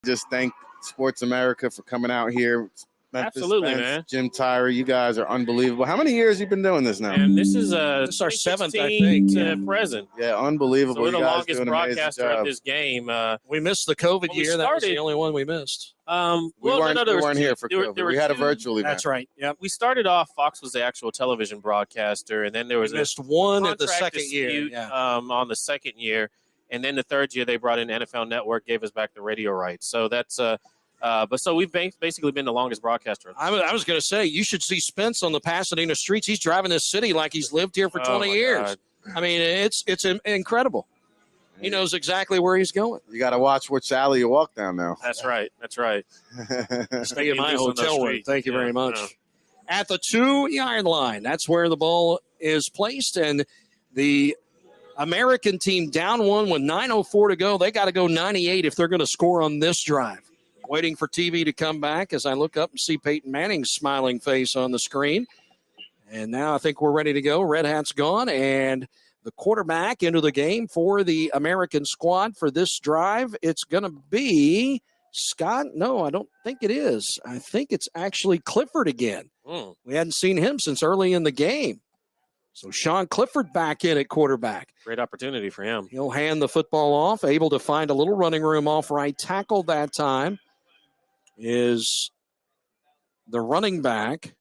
Just thank Sports America for coming out here. Memphis Absolutely, Spence, man. Jim Tyrer, you guys are unbelievable. How many years you been doing this now? And this is our seventh, I think. to present. Yeah, unbelievable. So we're the you guys longest do an amazing broadcaster job. of this game. We missed the COVID when we year. That was the started- only one we missed. We weren't here for COVID. There We were had a two- virtual event. That's right. Yep. We started off, Fox was the actual television broadcaster, and then there was We missed one at the contract second year. dispute, Yeah. on the second year. And then the third year, they brought in NFL Network, gave us back the radio rights. So that's so we've basically been the longest broadcaster. I was going to say, you should see Spence on the Pasadena streets. He's driving this city like he's lived here for 20 years. God. I mean, it's incredible. He knows exactly where he's going. You got to watch which alley you walk down now. That's right. That's right. Stay in my Loose on hotel those room. streets. Thank you very Yeah, much. yeah. At the 2-yard line, that's where the ball is placed, and the American team down one with 9:04 to go. They got to go 98 if they're going to score on this drive. Waiting for TV to come back as I look up and see Peyton Manning's smiling face on the screen. And now I think we're ready to go. Red Hat's gone, and the quarterback into the game for the American squad for this drive. It's going to be Scott. No, I don't think it is. I think it's actually Clifford again. We hadn't seen him since early in the game. So Sean Clifford back in at quarterback. Great opportunity for him. He'll hand the football off, able to find a little running room off right tackle that time is the running back.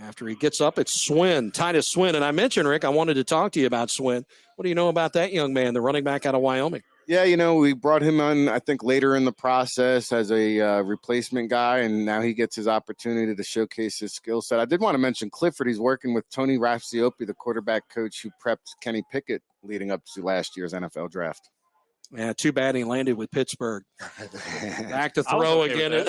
After he gets up, it's Swin, Titus Swin. And I mentioned, Rick, I wanted to talk to you about Swin. What do you know about that young man, the running back out of Wyoming? Yeah, we brought him on, I think, later in the process as a replacement guy, and now he gets his opportunity to showcase his skill set. I did want to mention Clifford. He's working with Tony Rafciopi, the quarterback coach who prepped Kenny Pickett leading up to last year's NFL draft. Yeah, too bad he landed with Pittsburgh. Back to throw again.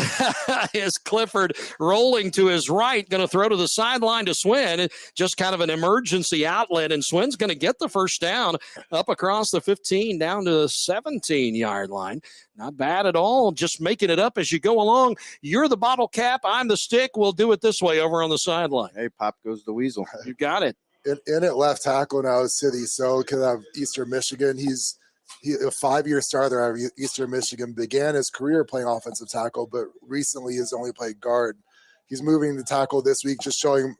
Is Clifford rolling to his right, going to throw to the sideline to Swin. Just kind of an emergency outlet, and Swin's going to get the first down up across the 15 down to the 17-yard line. Not bad at all. Just making it up as you go along. You're the bottle cap. I'm the stick. We'll do it this way over on the sideline. Hey, pop goes the weasel. You got it. In at left tackle now is City. So could have Eastern Michigan. He's a 5-year starter out of Eastern Michigan, began his career playing offensive tackle, but recently has only played guard. He's moving to tackle this week, just showing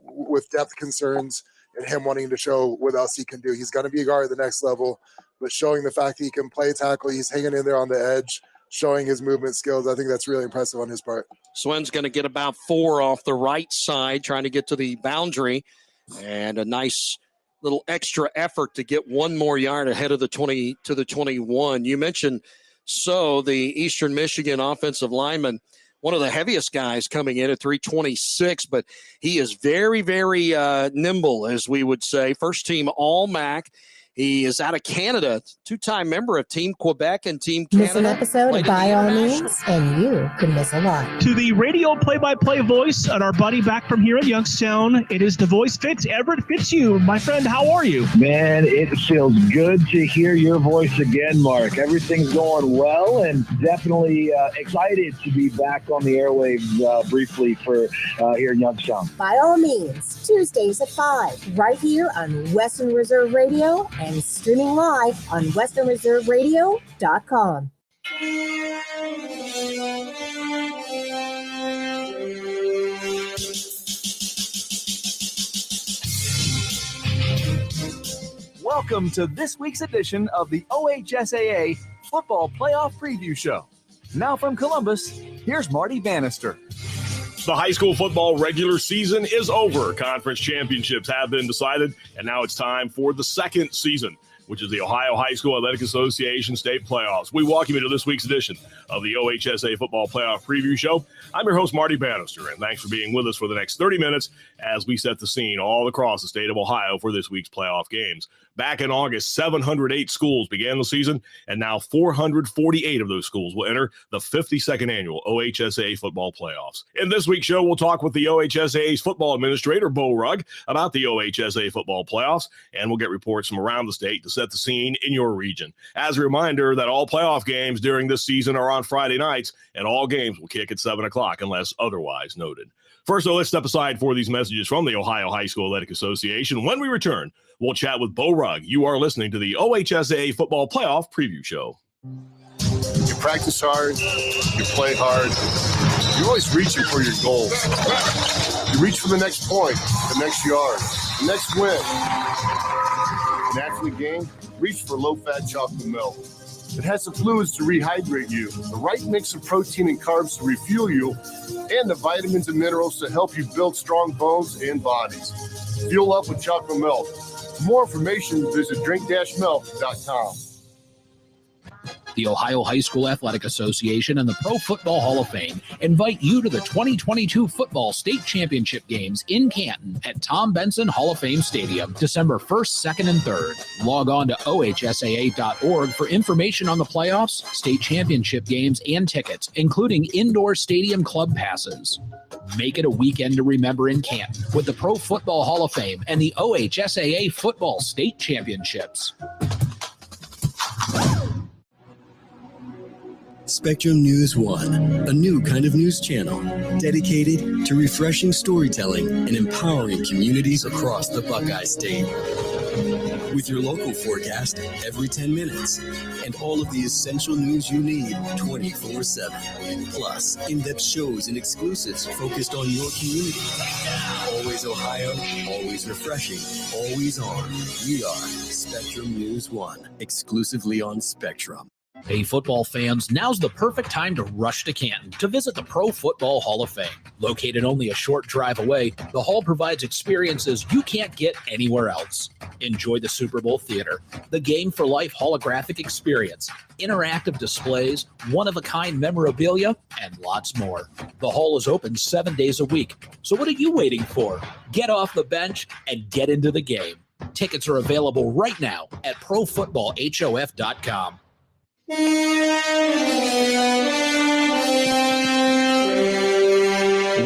with depth concerns and him wanting to show what else he can do. He's going to be a guard at the next level, but showing the fact that he can play tackle, he's hanging in there on the edge, showing his movement skills. I think that's really impressive on his part. Swin's going to get about 4 off the right side, trying to get to the boundary, and a nice little extra effort to get 1 more yard ahead of the 20 to the 21. You mentioned the Eastern Michigan offensive lineman, one of the heaviest guys coming in at 326, but he is very, very nimble, as we would say. First team All-MAC. He is out of Canada, 2-time member of Team Quebec and Team Canada. Miss an episode by all means, and you could miss a lot. To the radio play-by-play voice and our buddy back from here at Youngstown, it is the voice Fitz. Everett Fitzhugh. My friend, how are you? Man, it feels good to hear your voice again, Mark. Everything's going well, and definitely excited to be back on the airwaves briefly for here in Youngstown. By all means, Tuesdays at 5, right here on Western Reserve Radio and streaming live on westernreserveradio.com. Welcome to this week's edition of the OHSAA Football Playoff Preview Show. Now from Columbus, here's Marty Bannister. The high school football regular season is over. Conference championships have been decided, and now it's time for the second season, which is the Ohio High School Athletic Association State Playoffs. We welcome you to this week's edition of the OHSA Football Playoff Preview Show. I'm your host, Marty Bannister, and thanks for being with us for the next 30 minutes as we set the scene all across the state of Ohio for this week's playoff games. Back in August, 708 schools began the season, and now 448 of those schools will enter the 52nd annual OHSA football playoffs. In this week's show, we'll talk with the OHSA's football administrator, Bo Rugg, about the OHSA football playoffs, and we'll get reports from around the state to set the scene in your region. As a reminder that all playoff games during this season are on Friday nights, and all games will kick at 7 o'clock unless otherwise noted. First, let's step aside for these messages from the Ohio High School Athletic Association. When we return, we'll chat with Bo Rugg. You are listening to the OHSAA Football Playoff Preview Show. practice hard, you play hard. You're always reaching for your goals. You reach for the next point, the next yard, the next win. And after the game, reach for low-fat chocolate milk. It has the fluids to rehydrate you, the right mix of protein and carbs to refuel you, and the vitamins and minerals to help you build strong bones and bodies. Fuel up with chocolate milk. For more information, visit drink-milk.com. The Ohio High School Athletic Association and the Pro Football Hall of Fame invite you to the 2022 Football State Championship Games in Canton at Tom Benson Hall of Fame Stadium, December 1st, 2nd, and 3rd. Log on to ohsaa.org for information on the playoffs, state championship games, and tickets, including indoor stadium club passes. Make it a weekend to remember in Canton with the Pro Football Hall of Fame and the OHSAA Football State Championships. Spectrum News One, a new kind of news channel dedicated to refreshing storytelling and empowering communities across the Buckeye State. With your local forecast every 10 minutes and all of the essential news you need 24/7. Plus, in-depth shows and exclusives focused on your community. Always Ohio, always refreshing, always on. We are Spectrum News One, exclusively on Spectrum. Hey, football fans, now's the perfect time to rush to Canton to visit the Pro Football Hall of Fame. Located only a short drive away, the hall provides experiences you can't get anywhere else. Enjoy the Super Bowl theater, the Game for Life holographic experience, interactive displays, one-of-a-kind memorabilia, and lots more. The hall is open 7 days a week, so what are you waiting for? Get off the bench and get into the game. Tickets are available right now at profootballhof.com.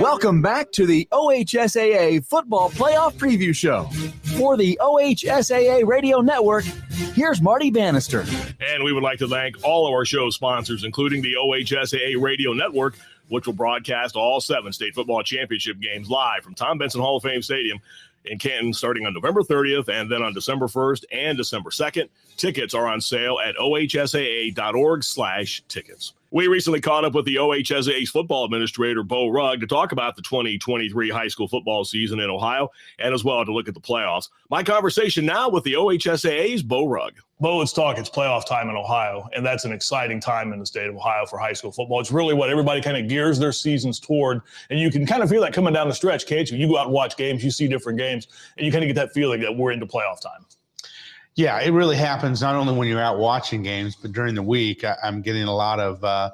Welcome back to the OHSAA Football Playoff Preview Show. For the OHSAA Radio Network, here's Marty Bannister. And we would like to thank all of our show sponsors, including the OHSAA Radio Network, which will broadcast all 7 state football championship games live from Tom Benson Hall of Fame Stadium in Canton starting on November 30th and then on December 1st and December 2nd. Tickets are on sale at ohsaa.org/tickets. We recently caught up with the OHSAA's football administrator, Bo Rugg, to talk about the 2023 high school football season in Ohio and as well to look at the playoffs. My conversation now with the OHSAA's Bo Rugg. Bo, let's talk. It's playoff time in Ohio, and that's an exciting time in the state of Ohio for high school football. It's really what everybody kind of gears their seasons toward, and you can kind of feel that coming down the stretch, can't you? You go out and watch games, you see different games, and you kind of get that feeling that we're into playoff time. Yeah, it really happens not only when you're out watching games, but during the week. I'm getting a lot of,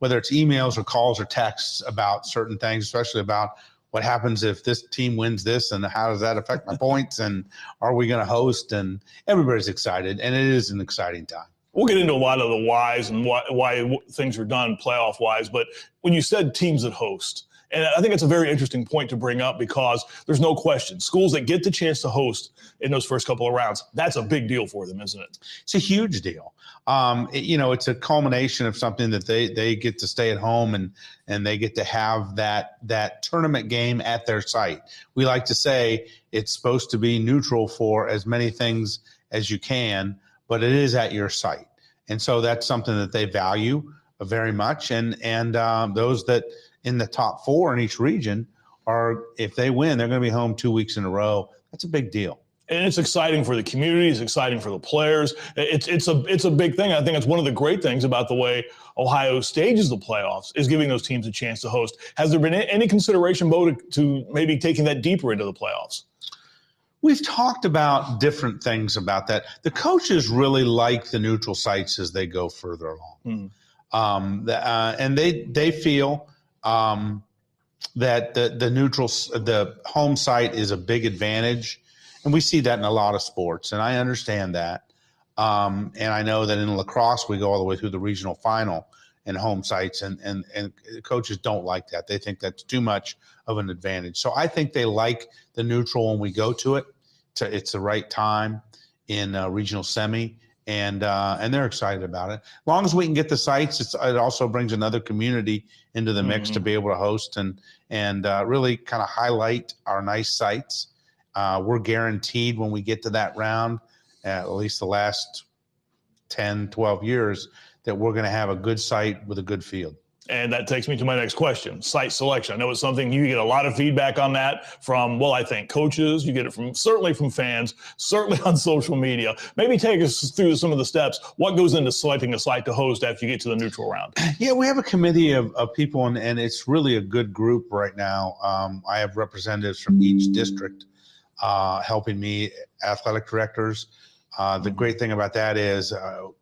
whether it's emails or calls or texts about certain things, especially about what happens if this team wins this and how does that affect my points and are we going to host? And everybody's excited, and it is an exciting time. We'll get into a lot of the whys and why things are done playoff-wise, but when you said teams that host, and I think it's a very interesting point to bring up because there's no question. Schools that get the chance to host in those first couple of rounds, that's a big deal for them, isn't it? It's a huge deal. It's a culmination of something that they get to stay at home and they get to have that tournament game at their site. We like to say it's supposed to be neutral for as many things as you can, but it is at your site. And so that's something that they value very much. And those that in the top 4 in each region are, if they win, they're going to be home 2 weeks in a row. That's a big deal. And it's exciting for the community. It's exciting for the players. It's a big thing. I think it's one of the great things about the way Ohio stages the playoffs is giving those teams a chance to host. Has there been any consideration, Bo, to maybe taking that deeper into the playoffs? We've talked about different things about that. The coaches really like the neutral sites as they go further along. And they feel that the home site is a big advantage. And we see that in a lot of sports, and I understand that. And I know that in lacrosse, we go all the way through the regional final in home sites, and coaches don't like that. They think that's too much of an advantage. So I think they like the neutral when we go to it. It's the right time in regional semi, and they're excited about it. As long as we can get the sites, it also brings another community into the mix to be able to host and really kind of highlight our nice sites. We're guaranteed when we get to that round, at least the last 10, 12 years, that we're going to have a good site with a good field. And that takes me to my next question, site selection. I know it's something you get a lot of feedback on that from, well, I think coaches, you get it certainly from fans, certainly on social media. Maybe take us through some of the steps. What goes into selecting a site to host after you get to the neutral round? Yeah, we have a committee of people, and it's really a good group right now. I have representatives from each district helping me, athletic directors. The great thing about that is,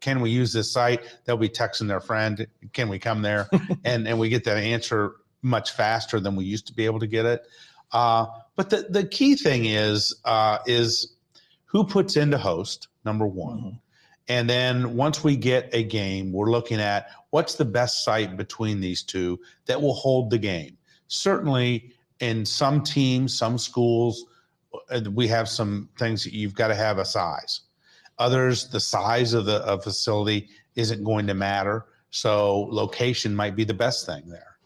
can we use this site? They'll be texting their friend, can we come there? and we get that answer much faster than we used to be able to get it. But the key thing is who puts in to host, number one. And then once we get a game, we're looking at what's the best site between these two that will hold the game. Certainly in some teams, some schools, we have some things that you've got to have a size. Others, the size of the facility isn't going to matter. So location might be the best thing there.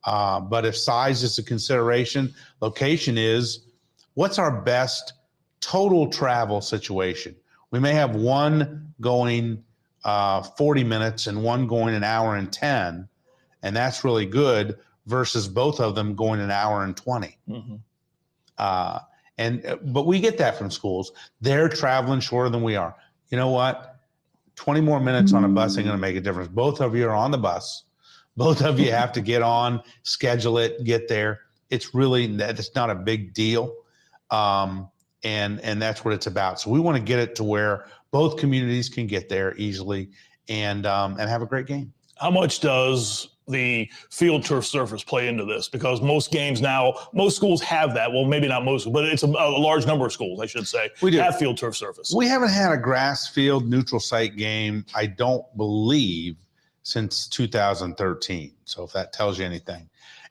But if size is a consideration, location is what's our best total travel situation. We may have one going 40 minutes and one going an hour and 10, and that's really good versus both of them going an hour and 20. But we get that from schools. They're traveling shorter than we are. You know what? 20 more minutes on a bus ain't going to make a difference. Both of you are on the bus. Both of you have to get on, schedule it, get there. It's not a big deal. And that's what it's about. So we want to get it to where both communities can get there easily and have a great game. How much does the field turf surface play into this? Because most games now, most schools have that. Well, maybe not most, but it's a large number of schools, I should say, have field turf surface. We haven't had a grass field neutral site game, I don't believe, since 2013. So if that tells you anything.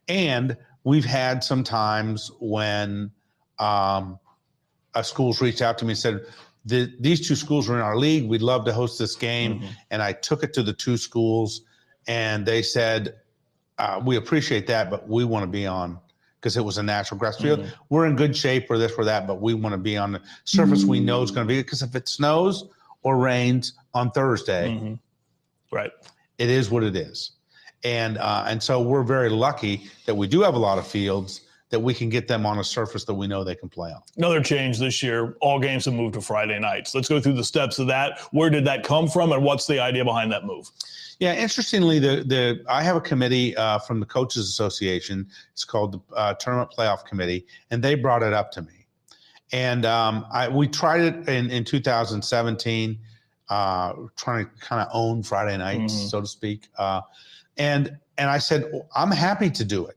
And we've had some times when schools reached out to me and said, these two schools are in our league. We'd love to host this game. And I took it to the two schools. And they said, we appreciate that, but we want to be on, because it was a natural grass field. We're in good shape or this or that, but we want to be on the surface we know is going to be, because if it snows or rains on Thursday, right, it is what it is. And so we're very lucky that we do have a lot of fields that we can get them on a surface that we know they can play on. Another change this year, all games have moved to Friday nights. Let's go through the steps of that. Where did that come from, and what's the idea behind that move? Yeah, interestingly, I have a committee from the Coaches Association. It's called the Tournament Playoff Committee, and they brought it up to me. And we tried it in 2017, trying to kind of own Friday nights, so to speak. And I said, I'm happy to do it.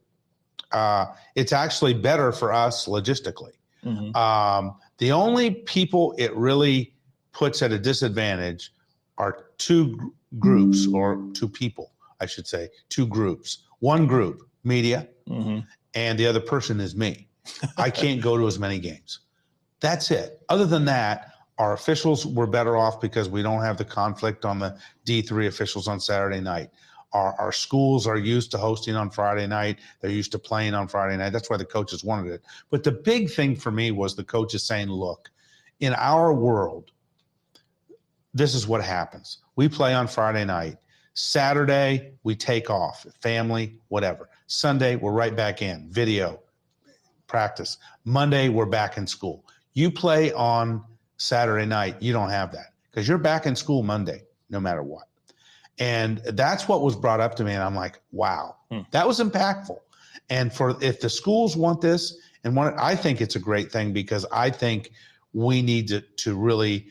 It's actually better for us logistically. The only people it really puts at a disadvantage are two groups, or two people, I should say, two groups. One group, media, and the other person is me. I can't go to as many games. That's it. Other than that, our officials were better off because we don't have the conflict on the D3 officials on Saturday night. Our schools are used to hosting on Friday night. They're used to playing on Friday night. That's why the coaches wanted it. But the big thing for me was the coaches saying, look, in our world, this is what happens. We play on Friday night. Saturday, we take off, family, whatever. Sunday, we're right back in, video, practice. Monday, we're back in school. You play on Saturday night, you don't have that, because you're back in school Monday, no matter what. And that's what was brought up to me. And I'm like, wow, that was impactful. And if the schools want this and want it, I think it's a great thing, because I think we need to really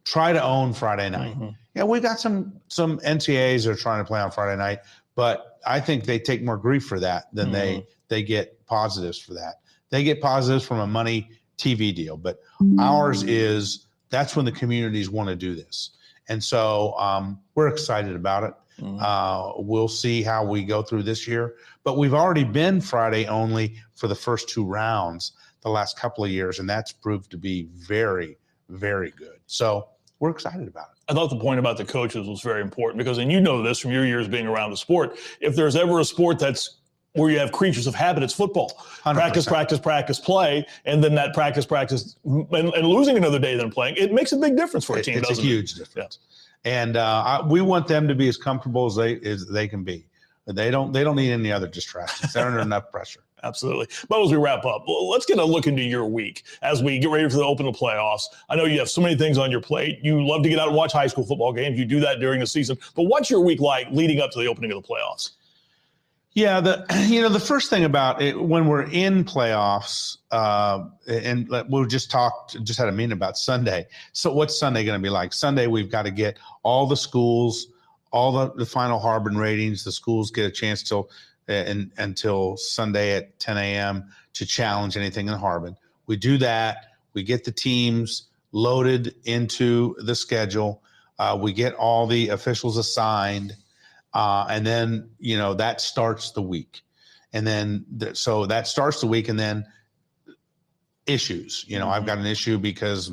try to own Friday night. Yeah, we've got some NCAAs that are trying to play on Friday night, but I think they take more grief for that than they get positives for that. They get positives from a money TV deal, but ours is, that's when the communities want to do this. And so we're excited about it. We'll see how we go through this year, but we've already been Friday only for the first two rounds the last couple of years, and that's proved to be very, very good. So we're excited about it. I thought the point about the coaches was very important, because, and you know this from your years being around the sport, if there's ever a sport that's where you have creatures of habit, it's football. 100%. Practice, practice, practice, play, and then that practice, and losing another day than playing, it makes a big difference for a team, It's doesn't a huge difference. And we want them to be as comfortable as they can be. They don't need any other distractions. They're under enough pressure. Absolutely. But as we wrap up, let's get a look into your week as we get ready for the open of playoffs. I know you have so many things on your plate. You love to get out and watch high school football games. You do that during the season. But what's your week like leading up to the opening of the playoffs? Yeah, the first thing about it when we're in playoffs, and we just had a meeting about Sunday. So what's Sunday going to be like? Sunday, we've got to get all the schools, all the final Harbin ratings. The schools get a chance until Sunday at 10 a.m. to challenge anything in Harbin. We do that. We get the teams loaded into the schedule. We get all the officials assigned. And then, that starts the week. And then, so that starts the week, and then issues. I've got an issue because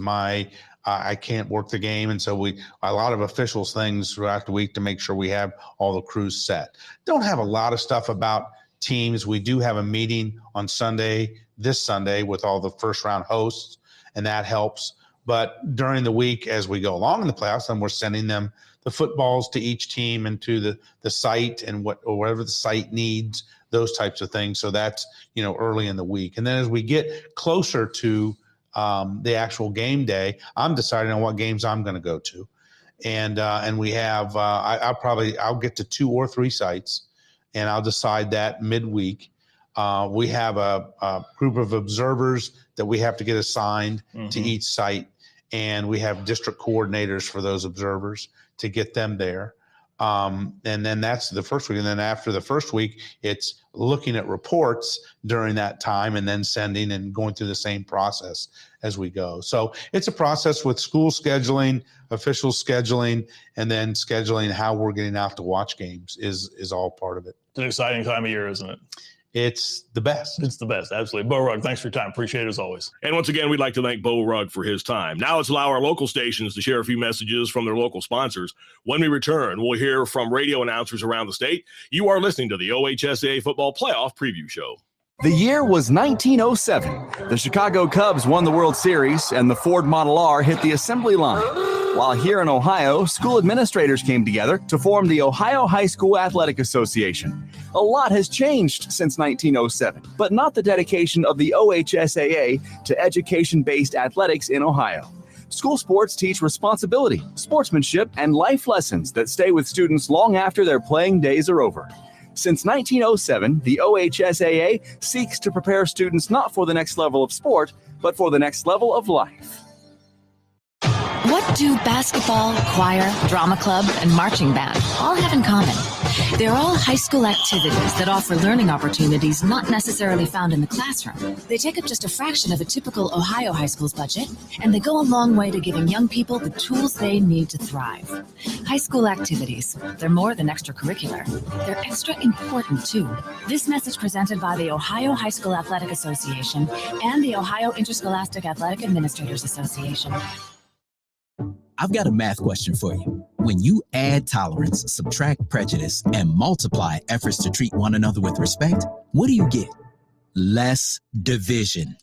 I can't work the game. And so a lot of officials things throughout the week to make sure we have all the crews set. Don't have a lot of stuff about teams. We do have a meeting on this Sunday with all the first round hosts, and that helps. But during the week, as we go along in the playoffs, then we're sending them the footballs to each team and to the site and whatever the site needs, those types of things. So that's, early in the week. And then as we get closer to the actual game day, I'm deciding on what games I'm going to go to. And we have, I'll get to 2 or 3 sites, and I'll decide that midweek. We have a group of observers that we have to get assigned to each site. And we have district coordinators for those observers to get them there. And then that's the first week. And then after the first week, it's looking at reports during that time and then sending and going through the same process as we go. So it's a process with school scheduling, official scheduling, and then scheduling how we're getting out to watch games is all part of it. It's an exciting time of year, isn't it? It's the best. It's the best. Absolutely. Bo Rugg, thanks for your time. Appreciate it as always. And once again, we'd like to thank Bo Rugg for his time. Now let's allow our local stations to share a few messages from their local sponsors. When we return, we'll hear from radio announcers around the state. You are listening to the OHSAA Football Playoff Preview Show. The year was 1907. The Chicago Cubs won the World Series, and the Ford Model R hit the assembly line. While here in Ohio, school administrators came together to form the Ohio High School Athletic Association. A lot has changed since 1907, but not the dedication of the OHSAA to education-based athletics in Ohio. School sports teach responsibility, sportsmanship, and life lessons that stay with students long after their playing days are over. Since 1907, the OHSAA seeks to prepare students not for the next level of sport, but for the next level of life. What do basketball, choir, drama club, and marching band all have in common? They're all high school activities that offer learning opportunities not necessarily found in the classroom. They take up just a fraction of a typical Ohio high school's budget, and they go a long way to giving young people the tools they need to thrive. High school activities, they're more than extracurricular. They're extra important, too. This message presented by the Ohio High School Athletic Association and the Ohio Interscholastic Athletic Administrators Association. I've got a math question for you. When you add tolerance, subtract prejudice, and multiply efforts to treat one another with respect, what do you get? Less division.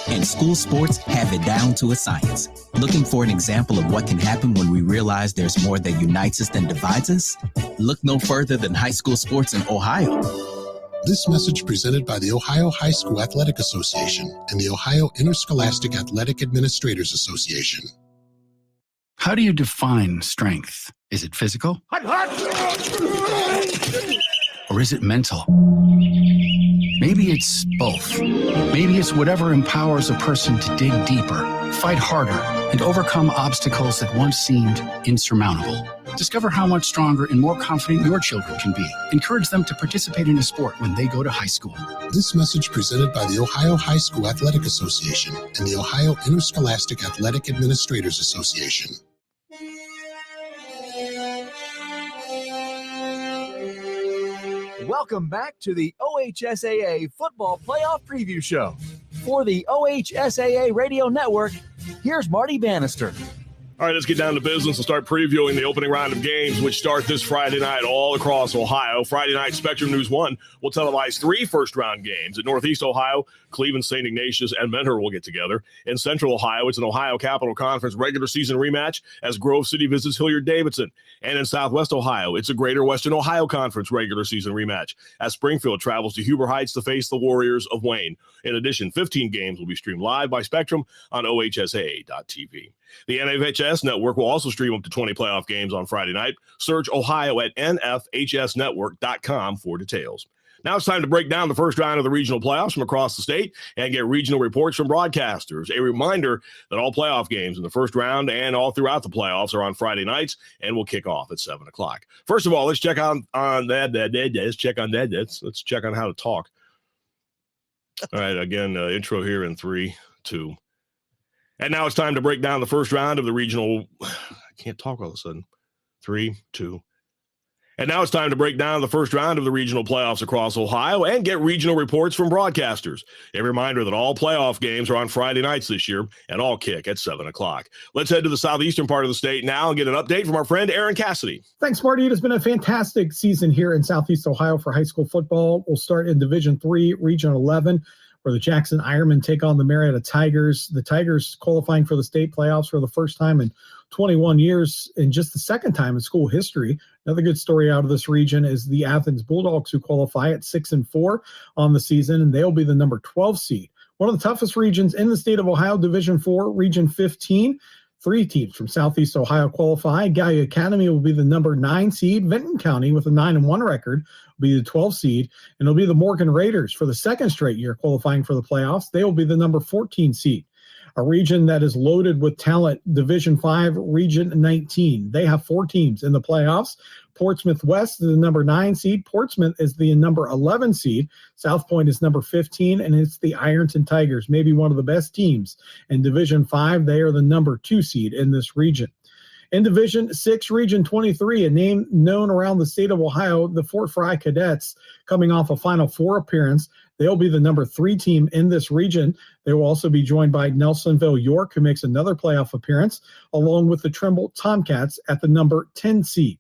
And school sports have it down to a science. Looking for an example of what can happen when we realize there's more that unites us than divides us? Look no further than high school sports in Ohio. This message presented by the Ohio High School Athletic Association and the Ohio Interscholastic Athletic Administrators Association. How do you define strength? Is it physical? Or is it mental? Maybe it's both. Maybe it's whatever empowers a person to dig deeper, fight harder, and overcome obstacles that once seemed insurmountable. Discover how much stronger and more confident your children can be. Encourage them to participate in a sport when they go to high school. This message presented by the Ohio High School Athletic Association and the Ohio Interscholastic Athletic Administrators Association. Welcome back to the OHSAA Football Playoff Preview Show. For the OHSAA Radio Network, here's Marty Bannister. All right, let's get down to business and start previewing the opening round of games, which start this Friday night all across Ohio. Friday night, Spectrum News 1 will televise 3 first-round games. In Northeast Ohio, Cleveland, St. Ignatius, and Mentor will get together. In Central Ohio, it's an Ohio Capital Conference regular season rematch as Grove City visits Hilliard-Davidson. And in Southwest Ohio, it's a Greater Western Ohio Conference regular season rematch as Springfield travels to Huber Heights to face the Warriors of Wayne. In addition, 15 games will be streamed live by Spectrum on OHSAA.tv. The NFHS network will also stream up to 20 playoff games on Friday night. Search Ohio at nfhsnetwork.com for details. Now it's time to break down the first round of the regional playoffs from across the state and get regional reports from broadcasters. A reminder that all playoff games in the first round and all throughout the playoffs are on Friday nights and will kick off at 7 o'clock. First of all, let's check on that. Let's check on how to talk. All right, again, intro here in 3, 2. And now it's time to break down the first round of the regional. I can't talk all of a sudden. 3, 2. And now it's time to break down the first round of the regional playoffs across Ohio and get regional reports from broadcasters. A reminder that all playoff games are on Friday nights this year and all kick at 7 o'clock. Let's head to the southeastern part of the state now and get an update from our friend Aaron Cassidy. Thanks, Marty. It has been a fantastic season here in Southeast Ohio for high school football. We'll start in Division III, Region 11. Where the Jackson Ironmen take on the Marietta Tigers. The Tigers qualifying for the state playoffs for the first time in 21 years and just the second time in school history. Another good story out of this region is the Athens Bulldogs, who qualify at 6-4 on the season, and they'll be the number 12 seed. One of the toughest regions in the state of Ohio, Division 4, Region 15. 3 teams from Southeast Ohio qualify. Gallia Academy will be the number 9 seed. Vinton County with a 9-1 record will be the 12 seed. And it'll be the Morgan Raiders for the second straight year qualifying for the playoffs. They will be the number 14 seed. A region that is loaded with talent, Division 5, Region 19. They have 4 teams in the playoffs. Portsmouth West is the number 9 seed. Portsmouth is the number 11 seed. South Point is number 15, and it's the Ironton Tigers, maybe one of the best teams in Division 5. They are the number 2 seed in this region. In Division 6, Region 23, a name known around the state of Ohio, the Fort Fry Cadets, coming off a Final Four appearance. They'll be the number 3 team in this region. They will also be joined by Nelsonville York, who makes another playoff appearance, along with the Trimble Tomcats at the number 10 seed.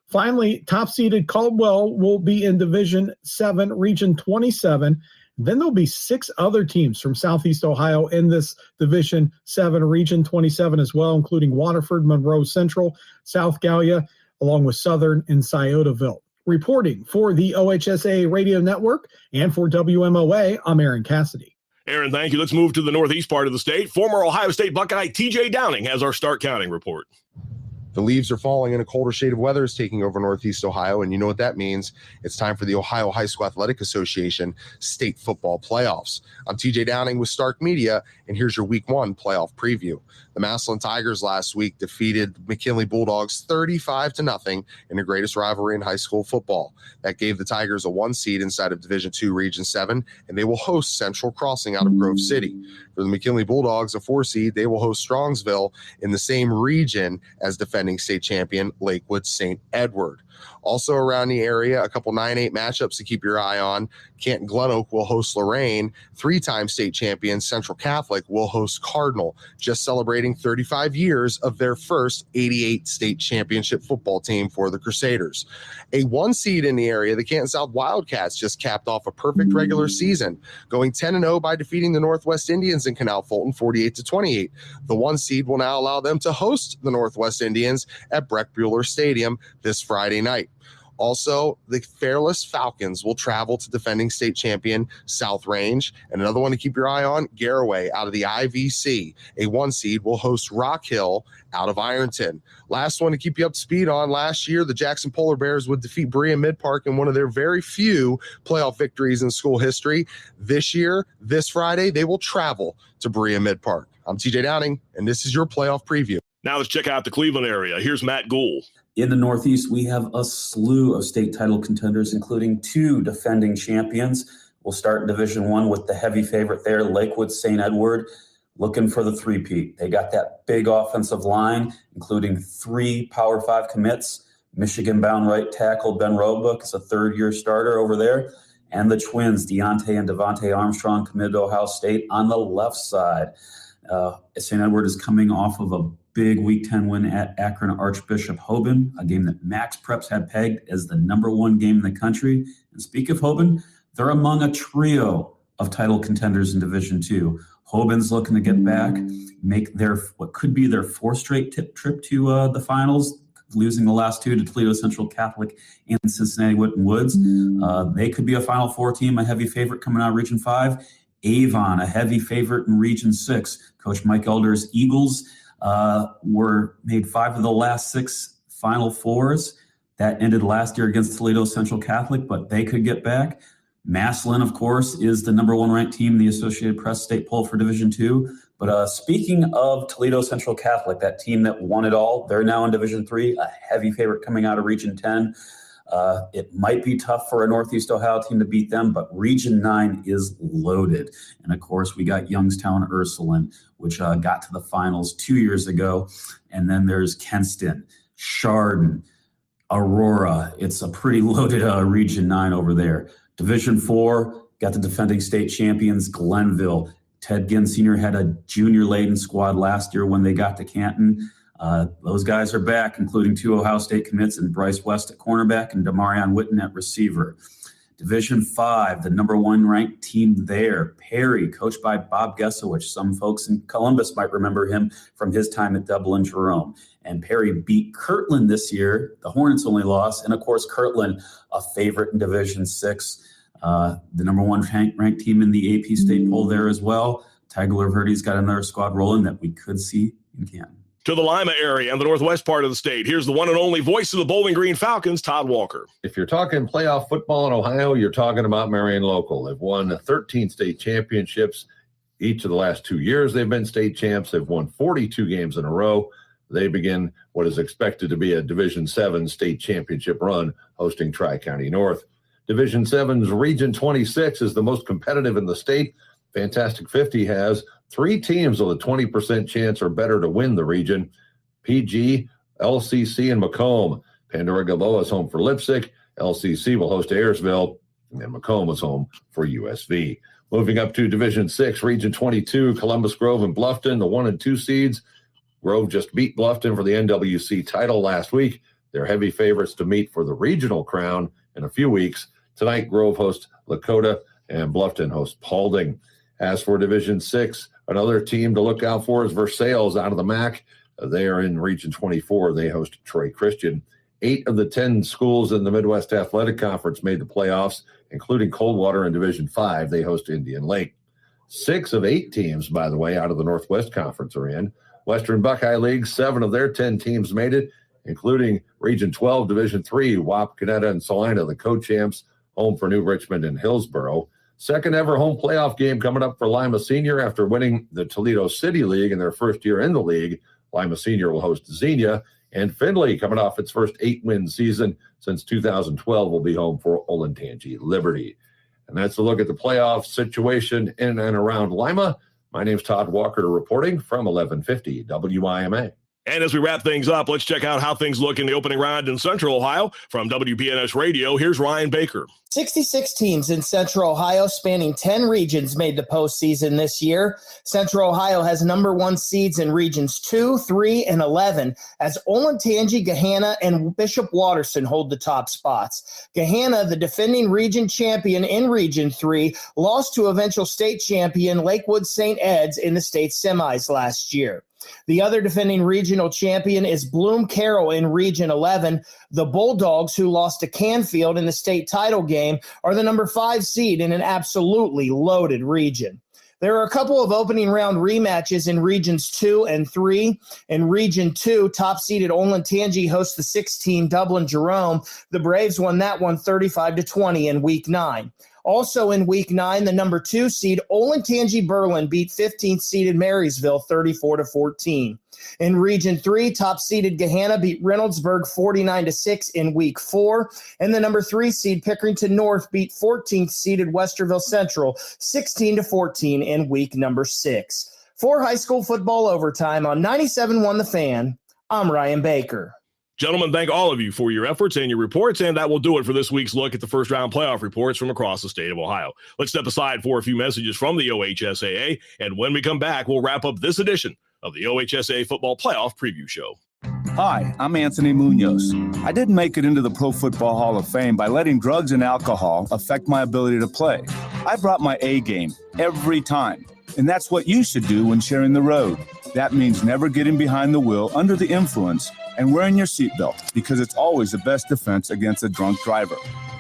Finally, top-seeded Caldwell will be in Division 7, Region 27. Then there'll be 6 other teams from Southeast Ohio in this Division 7, Region 27 as well, including Waterford, Monroe Central, South Gallia, along with Southern and Sciotaville. Reporting for the OHSAA Radio Network and for WMOA, I'm Aaron Cassidy. Aaron, thank you. Let's move to the northeast part of the state. Former Ohio State Buckeye TJ Downing has our start counting report. The leaves are falling and a colder shade of weather is taking over Northeast Ohio, and you know what that means. It's time for the Ohio High School Athletic Association state football playoffs. I'm TJ Downing with Stark Media, and here's your Week 1 playoff preview. The Massillon Tigers last week defeated McKinley Bulldogs 35-0 in the greatest rivalry in high school football. That gave the Tigers a 1 seed inside of Division 2, Region 7, and they will host Central Crossing out of Grove City. For the McKinley Bulldogs, a 4 seed, they will host Strongsville in the same region as defending state champion Lakewood St. Edward. Also around the area, a couple 9-8 matchups to keep your eye on. Canton Glen Oak will host Lorraine. 3-time state champion Central Catholic will host Cardinal, just celebrating 35 years of their first 88 state championship football team for the Crusaders. A 1 seed in the area, the Canton South Wildcats just capped off a perfect regular season, going 10-0 by defeating the Northwest Indians in Canal Fulton 48-28. The 1 seed will now allow them to host the Northwest Indians at Breck Bueller Stadium this Friday night. Also, the Fairless Falcons will travel to defending state champion South Range. And another one to keep your eye on, Garaway out of the IVC. A 1 seed will host Rock Hill out of Ironton. Last one to keep you up to speed on, last year, the Jackson Polar Bears would defeat Berea Mid-Park in one of their very few playoff victories in school history. This year, this Friday, they will travel to Berea Mid-Park. I'm TJ Downing, and this is your playoff preview. Now let's check out the Cleveland area. Here's Matt Gould. In the Northeast, we have a slew of state title contenders, including 2 defending champions. We'll start in Division 1 with the heavy favorite there, Lakewood St. Edward, looking for the three-peat. They got that big offensive line, including 3 Power 5 commits. Michigan-bound right tackle Ben Roebuck is a third-year starter over there. And the twins, Deontay and Devontae Armstrong, committed to Ohio State on the left side. St. Edward is coming off of a big Week 10 win at Akron Archbishop Hoban, a game that Max Preps had pegged as the #1 game in the country. And speak of Hoban, they're among a trio of title contenders in Division II. Hoban's looking to get back, make their what could be their 4th straight trip to the finals, losing the last 2 to Toledo Central Catholic and Cincinnati Whitten Woods. They could be a Final Four team, a heavy favorite coming out of Region 5. Avon, a heavy favorite in Region 6. Coach Mike Elder's Eagles were made 5 of the last 6 Final Fours. That ended last year against Toledo Central Catholic, but they could get back. Massillon, of course, is the #1 ranked team in the Associated Press state poll for Division II. But speaking of Toledo Central Catholic, that team that won it all, they're now in Division III, a heavy favorite coming out of Region 10. It might be tough for a Northeast Ohio team to beat them, but Region 9 is loaded. And of course, we got Youngstown Ursuline, which got to the finals 2 years ago. And then there's Kenston, Chardon, Aurora. It's a pretty loaded Region 9 over there. Division 4, got the defending state champions, Glenville. Ted Ginn Sr. had a junior-laden squad last year when they got to Canton. Those guys are back, including 2 Ohio State commits and Bryce West at cornerback and Damarion Witten at receiver. Division 5, the #1 ranked team there, Perry, coached by Bob Gesowich. Some folks in Columbus might remember him from his time at Dublin Jerome. And Perry beat Kirtland this year. The Hornets only lost. And of course, Kirtland, a favorite in Division 6. The #1 ranked team in the AP state poll there as well. Tigler Verdi's got another squad rolling that we could see in Canton. To the Lima area and the northwest part of the state, here's the one and only voice of the Bowling Green Falcons, Todd Walker. If you're talking playoff football in Ohio, you're talking about Marion Local. They've won 13 state championships each of the last 2 years. They've been state champs. They've won 42 games in a row. They begin what is expected to be a Division 7 state championship run, hosting Tri-County North. Division 7's Region 26 is the most competitive in the state. Fantastic 50 has 3 teams with a 20% chance or better to win the region: PG, LCC, and Macomb. Pandora Gilboa is home for Lipsick. LCC will host Ayersville, and then Macomb is home for USV. Moving up to Division 6, Region 22, Columbus Grove and Bluffton, the 1 and 2 seeds. Grove just beat Bluffton for the NWC title last week. They're heavy favorites to meet for the regional crown in a few weeks. Tonight, Grove hosts Lakota and Bluffton hosts Paulding. As for Division 6, another team to look out for is Versailles out of the MAC. They are in Region 24. They host Troy Christian. 8 of the 10 schools in the Midwest Athletic Conference made the playoffs, including Coldwater in Division 5. They host Indian Lake. 6 of 8 teams, by the way, out of the Northwest Conference are in. Western Buckeye League, 7 of their 10 teams made it, including Region 12, Division 3, Wapakoneta and Salina, the co-champs, home for New Richmond and Hillsboro. Second ever home playoff game coming up for Lima Senior after winning the Toledo City League in their first year in the league. Lima Senior will host Xenia, and Findlay, coming off its first 8-win season since 2012, will be home for Olentangy Liberty. And that's a look at the playoff situation in and around Lima. My name's Todd Walker reporting from 1150 WIMA. And as we wrap things up, let's check out how things look in the opening round in Central Ohio. From WPNS Radio, here's Ryan Baker. 66 teams in Central Ohio spanning 10 regions made the postseason this year. Central Ohio has #1 seeds in Regions 2, 3, and 11 as Olentangy, Gahanna, and Bishop Watterson hold the top spots. Gahanna, the defending region champion in Region 3, lost to eventual state champion Lakewood St. Ed's in the state semis last year. The other defending regional champion is Bloom Carroll in Region 11. The Bulldogs, who lost to Canfield in the state title game, are the #5 seed in an absolutely loaded region. There are a couple of opening round rematches in Regions 2 and 3. In Region 2, top-seeded Olentangy hosts the 16 Dublin Jerome. The Braves won that one 35-20 in Week 9. Also in Week 9, the #2 seed Olentangy Berlin beat 15th-seeded Marysville 34-14. In Region 3, top-seeded Gahanna beat Reynoldsburg 49-6 in Week 4, and the #3 seed Pickerington North beat 14th-seeded Westerville Central 16-14 in Week 6. For high school football overtime on 97.1 The Fan, I'm Ryan Baker. Gentlemen, thank all of you for your efforts and your reports, and that will do it for this week's look at the first-round playoff reports from across the state of Ohio. Let's step aside for a few messages from the OHSAA, and when we come back, we'll wrap up this edition of the OHSAA Football Playoff Preview Show. Hi, I'm Anthony Munoz. I didn't make it into the Pro Football Hall of Fame by letting drugs and alcohol affect my ability to play. I brought my A game every time, and that's what you should do when sharing the road. That means never getting behind the wheel under the influence and wearing your seatbelt, because it's always the best defense against a drunk driver.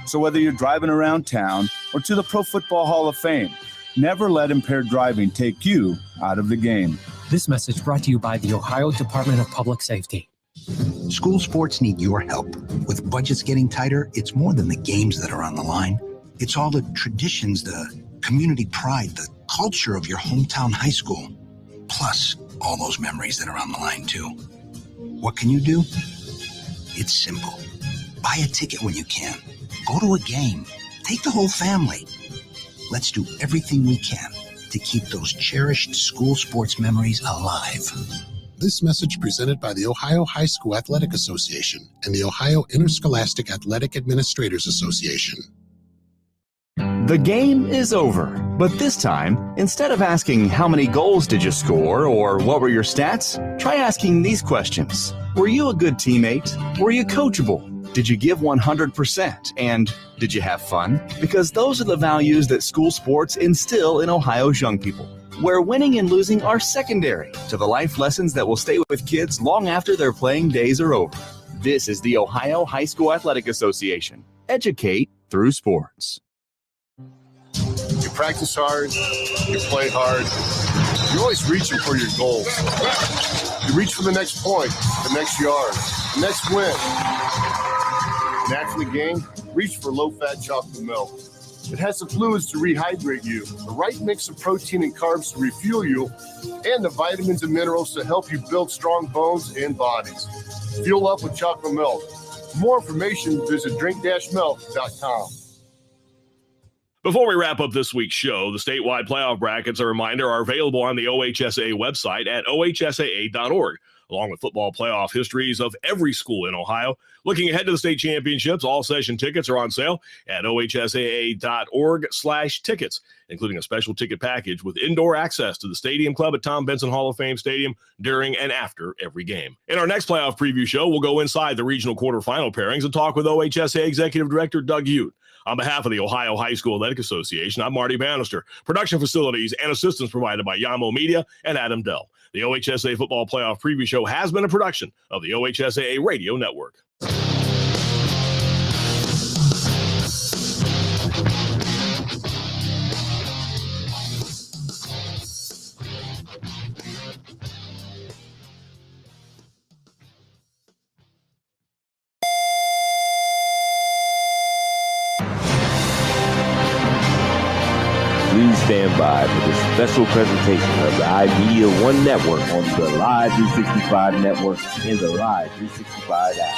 So whether you're driving around town or to the Pro Football Hall of Fame, never let impaired driving take you out of the game. This message brought to you by the Ohio Department of Public Safety. School sports need your help. With budgets getting tighter, it's more than the games that are on the line. It's all the traditions, the community pride, the culture of your hometown high school, plus all those memories that are on the line too. What can you do? It's simple. Buy a ticket when you can. Go to a game. Take the whole family. Let's do everything we can to keep those cherished school sports memories alive. This message presented by the Ohio High School Athletic Association and the Ohio Interscholastic Athletic Administrators Association. The game is over, but this time, instead of asking how many goals did you score or what were your stats, try asking these questions. Were you a good teammate? Were you coachable? Did you give 100%? And did you have fun? Because those are the values that school sports instill in Ohio's young people, where winning and losing are secondary to the life lessons that will stay with kids long after their playing days are over. This is the Ohio High School Athletic Association. Educate through sports. You practice hard, you play hard, you're always reaching for your goals. You reach for the next point, the next yard, the next win. And after the game, reach for low-fat chocolate milk. It has the fluids to rehydrate you, the right mix of protein and carbs to refuel you, and the vitamins and minerals to help you build strong bones and bodies. Fuel up with chocolate milk. For more information, visit drink-milk.com. Before we wrap up this week's show, the statewide playoff brackets, a reminder, are available on the OHSAA website at ohsaa.org, along with football playoff histories of every school in Ohio. Looking ahead to the state championships, all session tickets are on sale at ohsaa.org/tickets, including a special ticket package with indoor access to the Stadium Club at Tom Benson Hall of Fame Stadium during and after every game. In our next playoff preview show, we'll go inside the regional quarterfinal pairings and talk with OHSAA Executive Director Doug Ute. On behalf of the Ohio High School Athletic Association, I'm Marty Bannister. Production facilities and assistance provided by Yamo Media and Adam Dell. The OHSAA Football Playoff Preview Show has been a production of the OHSAA Radio Network. Please stand by for this special presentation of the iMedia One Network on the Live 365 Network and the Live 365 app.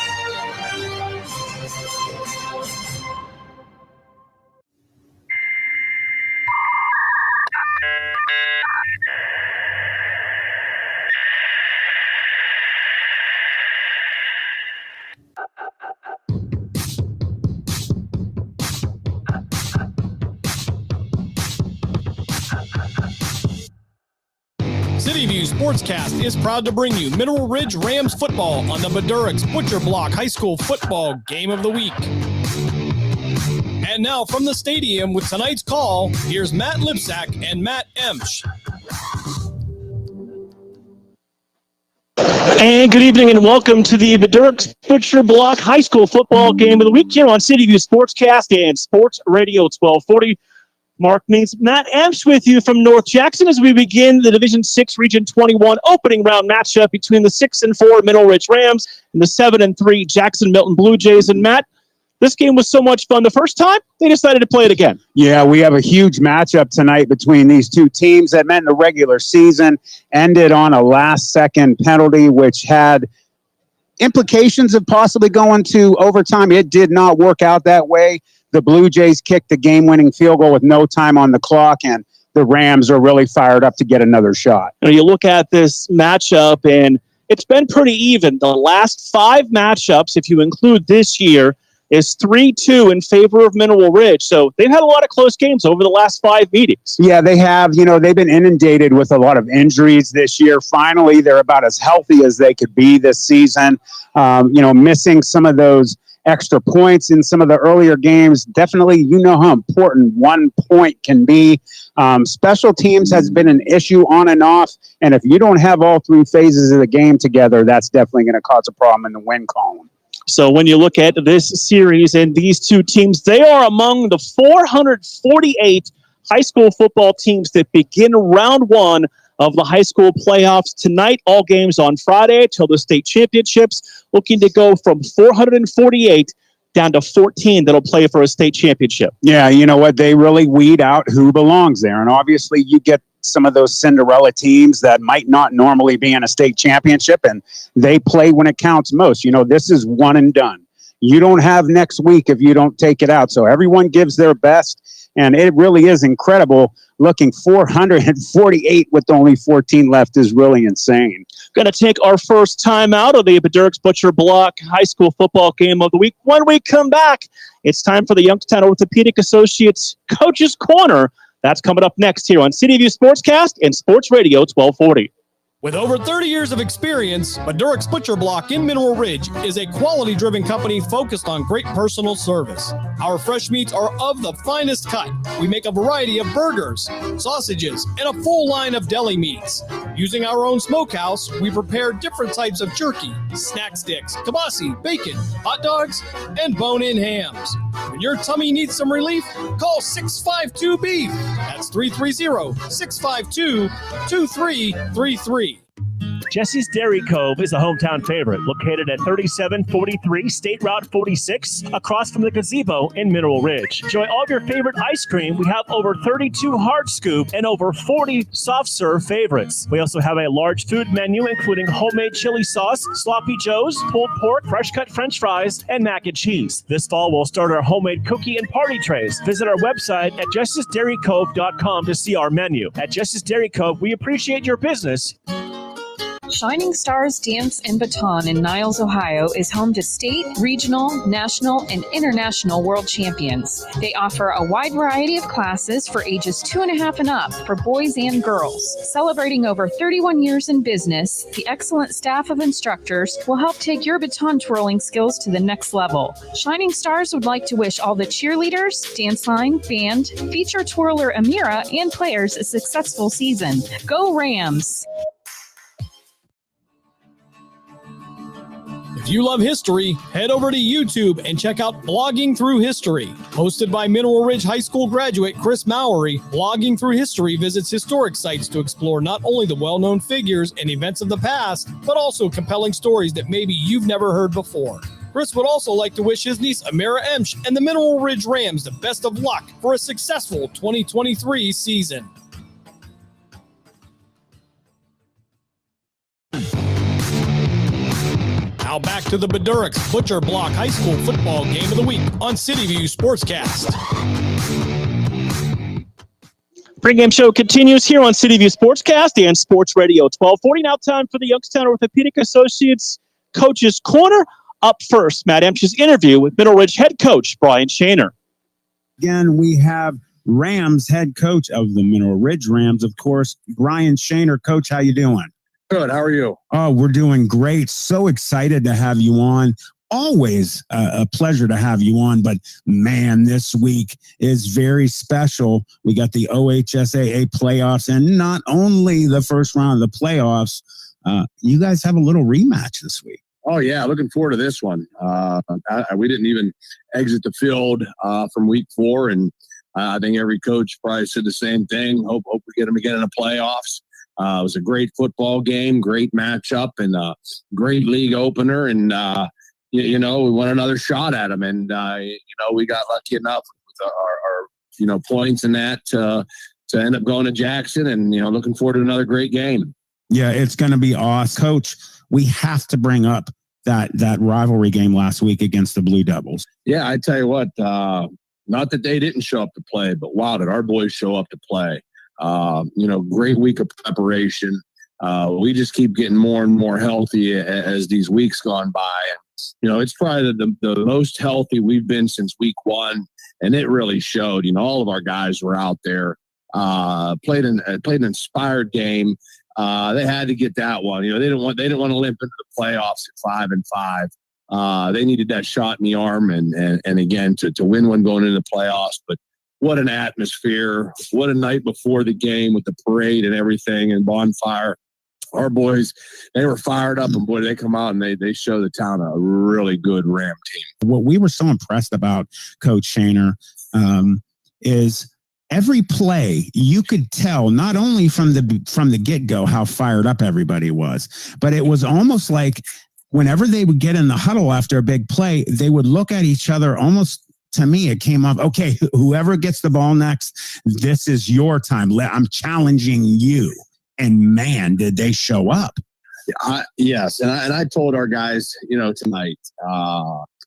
CityView Sportscast is proud to bring you Mineral Ridge Rams football on the Madurix Butcher Block High School Football Game of the Week. And now from the stadium with tonight's call, here's Matt Lipsack and Matt Emsch. And good evening and welcome to the Madurix Butcher Block High School Football Game of the Week here on CityView Sportscast and Sports Radio 1240. Mark means Matt Emsch with you from North Jackson as we begin the Division 6 Region 21 opening round matchup between the 6-4 Mineral Ridge Rams and the 7-3 Jackson-Milton Blue Jays. And Matt, this game was so much fun the first time, they decided to play it again. Yeah, we have a huge matchup tonight between these two teams that met in the regular season, ended on a last-second penalty, which had implications of possibly going to overtime. It did not work out that way. The Blue Jays kicked the game-winning field goal with no time on the clock, and the Rams are really fired up to get another shot. You look at this matchup, and it's been pretty even. The last 5 matchups, if you include this year, is 3-2 in favor of Mineral Ridge. So they've had a lot of close games over the last 5 meetings. Yeah, they have. They've been inundated with a lot of injuries this year. Finally, they're about as healthy as they could be this season. Missing some of those extra points in some of the earlier games. Definitely, how important 1 point can be. Special teams has been an issue on and off. And if you don't have all 3 phases of the game together, that's definitely going to cause a problem in the win column. So when you look at this series and these 2 teams, they are among the 448 high school football teams that begin round 1 of the high school playoffs tonight. All games on Friday till the state championships, looking to go from 448 down to 14 that'll play for a state championship. Yeah, you know what? They really weed out who belongs there. And obviously you get some of those Cinderella teams that might not normally be in a state championship, and they play when it counts most. This is one and done. You don't have next week if you don't take it out. So everyone gives their best, and it really is incredible. Looking 448 with only 14 left is really insane. Going to take our first time out of the Dirks Butcher Block High School Football Game of the Week. When we come back, it's time for the Youngstown Orthopedic Associates Coach's Corner. That's coming up next here on City View Sportscast and Sports Radio 1240. With over 30 years of experience, Madurix Butcher Block in Mineral Ridge is a quality-driven company focused on great personal service. Our fresh meats are of the finest cut. We make a variety of burgers, sausages, and a full line of deli meats. Using our own smokehouse, we prepare different types of jerky, snack sticks, kibasi, bacon, hot dogs, and bone-in hams. When your tummy needs some relief, call 652-BEEF. That's 330-652-2333. Jesse's Dairy Cove is a hometown favorite, located at 3743 State Route 46, across from the gazebo in Mineral Ridge. Enjoy all of your favorite ice cream. We have over 32 hard scoop and over 40 soft serve favorites. We also have a large food menu, including homemade chili sauce, sloppy joes, pulled pork, fresh cut French fries, and mac and cheese. This fall, we'll start our homemade cookie and party trays. Visit our website at justicedairycove.com to see our menu. At Justice Dairy Cove, we appreciate your business. Shining Stars Dance and Baton in Niles, Ohio is home to state, regional, national, and international world champions. They offer a wide variety of classes for ages 2.5 and up for boys and girls. Celebrating over 31 years in business, the excellent staff of instructors will help take your baton twirling skills to the next level. Shining Stars would like to wish all the cheerleaders, dance line, band, feature twirler Amira, and players a successful season. Go Rams! If you love history, head over to YouTube and check out Blogging Through History. Hosted by Mineral Ridge High School graduate Chris Mowery, Blogging Through History visits historic sites to explore not only the well-known figures and events of the past, but also compelling stories that maybe you've never heard before. Chris would also like to wish his niece Amira Emsch and the Mineral Ridge Rams the best of luck for a successful 2023 season. Now back to the Badurix Butcher Block High School Football Game of the Week on City View Sportscast. Pregame show continues here on City View Sportscast and Sports Radio 1240. Now time for the Youngstown Orthopedic Associates Coach's Corner. Up first, Matt Emsch's interview with Mineral Ridge head coach Brian Shaner. Again, we have Rams head coach of the Mineral Ridge Rams, of course, Brian Shaner. Coach, how you doing? Good. How are you? Oh, we're doing great. So excited to have you on. Always a pleasure to have you on. But, man, this week is very special. We got the OHSAA playoffs, and not only the first round of the playoffs, you guys have a little rematch this week. Oh, yeah. Looking forward to this one. We didn't even exit the field from week 4, and I think every coach probably said the same thing. Hope we get them again in the playoffs. It was a great football game, great matchup, and great league opener. And, we won another shot at them. And, we got lucky enough with our points in that to end up going to Jackson and, looking forward to another great game. Yeah, it's going to be awesome. Coach, we have to bring up that rivalry game last week against the Blue Devils. Yeah, I tell you what, not that they didn't show up to play, but wow, did our boys show up to play. Great week of preparation. We just keep getting more and more healthy as these weeks gone by. it's probably the most healthy we've been since week one, and it really showed. All of our guys were out there, played an inspired game. They had to get that one. They didn't want to limp into the playoffs at 5-5. They needed that shot in the arm, and again to win one going into the playoffs. But what an atmosphere! What a night before the game with the parade and everything and bonfire. Our boys, they were fired up, and boy, they come out and they show the town a really good Ram team. What we were so impressed about, Coach Shaner, is every play you could tell, not only from the get-go how fired up everybody was, but it was almost like whenever they would get in the huddle after a big play, they would look at each other almost. To me, it came off, okay, whoever gets the ball next, this is your time. I'm challenging you. And man, did they show up. Yes. And I told our guys, tonight,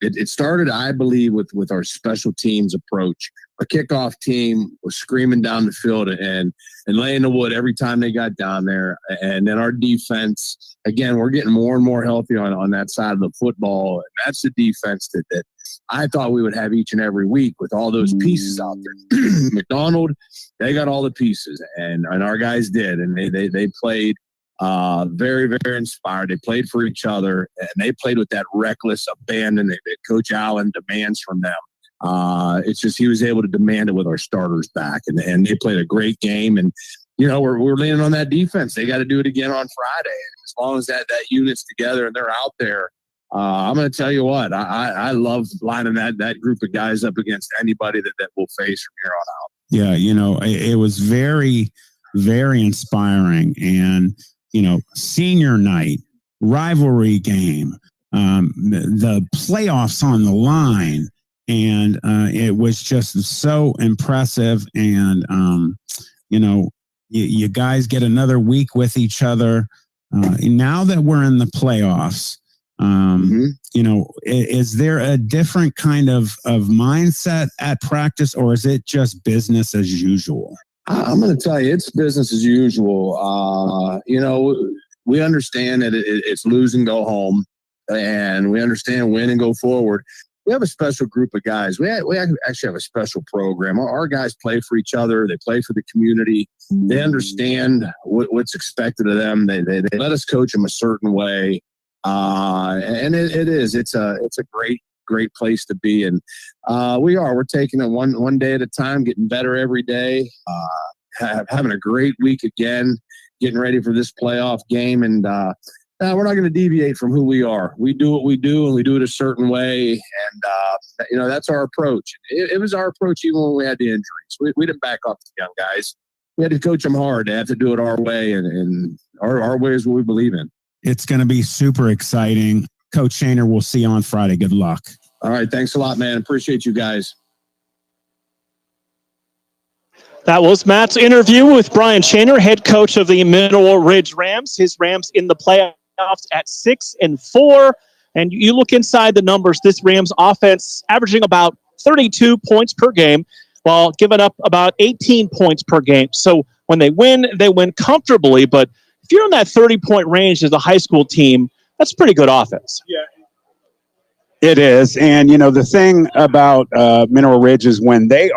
it started, I believe, with our special teams approach. Our kickoff team was screaming down the field and laying the wood every time they got down there. And then our defense, again, we're getting more and more healthy on that side of the football. And that's the defense that I thought we would have each and every week with all those pieces out there. McDonald, they got all the pieces, and our guys did. And they played very, very inspired. They played for each other, and they played with that reckless abandon that Coach Allen demands from them. It's just he was able to demand it with our starters back, and they played a great game. And we're leaning on that defense. They got to do it again on Friday. And as long as that unit's together and they're out there, I'm going to tell you what, I love lining that group of guys up against anybody that we'll face from here on out. Yeah, it was very, very inspiring. And senior night, rivalry game, the playoffs on the line. And it was just so impressive. And, you guys get another week with each other. Now that we're in the playoffs, is there a different kind of mindset at practice, or is it just business as usual? I'm going to tell you, it's business as usual. We understand that it's lose and go home, and we understand win and go forward. We have a special group of guys. We actually have a special program. Our guys play for each other. They play for the community. They understand what's expected of them. They let us coach them a certain way. And it's a great place to be. And we're taking it one day at a time, getting better every day, having a great week again, getting ready for this playoff game. And we're not going to deviate from who we are. We do what we do, and we do it a certain way. And, that's our approach. It was our approach even when we had the injuries. We didn't back off the young guys. We had to coach them hard. They have to do it our way, and our way is what we believe in. It's going to be super exciting. Coach Shaner, we'll see you on Friday. Good luck. All right. Thanks a lot, man. Appreciate you guys. That was Matt's interview with Brian Shaner, head coach of the Mineral Ridge Rams. His Rams in the playoffs at 6-4. And you look inside the numbers, this Rams offense averaging about 32 points per game while giving up about 18 points per game. So when they win comfortably. But if you're in that 30-point range as a high school team, that's pretty good offense. Yeah. It is. And, the thing about Mineral Ridge is when they've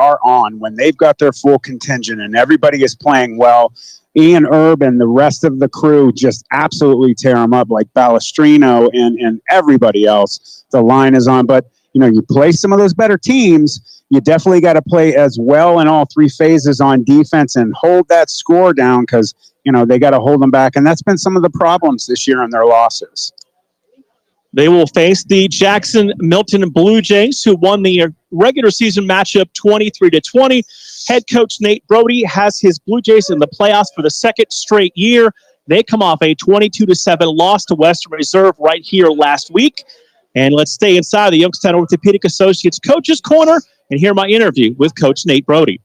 got their full contingent and everybody is playing well, Ian Erb and the rest of the crew just absolutely tear them up, like Balestrino and everybody else. The line is on. But, you play some of those better teams, you definitely got to play as well in all three phases on defense and hold that score down because, they got to hold them back. And that's been some of the problems this year in their losses. They will face the Jackson-Milton Blue Jays, who won the regular season matchup 23-20. Head coach Nate Brody has his Blue Jays in the playoffs for the second straight year. They come off a 22-7 loss to Western Reserve right here last week. And let's stay inside the Youngstown Orthopedic Associates Coaches Corner and hear my interview with Coach Nate Brody.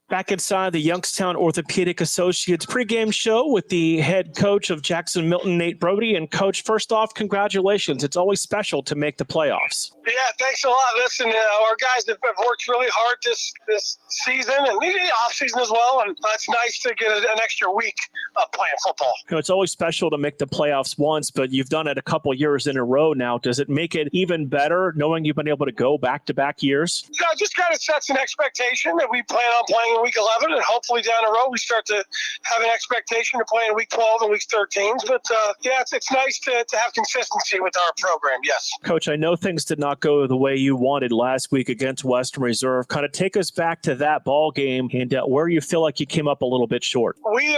Back inside the Youngstown Orthopedic Associates pregame show with the head coach of Jackson-Milton, Nate Brody. And Coach, first off, congratulations. It's always special to make the playoffs. Yeah, thanks a lot. Listen, our guys have worked really hard this season and the off season as well. And it's nice to get an extra week of playing football. It's always special to make the playoffs once, but you've done it a couple years in a row now. Does it make it even better knowing you've been able to go back-to-back years? Yeah, it just kind of sets an expectation that we plan on playing in week 11, and hopefully down the road we start to have an expectation to play in week 12 and week 13. But yeah, it's nice to have consistency with our program, yes. Coach, I know things did not go the way you wanted last week against Western Reserve. Kind of take us back to that ball game and where you feel like you came up a little bit short. We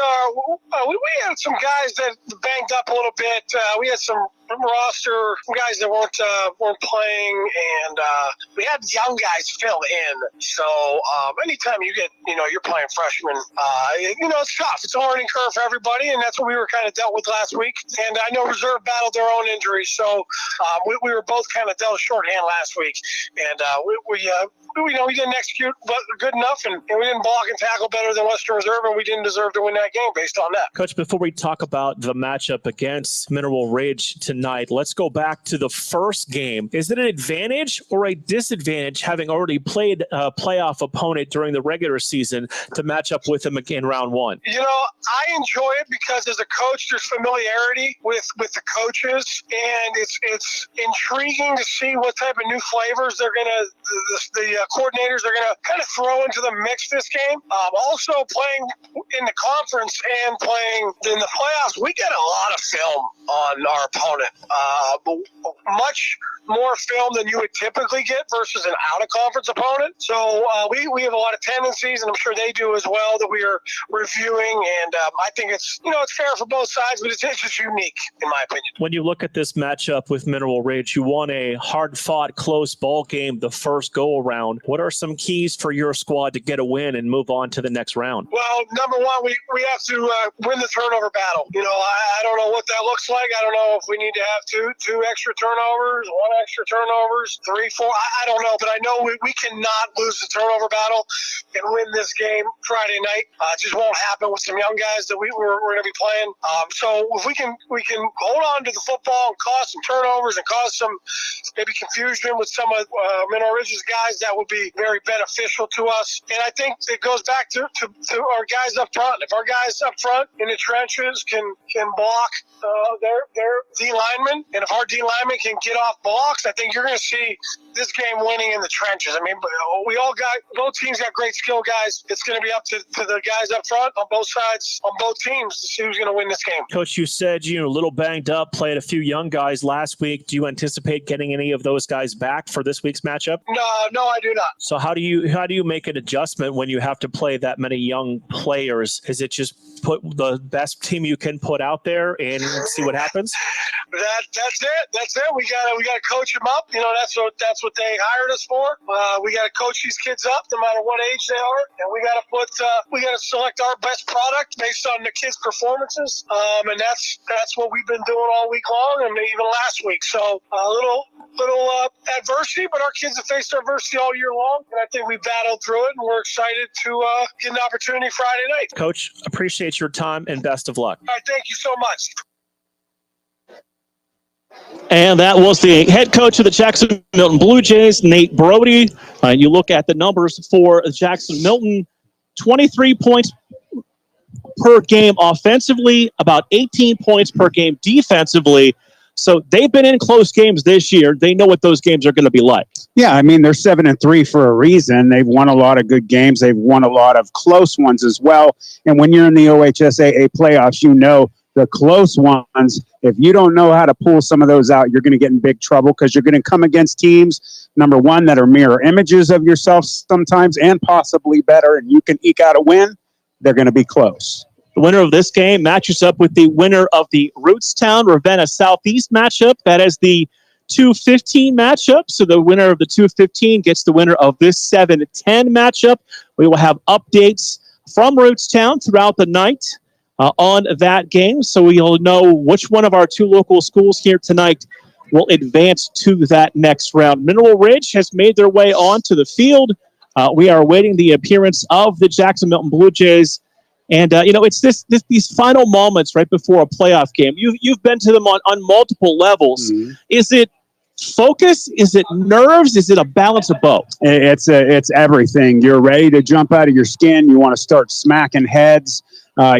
had some guys that banged up a little bit. We had some roster guys that weren't playing, and we had young guys fill in. So anytime you get, you're playing freshmen, it's tough. It's a learning curve for everybody, and that's what we were kind of dealt with last week. And I know Reserve battled their own injuries, so we were both kind of dealt a shorthand last week, and we didn't execute good enough, and we didn't block and tackle better than Western Reserve, and we didn't deserve to win that game based on that. Coach, before we talk about the matchup against Mineral Ridge tonight, let's go back to the first game. Is it an advantage or a disadvantage having already played a playoff opponent during the regular season to match up with them in round one? I enjoy it because as a coach, there's familiarity with the coaches, and it's intriguing to see what type of new flavors they're going to, the coordinators are going to kind of throw into the mix this game. Also playing in the conference and playing in the playoffs, we get a lot of film on our opponent. Much more film than you would typically get versus an out-of-conference opponent. So we have a lot of tendencies, and I'm sure they do as well, that we are reviewing. And I think it's fair for both sides, but it's just unique, in my opinion. When you look at this matchup with Mineral Ridge, you won a hard-fought, close ball game the first go-around. What are some keys for your squad to get a win and move on to the next round? Well, number one, we have to win the turnover battle. I don't know what that looks like. I don't know if we need to have two extra turnovers, one extra turnovers, 3, 4. I don't know, but I know we cannot lose the turnover battle and win this game Friday night. It just won't happen with some young guys that we're going to be playing. So if we can hold on to the football and cause some turnovers and cause some maybe confusion with some of Mineral Ridge's guys, that would be very beneficial to us. And I think it goes back to our guys up front. If our guys up front in the trenches can block their D linemen, and if our D linemen can get off blocks, I think you're going to see this game winning in the trenches. I mean, both teams got great skill guys. It's going to be up to the guys up front on both sides, on both teams, to see who's going to win this game. Coach, you said you're a little banged up, played a few young guys last week. Do you anticipate getting any of those guys back for this week's matchup? No, I do not. So how do you make an adjustment when you have to play that many young players? Is it just put the best team you can put out there and see what happens? That's it. We gotta coach them up. That's what they hired us for. We gotta coach these kids up, no matter what age they are, and we gotta select our best product based on the kids' performances. And that's what we've been doing all week long, and even last week. So a little adversity, but our kids have faced adversity all year long, and I think we battled through it, and we're excited to get an opportunity Friday night. Coach, appreciate your time and best of luck. All right, thank you so much. And that was the head coach of the Jackson-Milton Blue Jays, Nate Brody. You look at the numbers for Jackson-Milton, 23 points per game offensively, about 18 points per game defensively. So they've been in close games this year. They know what those games are going to be like. Yeah, I mean, they're 7-3 for a reason. They've won a lot of good games. They've won a lot of close ones as well. And when you're in the OHSAA playoffs, you know the close ones, if you don't know how to pull some of those out, you're going to get in big trouble because you're going to come against teams, number one, that are mirror images of yourself sometimes and possibly better, and you can eke out a win. They're going to be close. The winner of this game matches up with the winner of the Rootstown Ravenna Southeast matchup. That is the 2-15 matchup. So the winner of the 2-15 gets the winner of this 7-10 matchup. We will have updates from Rootstown throughout the night on that game. So we'll know which one of our two local schools here tonight will advance to that next round. Mineral Ridge has made their way onto the field. We are awaiting the appearance of the Jackson-Milton Blue Jays. And, it's these final moments right before a playoff game. You've been to them on multiple levels. Mm-hmm. Is it focus? Is it nerves? Is it a balance of both? It's everything. You're ready to jump out of your skin. You want to start smacking heads.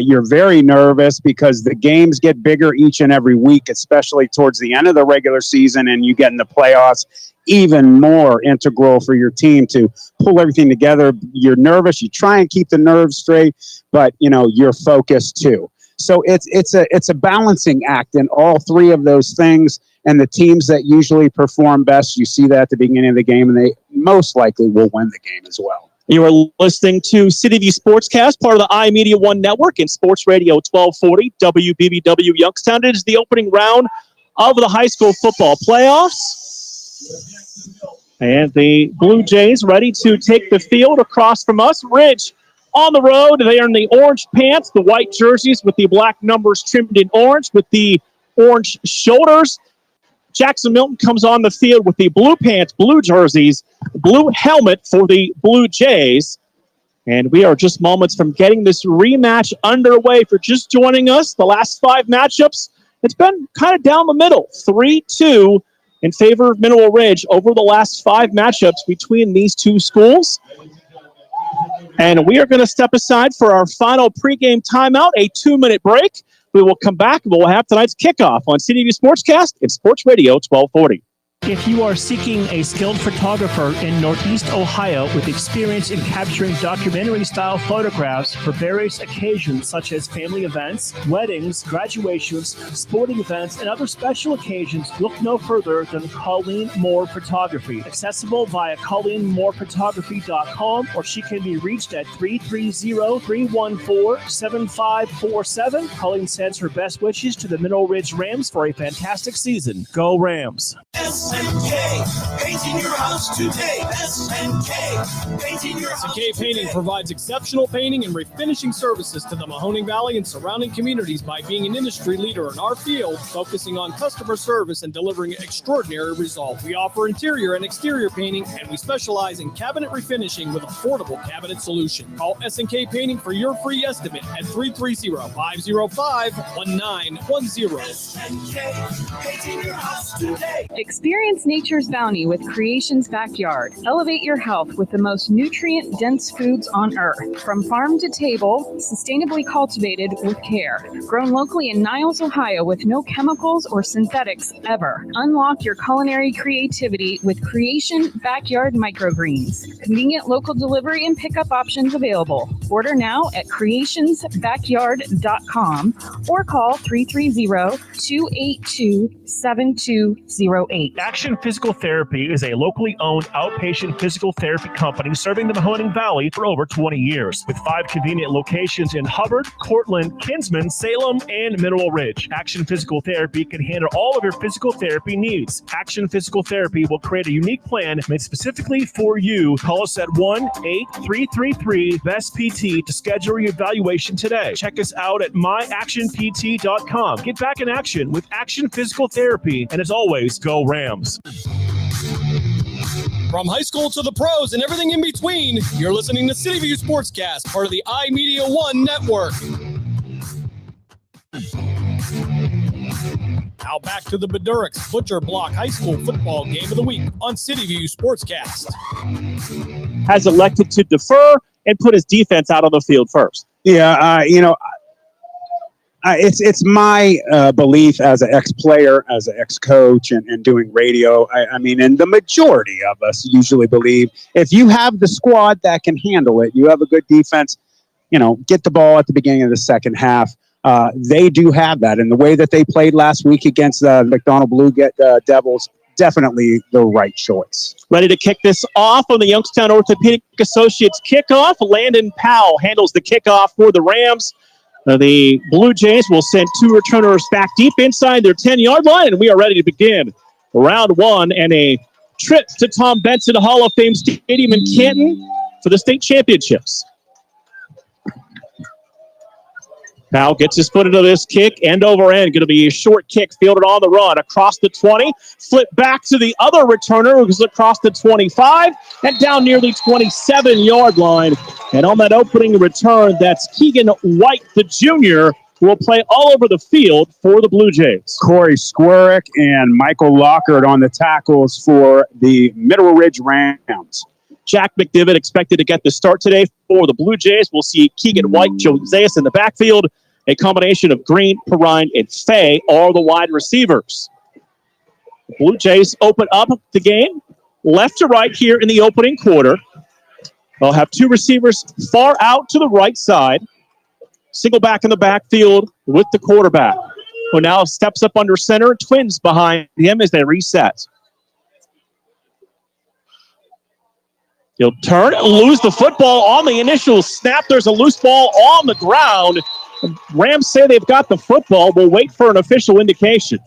You're very nervous because the games get bigger each and every week, especially towards the end of the regular season, and you get in the playoffs. Even more integral for your team to pull everything together. You're nervous. You try and keep the nerves straight, but you're focused too. So it's a balancing act in all three of those things. And the teams that usually perform best, you see that at the beginning of the game, and they most likely will win the game as well. You are listening to City View Sportscast, part of the iMedia One Network and Sports Radio 1240 WBBW Youngstown. It is the opening round of the high school football playoffs. And the Blue Jays ready to take the field across from us. Ridge on the road. They are in the orange pants, the white jerseys with the black numbers trimmed in orange with the orange shoulders. Jackson-Milton comes on the field with the blue pants, blue jerseys, blue helmet for the Blue Jays. And we are just moments from getting this rematch underway. For just joining us, the last 5 matchups, it's been kind of down the middle, 3-2 in favor of Mineral Ridge over the last 5 matchups between these two schools. And we are going to step aside for our final pregame timeout, a 2-minute break. We will come back and we'll have tonight's kickoff on City View Sportscast and Sports Radio 1240. If you are seeking a skilled photographer in Northeast Ohio with experience in capturing documentary-style photographs for various occasions such as family events, weddings, graduations, sporting events, and other special occasions, look no further than Colleen Moore Photography. Accessible via ColleenMoorePhotography.com, or she can be reached at 330-314-7547. Colleen sends her best wishes to the Mineral Ridge Rams for a fantastic season. Go Rams! SNK, painting your house today. SNK, painting your house SNK Painting provides exceptional painting and refinishing services to the Mahoning Valley and surrounding communities by being an industry leader in our field, focusing on customer service and delivering extraordinary results. We offer interior and exterior painting, and we specialize in cabinet refinishing with affordable cabinet solution. Call SNK Painting for your free estimate at 330-505-1910. SNK, painting your house today. Experience nature's bounty with Creations Backyard. Elevate your health with the most nutrient-dense foods on earth. From farm to table, sustainably cultivated with care. Grown locally in Niles, Ohio with no chemicals or synthetics ever. Unlock your culinary creativity with Creation Backyard Microgreens. Convenient local delivery and pickup options available. Order now at creationsbackyard.com or call 330-282-7208. Action Physical Therapy is a locally owned outpatient physical therapy company serving the Mahoning Valley for over 20 years. With 5 convenient locations in Hubbard, Cortland, Kinsman, Salem, and Mineral Ridge. Action Physical Therapy can handle all of your physical therapy needs. Action Physical Therapy will create a unique plan made specifically for you. Call us at 1-8333-BEST-PT to schedule your evaluation today. Check us out at myactionpt.com. Get back in action with Action Physical Therapy, and as always, go Rams. From high school to the pros and everything in between, you're listening to City View Sportscast, part of the iMedia One Network. Now back to the Beduricks Butcher Block High School Football Game of the Week on City View Sportscast. Has elected to defer and put his defense out on the field first. Yeah, it's my belief as an ex-player, as an ex-coach, and doing radio. I mean, and the majority of us usually believe if you have the squad that can handle it, you have a good defense, get the ball at the beginning of the second half. They do have that. And the way that they played last week against the McDonald Blue Devils, definitely the right choice. Ready to kick this off on the Youngstown Orthopedic Associates kickoff. Landon Powell handles the kickoff for the Rams. The Blue Jays will send 2 returners back deep inside their 10-yard line, and we are ready to begin round 1 and a trip to Tom Benson Hall of Fame Stadium in Canton for the state championships. Powell gets his foot into this kick, end over end. Going to be a short kick fielded on the run across the 20. Flip back to the other returner who's across the 25 and down near the 27-yard line. And on that opening return, that's Keegan White, the junior, who will play all over the field for the Blue Jays. Corey Squirrick and Michael Lockhart on the tackles for the Mineral Ridge Rams. Jack McDivitt expected to get the start today for the Blue Jays. We'll see Keegan White, Joe Zayas in the backfield. A combination of Green, Perrine, and Fay are the wide receivers. The Blue Jays open up the game left to right here in the opening quarter. They'll have two receivers far out to the right side. Single back in the backfield with the quarterback, who now steps up under center. Twins behind him as they reset. He'll turn, lose the football on the initial snap. There's a loose ball on the ground. Rams say they've got the football. We'll wait for an official indication.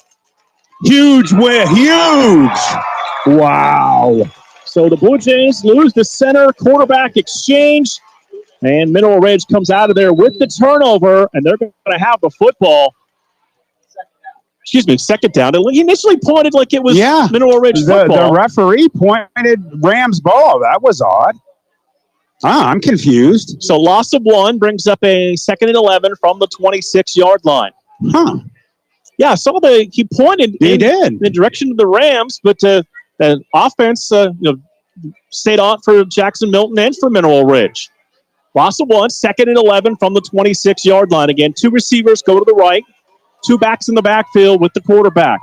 Huge win. Huge. Wow. So the Blue Jays lose the center quarterback exchange. And Mineral Ridge comes out of there with the turnover, and they're going to have the football. Second down. He initially pointed like it was Mineral Ridge football. The referee pointed Rams ball. That was odd. I'm confused. So loss of one brings up a 2nd and 11 from the 26-yard line. Yeah, I saw he pointed in the direction of the Rams, but the offense stayed on for Jackson-Milton and for Mineral Ridge. Loss of one, 2nd and 11 from the 26-yard line. Again, two receivers go to the right, two backs in the backfield with the quarterback.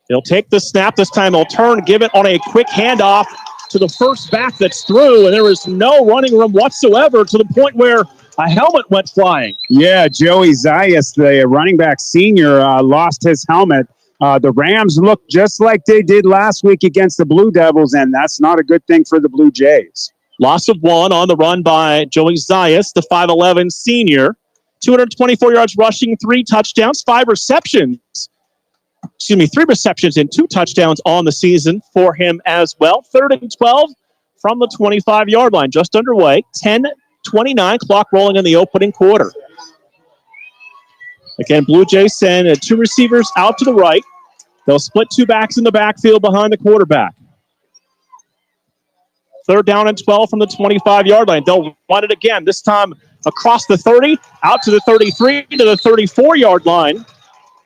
They'll take the snap. This time they'll turn, give it on a quick handoff to the first back that's through, and there is no running room whatsoever to the point where a helmet went flying. Yeah, Joey Zayas, the running back senior, lost his helmet. The Rams look just like they did last week against the Blue Devils, and that's not a good thing for the Blue Jays. Loss of one on the run by Joey Zayas, the 5'11 senior. 224 yards rushing, 3 touchdowns, 3 receptions and 2 touchdowns on the season for him as well. 3rd and 12 from the 25-yard line, just underway. 10:29, clock rolling in the opening quarter. Again, Blue Jays send 2 receivers out to the right. They'll split 2 backs in the backfield behind the quarterback. 3rd down and 12 from the 25-yard line. They'll run it again, this time across the 30, out to the 33, to the 34-yard line.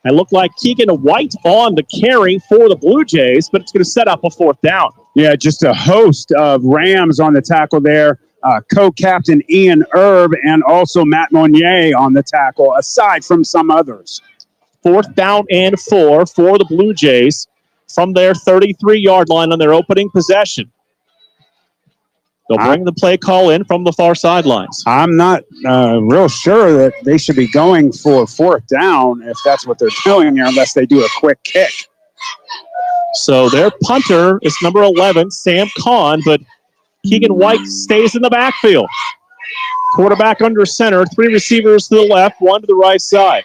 It looked like Keegan White on the carry for the Blue Jays, but it's going to set up a 4th down. Yeah, just a host of Rams on the tackle there. Co-captain Ian Erb and also Matt Monnier on the tackle, aside from some others. 4th down and 4 for the Blue Jays from their 33-yard line on their opening possession. They'll bring the play call in from the far sidelines. I'm not real sure that they should be going for 4th down if that's what they're doing here, unless they do a quick kick. So their punter is number 11, Sam Kahn, but Keegan White stays in the backfield. Quarterback under center, 3 receivers to the left, 1 to the right side.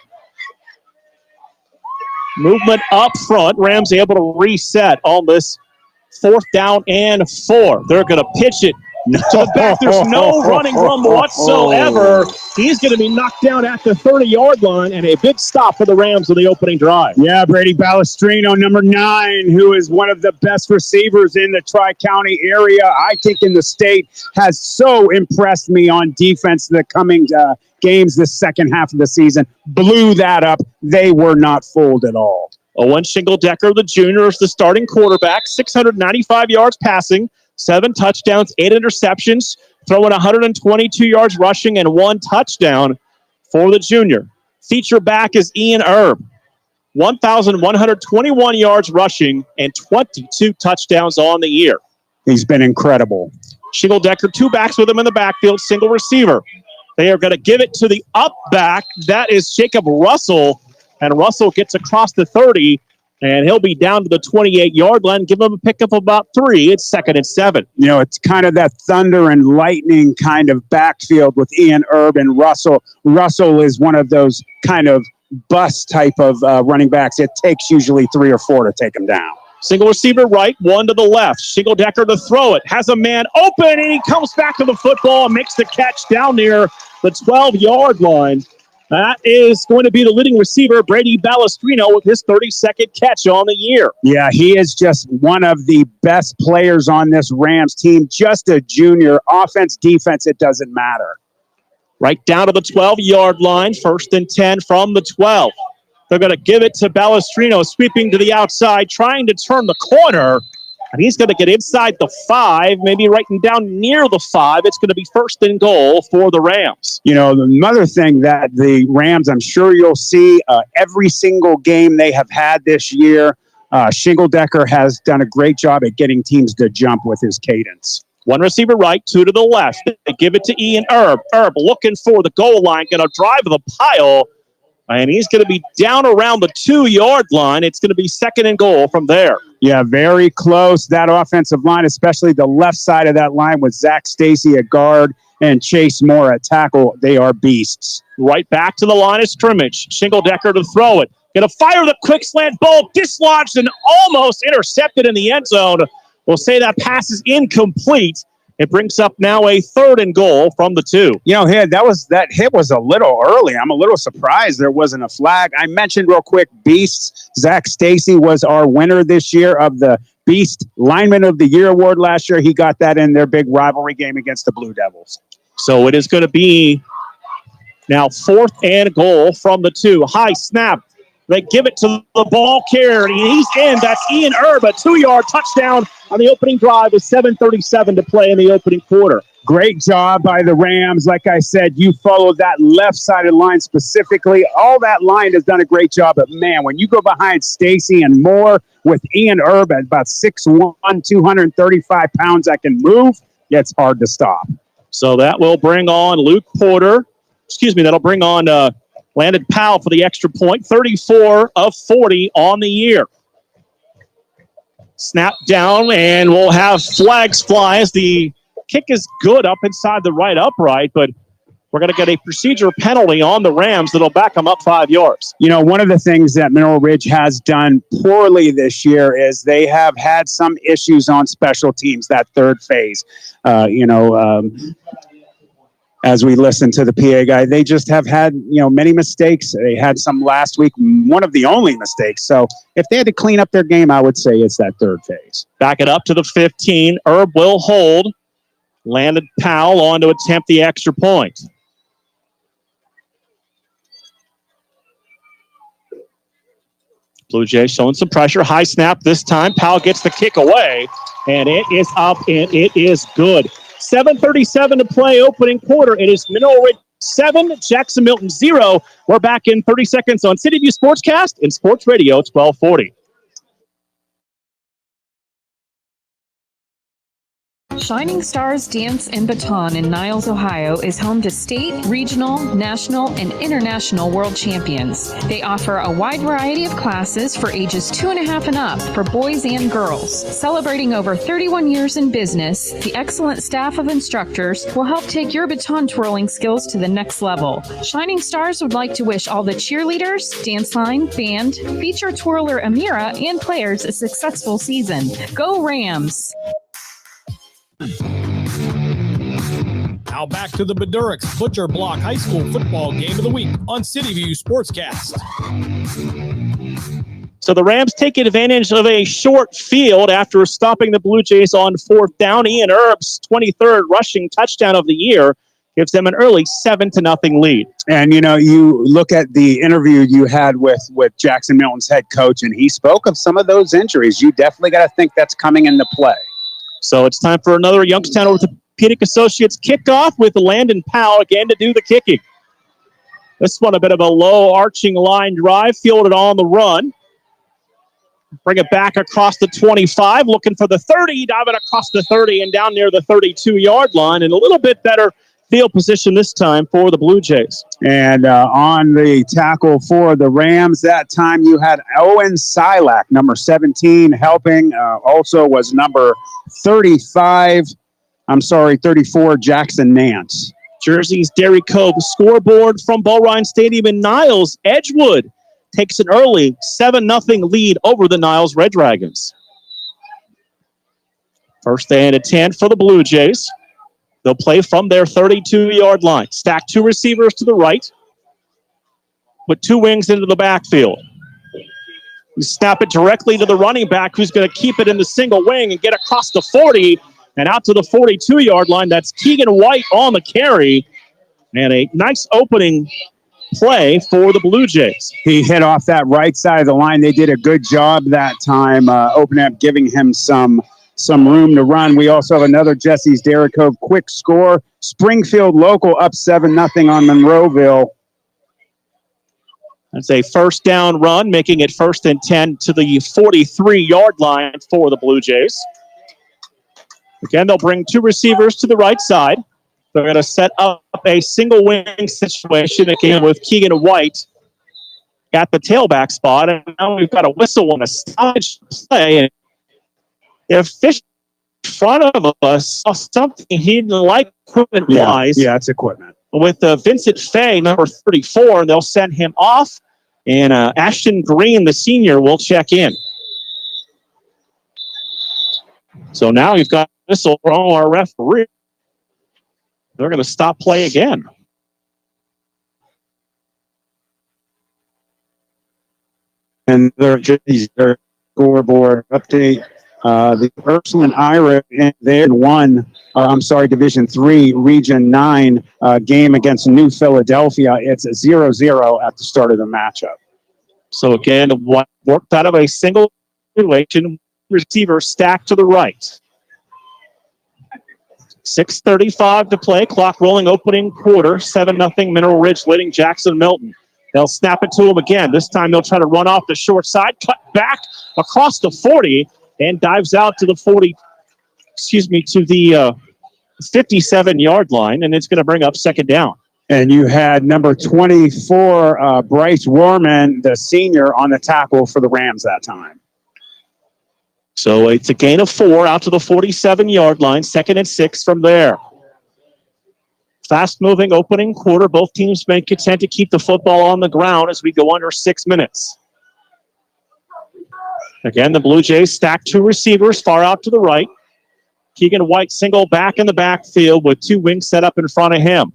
Movement up front. Rams able to reset on this 4th down and 4. They're going to pitch it to the back. There's no running room whatsoever. He's going to be knocked down at the 30-yard line, and a big stop for the Rams on the opening drive. Yeah, Brady Balestrino, number 9, who is one of the best receivers in the Tri-County area, I think in the state, has so impressed me on defense the coming games the second half of the season. Blew that up. They were not fooled at all. Owen Shingle-Decker, the junior, is the starting quarterback. 695 yards passing, 7 touchdowns, 8 interceptions, throwing 122 yards rushing and 1 touchdown for the junior. Feature back is Ian Erb. 1,121 yards rushing and 22 touchdowns on the year. He's been incredible. Shingle-Decker, 2 backs with him in the backfield, single receiver. They are going to give it to the up back. That is Jacob Russell. And Russell gets across the 30, and he'll be down to the 28-yard line. Give him a pickup of about 3. It's 2nd and 7. You know, it's kind of that thunder and lightning kind of backfield with Ian Erb and Russell. Russell is one of those kind of bust type of running backs. It takes usually 3 or 4 to take him down. Single receiver right, 1 to the left. Shingle-Decker to throw it. Has a man open, and he comes back to the football and makes the catch down near the 12-yard line. That is going to be the leading receiver, Brady Balestrino, with his 32nd catch on the year. Yeah, he is just one of the best players on this Rams team. Just a junior. Offense, defense, it doesn't matter. Right down to the 12-yard line, 1st and 10 from the 12. They're going to give it to Balestrino, sweeping to the outside, trying to turn the corner. And he's going to get inside the 5, maybe right down near the 5. It's going to be 1st and goal for the Rams. You know, another thing that the Rams, I'm sure you'll see every single game they have had this year, Shingledecker has done a great job at getting teams to jump with his cadence. One receiver right, 2 to the left. They give it to Ian Erb. Erb looking for the goal line, going to drive the pile. And he's going to be down around the 2-yard line. It's going to be 2nd and goal from there. Yeah, very close. That offensive line, especially the left side of that line with Zach Stacy at guard and Chase Moore at tackle. They are beasts. Right back to the line of scrimmage. Shingledecker to throw it. Going to fire the quick slant ball, dislodged and almost intercepted in the end zone. We'll say that pass is incomplete. It brings up now a 3rd and goal from the 2. You know, that hit was a little early. I'm a little surprised there wasn't a flag. I mentioned real quick, Beasts. Zach Stacy was our winner this year of the Beast Lineman of the Year award last year. He got that in their big rivalry game against the Blue Devils. So it is going to be now 4th and goal from the 2. High snap. They give it to the ball carrier. He's in. That's Ian Erb, a 2-yard touchdown on the opening drive with 7:37 to play in the opening quarter. Great job by the Rams. Like I said, you followed that left-sided line specifically. All that line has done a great job. But, man, when you go behind Stacy and Moore with Ian Erb at about 6'1", 235 pounds that can move, it's hard to stop. So that will bring on Luke Porter. That'll bring on Landon Powell for the extra point. 34 of 40 on the year. Snap down, and we'll have flags fly as the kick is good up inside the right upright, but we're going to get a procedure penalty on the Rams that'll back them up 5 yards. You know, one of the things that Mineral Ridge has done poorly this year is they have had some issues on special teams, that third phase. As we listen to the PA guy, they just have had, many mistakes. They had some last week, one of the only mistakes. So if they had to clean up their game, I would say it's that third phase. Back it up to the 15. Erb will hold. Landon Powell on to attempt the extra point. Blue Jays showing some pressure. High snap this time. Powell gets the kick away, and it is up, and it is good. 7:37 to play, opening quarter. It is Mineral Ridge 7, Jackson-Milton 0. We're back in 30 seconds on City View Sportscast and Sports Radio 1240. Shining Stars Dance and Baton in Niles, Ohio is home to state, regional, national, and international world champions. They offer a wide variety of classes for ages 2.5 and up for boys and girls. Celebrating over 31 years in business, the excellent staff of instructors will help take your baton twirling skills to the next level. Shining Stars would like to wish all the cheerleaders, dance line, band, feature twirler Amira, and players a successful season. Go Rams! Now back to the Beduricks Butcher Block High School Football Game of the Week on City View Sportscast. So the Rams take advantage of a short field after stopping the Blue Jays on 4th down. Ian Erb's 23rd rushing touchdown of the year gives them an early 7-0 lead. And, you look at the interview you had with Jackson-Milton's head coach, and he spoke of some of those injuries. You definitely got to think that's coming into play. So it's time for another Youngstown Orthopedic Associates kickoff with Landon Powell again to do the kicking. This one a bit of a low arching line drive, fielded on the run. Bring it back across the 25, looking for the 30, diving across the 30 and down near the 32-yard line, and a little bit better field position this time for the Blue Jays. And on the tackle for the Rams, that time you had Owen Silak, number 17, helping. Also was number 34, Jackson Nance. Jersey's Dairy Cove scoreboard from Bull Ryan Stadium in Niles. Edgewood takes an early 7-0 lead over the Niles Red Dragons. 1st and 10 for the Blue Jays. They'll play from their 32-yard line. Stack two receivers to the right. Put two wings into the backfield. You snap it directly to the running back, who's going to keep it in the single wing and get across the 40 and out to the 42-yard line. That's Keegan White on the carry. And a nice opening play for the Blue Jays. He hit off that right side of the line. They did a good job that time, opening up, giving him some room to run. We also have another Jesse's Dairy Cove quick score. Springfield local up 7-0 on Monroeville. That's a first down run, making it 1st and 10 to the 43-yard line for the Blue Jays. Again, they'll bring two receivers to the right side. They're going to set up a single wing situation again with Keegan White at the tailback spot. And now we've got a whistle on a stoppage play. And if Fish in front of us saw something he didn't like equipment-wise. Yeah, it's equipment. With Vincent Fay, number 34, and they'll send him off. And Ashton Green, the senior, will check in. So now you've got a whistle from our referee. They're going to stop play again. And their scoreboard update. The Ursuline Irish, they won, Division III, Region 9 game against New Philadelphia. It's a 0-0 at the start of the matchup. So again, worked out of a single situation, receiver stacked to the right. 6:35 to play, clock rolling, opening quarter, 7-0 Mineral Ridge leading Jackson-Milton. They'll snap it to him again. This time they'll try to run off the short side, cut back across the 40, and dives out to the 57-yard line, and it's going to bring up second down. And you had number 24, Bryce Warman, the senior, on the tackle for the Rams that time. So it's a gain of 4 out to the 47-yard line, 2nd and 6 from there. Fast-moving opening quarter. Both teams may content to keep the football on the ground as we go under 6 minutes. Again, the Blue Jays stack two receivers far out to the right. Keegan White single back in the backfield with two wings set up in front of him.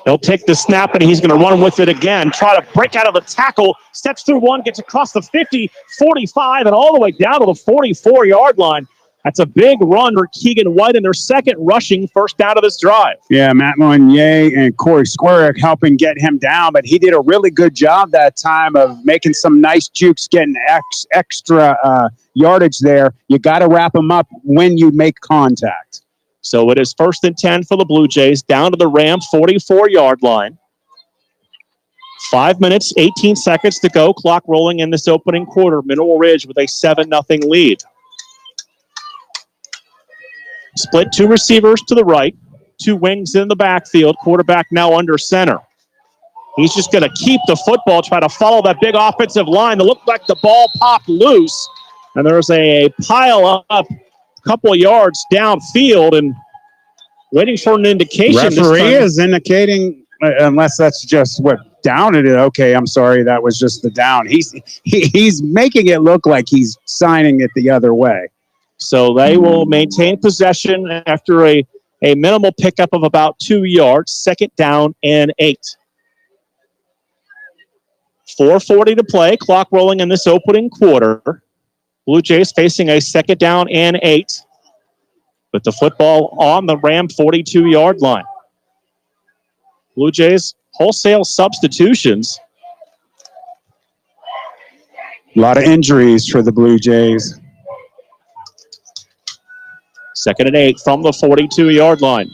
He'll take the snap, and he's going to run with it again. Try to break out of the tackle. Steps through one, gets across the 50, 45, and all the way down to the 44-yard line. That's a big run for Keegan White in their second rushing first down of this drive. Yeah, Matt Monnier and Corey Squarick helping get him down, but he did a really good job that time of making some nice jukes, getting extra yardage there. You got to wrap him up when you make contact. So it is 1st and 10 for the Blue Jays, down to the Ram 44-yard line. 5 minutes, 18 seconds to go. Clock rolling in this opening quarter. Mineral Ridge with a 7-0 lead. Split two receivers to the right, two wings in the backfield. Quarterback now under center. He's just going to keep the football, try to follow that big offensive line. It looked like the ball popped loose, and there's a pile up a couple of yards downfield and waiting for an indication. Referee is indicating, unless that's just what down it is. Okay, I'm sorry, that was just the down. He's making it look like he's signing it the other way. So they will maintain possession after a minimal pickup of about 2 yards. 2nd down and 8. 4:40 to play. Clock rolling in this opening quarter. Blue Jays facing a 2nd down and 8. With the football on the Ram 42-yard line. Blue Jays wholesale substitutions. A lot of injuries for the Blue Jays. 2nd and 8 from the 42-yard line.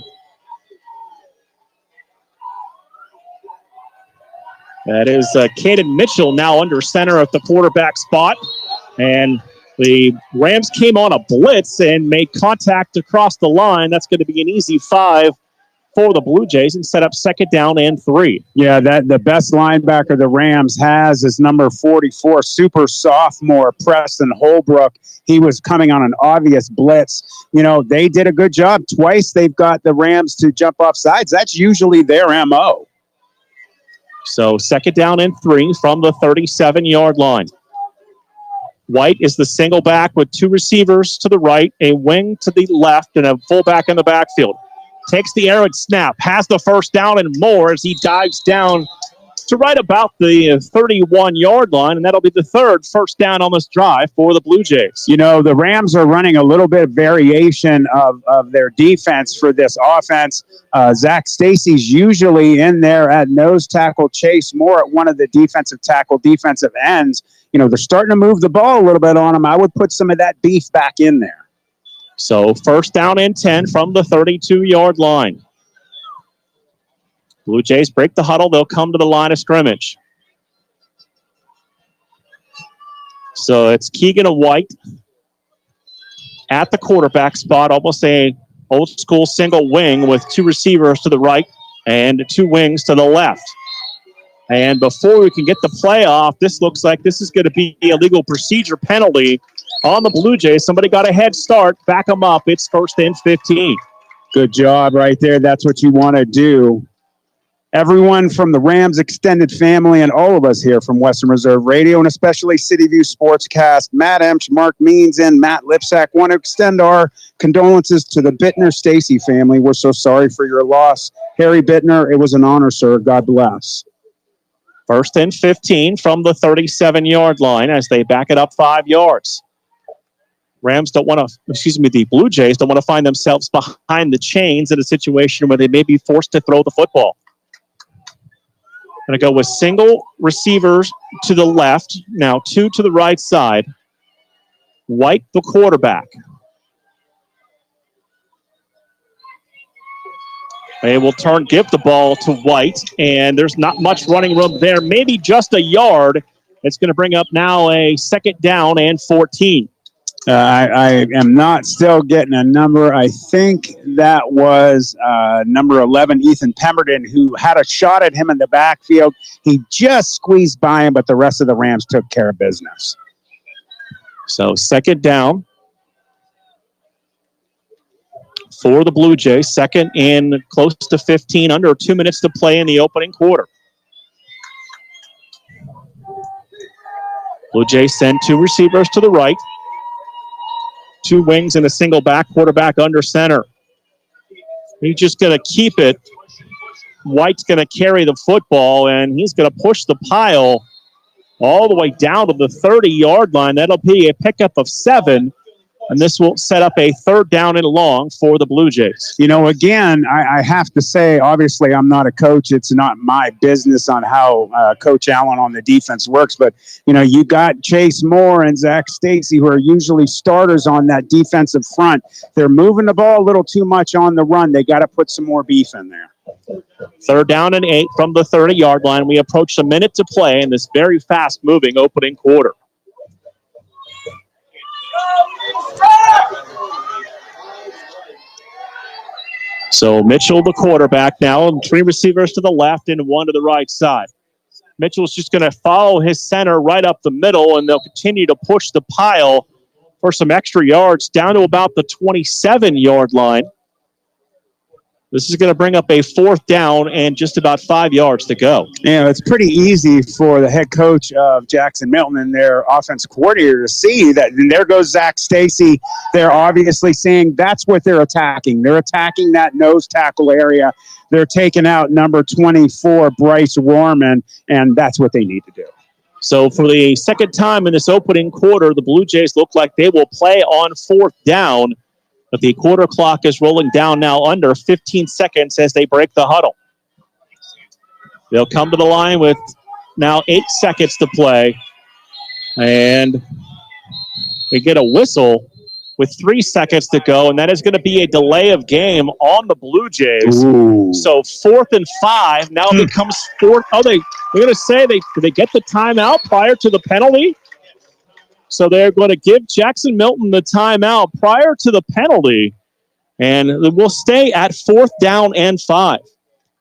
That is Caden Mitchell now under center at the quarterback spot. And the Rams came on a blitz and made contact across the line. That's going to be an easy 5 for the Blue Jays and set up 2nd down and 3. Yeah, the best linebacker the Rams has is number 44, super sophomore Preston Holbrook. He was coming on an obvious blitz. You know, they did a good job. Twice they've got the Rams to jump off sides. That's usually their MO. So 2nd down and 3 from the 37-yard line. White is the single back with two receivers to the right, a wing to the left, and a fullback in the backfield. Takes the arrowhead snap, has the first down and more as he dives down to right about the 31-yard line, and that'll be the third first down on this drive for the Blue Jays. You know, the Rams are running a little bit of variation of their defense for this offense. Zach Stacy's usually in there at nose tackle, Chase Moore at one of the defensive ends. You know, they're starting to move the ball a little bit on them. I would put some of that beef back in there. So first down and 10 from the 32-yard line. Blue Jays break the huddle. They'll come to the line of scrimmage. So it's Keegan and White at the quarterback spot, almost a old-school single wing with two receivers to the right and two wings to the left. And before we can get the play off, this looks like this is going to be a legal procedure penalty on the Blue Jays. Somebody got a head start. Back them up. It's first and 15. Good job right there. That's what you want to do. Everyone from the Rams extended family and all of us here from Western Reserve Radio and especially City View Sportscast, Matt Emsch, Mark Means, and Matt Lipsack want to extend our condolences to the Bittner-Stacy family. We're so sorry for your loss. Harry Bittner, it was an honor, sir. God bless. First and 15 from the 37-yard line as they back it up 5 yards. The Blue Jays don't want to find themselves behind the chains in a situation where they may be forced to throw the football. Going to go with single receivers to the left, now two to the right side. White, the quarterback. They will give the ball to White, and there's not much running room there, maybe just a yard. It's going to bring up now a second down and 14. I am not still getting a number. I think that was number 11, Ethan Pemberton, who had a shot at him in the backfield. He just squeezed by him, but the rest of the Rams took care of business. So second down for the Blue Jays. Second and close to 15, under 2 minutes to play in the opening quarter. Blue Jays send two receivers to the right. Two wings and a single back, quarterback under center. He's just going to keep it. White's going to carry the football, and he's going to push the pile all the way down to the 30-yard line. That'll be a pickup of 7, and this will set up a third down and long for the Blue Jays. You know, again, I have to say, obviously, I'm not a coach. It's not my business on how Coach Allen on the defense works. But, you know, you got Chase Moore and Zach Stacy, who are usually starters on that defensive front. They're moving the ball a little too much on the run. They got to put some more beef in there. Third down and 8 from the 30-yard line. We approach a minute to play in this very fast-moving opening quarter. So Mitchell, the quarterback now, and 3 receivers to the left and 1 to the right side. Mitchell's just going to follow his center right up the middle, and they'll continue to push the pile for some extra yards down to about the 27-yard line. This is going to bring up a fourth down and just about 5 yards to go. Yeah, it's pretty easy for the head coach of Jackson-Milton and their offense coordinator to see that. And there goes Zach Stacy. They're obviously saying that's what they're attacking. They're attacking that nose tackle area. They're taking out number 24, Bryce Rohrman, and that's what they need to do. So for the second time in this opening quarter, the Blue Jays look like they will play on fourth down. But the quarter clock is rolling down now under 15 seconds as they break the huddle. They'll come to the line with now 8 seconds to play. And we get a whistle with 3 seconds to go, and that is going to be a delay of game on the Blue Jays. Ooh. So 4th and 5 now becomes 4th. Oh, they're going to say did they get the timeout prior to the penalty? So they're going to give Jackson-Milton the timeout prior to the penalty, and we'll stay at 4th down and 5.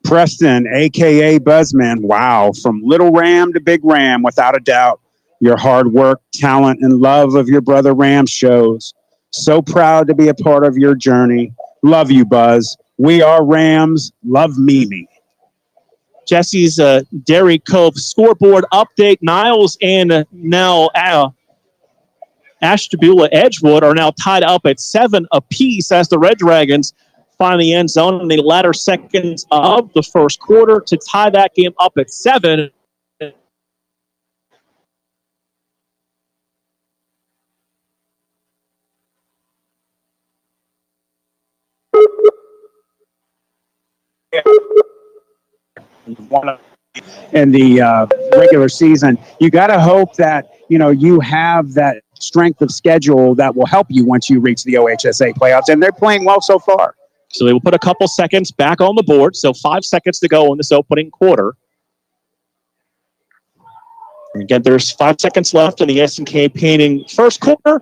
Preston, a.k.a. Buzzman, wow, from Little Ram to Big Ram, without a doubt. Your hard work, talent, and love of your brother Ram shows. So proud to be a part of your journey. Love you, Buzz. We are Rams. Love Mimi. Jesse's Dairy Cove scoreboard update. Niles and now Ashtabula Edgewood are now tied up at 7 apiece as the Red Dragons find the end zone in the latter seconds of the first quarter to tie that game up at 7. In the regular season, you got to hope that you have that strength of schedule that will help you once you reach the OHSA playoffs, and they're playing well so far. So they will put a couple seconds back on the board. So 5 seconds to go in this opening quarter. And again, there's 5 seconds left in the S&K Painting first quarter.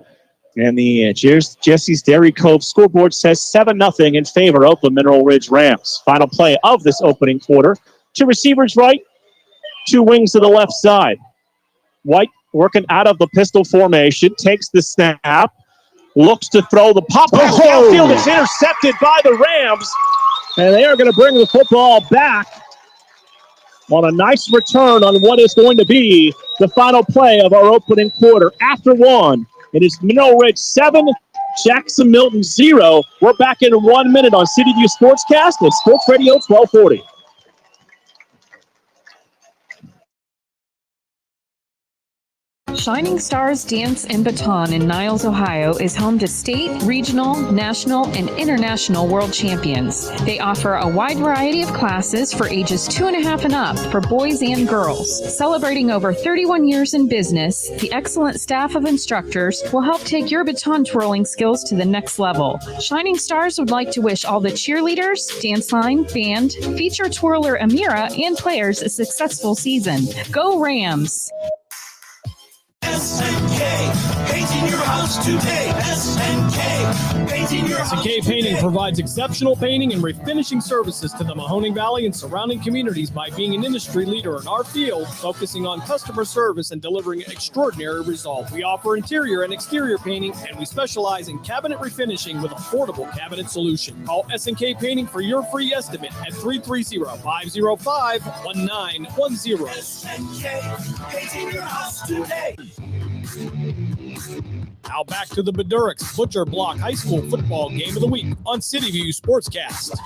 And the Jesse's Dairy Cove scoreboard says 7-0 in favor of the Mineral Ridge Rams. Final play of this opening quarter. 2 receivers right, 2 wings to the left side. White working out of the pistol formation, takes the snap, looks to throw the pop pass downfield. It's intercepted by the Rams, and they are going to bring the football back on a nice return on what is going to be the final play of our opening quarter. After 1, it is Mineral Ridge 7, Jackson-Milton 0. We're back in 1 minute on City View Sportscast and Sports Radio 1240. Shining Stars Dance and Baton in Niles, Ohio is home to state, regional, national, and international world champions. They offer a wide variety of classes for ages 2.5 and up for boys and girls. Celebrating over 31 years in business, the excellent staff of instructors will help take your baton twirling skills to the next level. Shining Stars would like to wish all the cheerleaders, dance line, band, feature twirler Amira, and players a successful season. Go Rams! SNK, painting your house today. SNK, painting your house S&K Painting provides exceptional painting and refinishing services to the Mahoning Valley and surrounding communities by being an industry leader in our field, focusing on customer service and delivering extraordinary results. We offer interior and exterior painting, and we specialize in cabinet refinishing with affordable cabinet solutions. Call S&K Painting for your free estimate at 330-505-1910. SNK, painting your house today. Now back to the Beduricks Butcher Block High School football game of the week on City View Sportscast.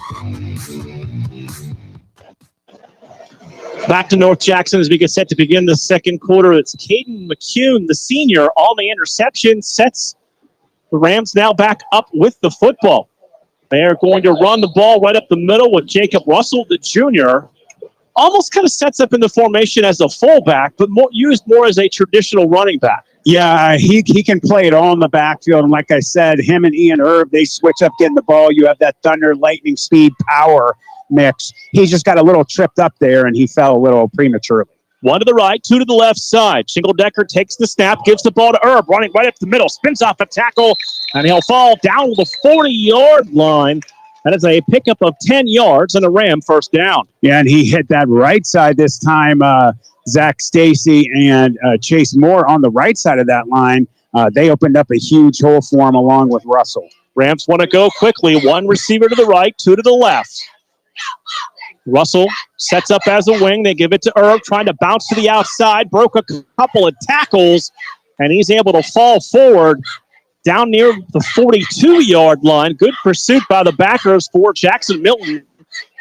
Back to North Jackson as we get set to begin the second quarter. It's Caden McCune, the senior, on the interception, sets the Rams now back up with the football. They are going to run the ball right up the middle with Jacob Russell, the junior. Almost kind of sets up in the formation as a fullback, but used more as a traditional running back. Yeah, he can play it all in the backfield. And like I said, him and Ian Erb, they switch up getting the ball. You have that thunder, lightning, speed, power mix. He just got a little tripped up there, and he fell a little prematurely. 1 to the right, 2 to the left side. Shingledecker takes the snap, gives the ball to Erb, running right up the middle, spins off a tackle, and he'll fall down the 40-yard line. That is a pickup of 10 yards and a Ram first down. Yeah, and he hit that right side this time. Zach Stacy and Chase Moore on the right side of that line. They opened up a huge hole for him along with Russell. Rams want to go quickly. 1 receiver to the right, 2 to the left. Russell sets up as a wing. They give it to Erb, trying to bounce to the outside. Broke a couple of tackles, and he's able to fall forward down near the 42-yard line. Good pursuit by the backers for Jackson-Milton.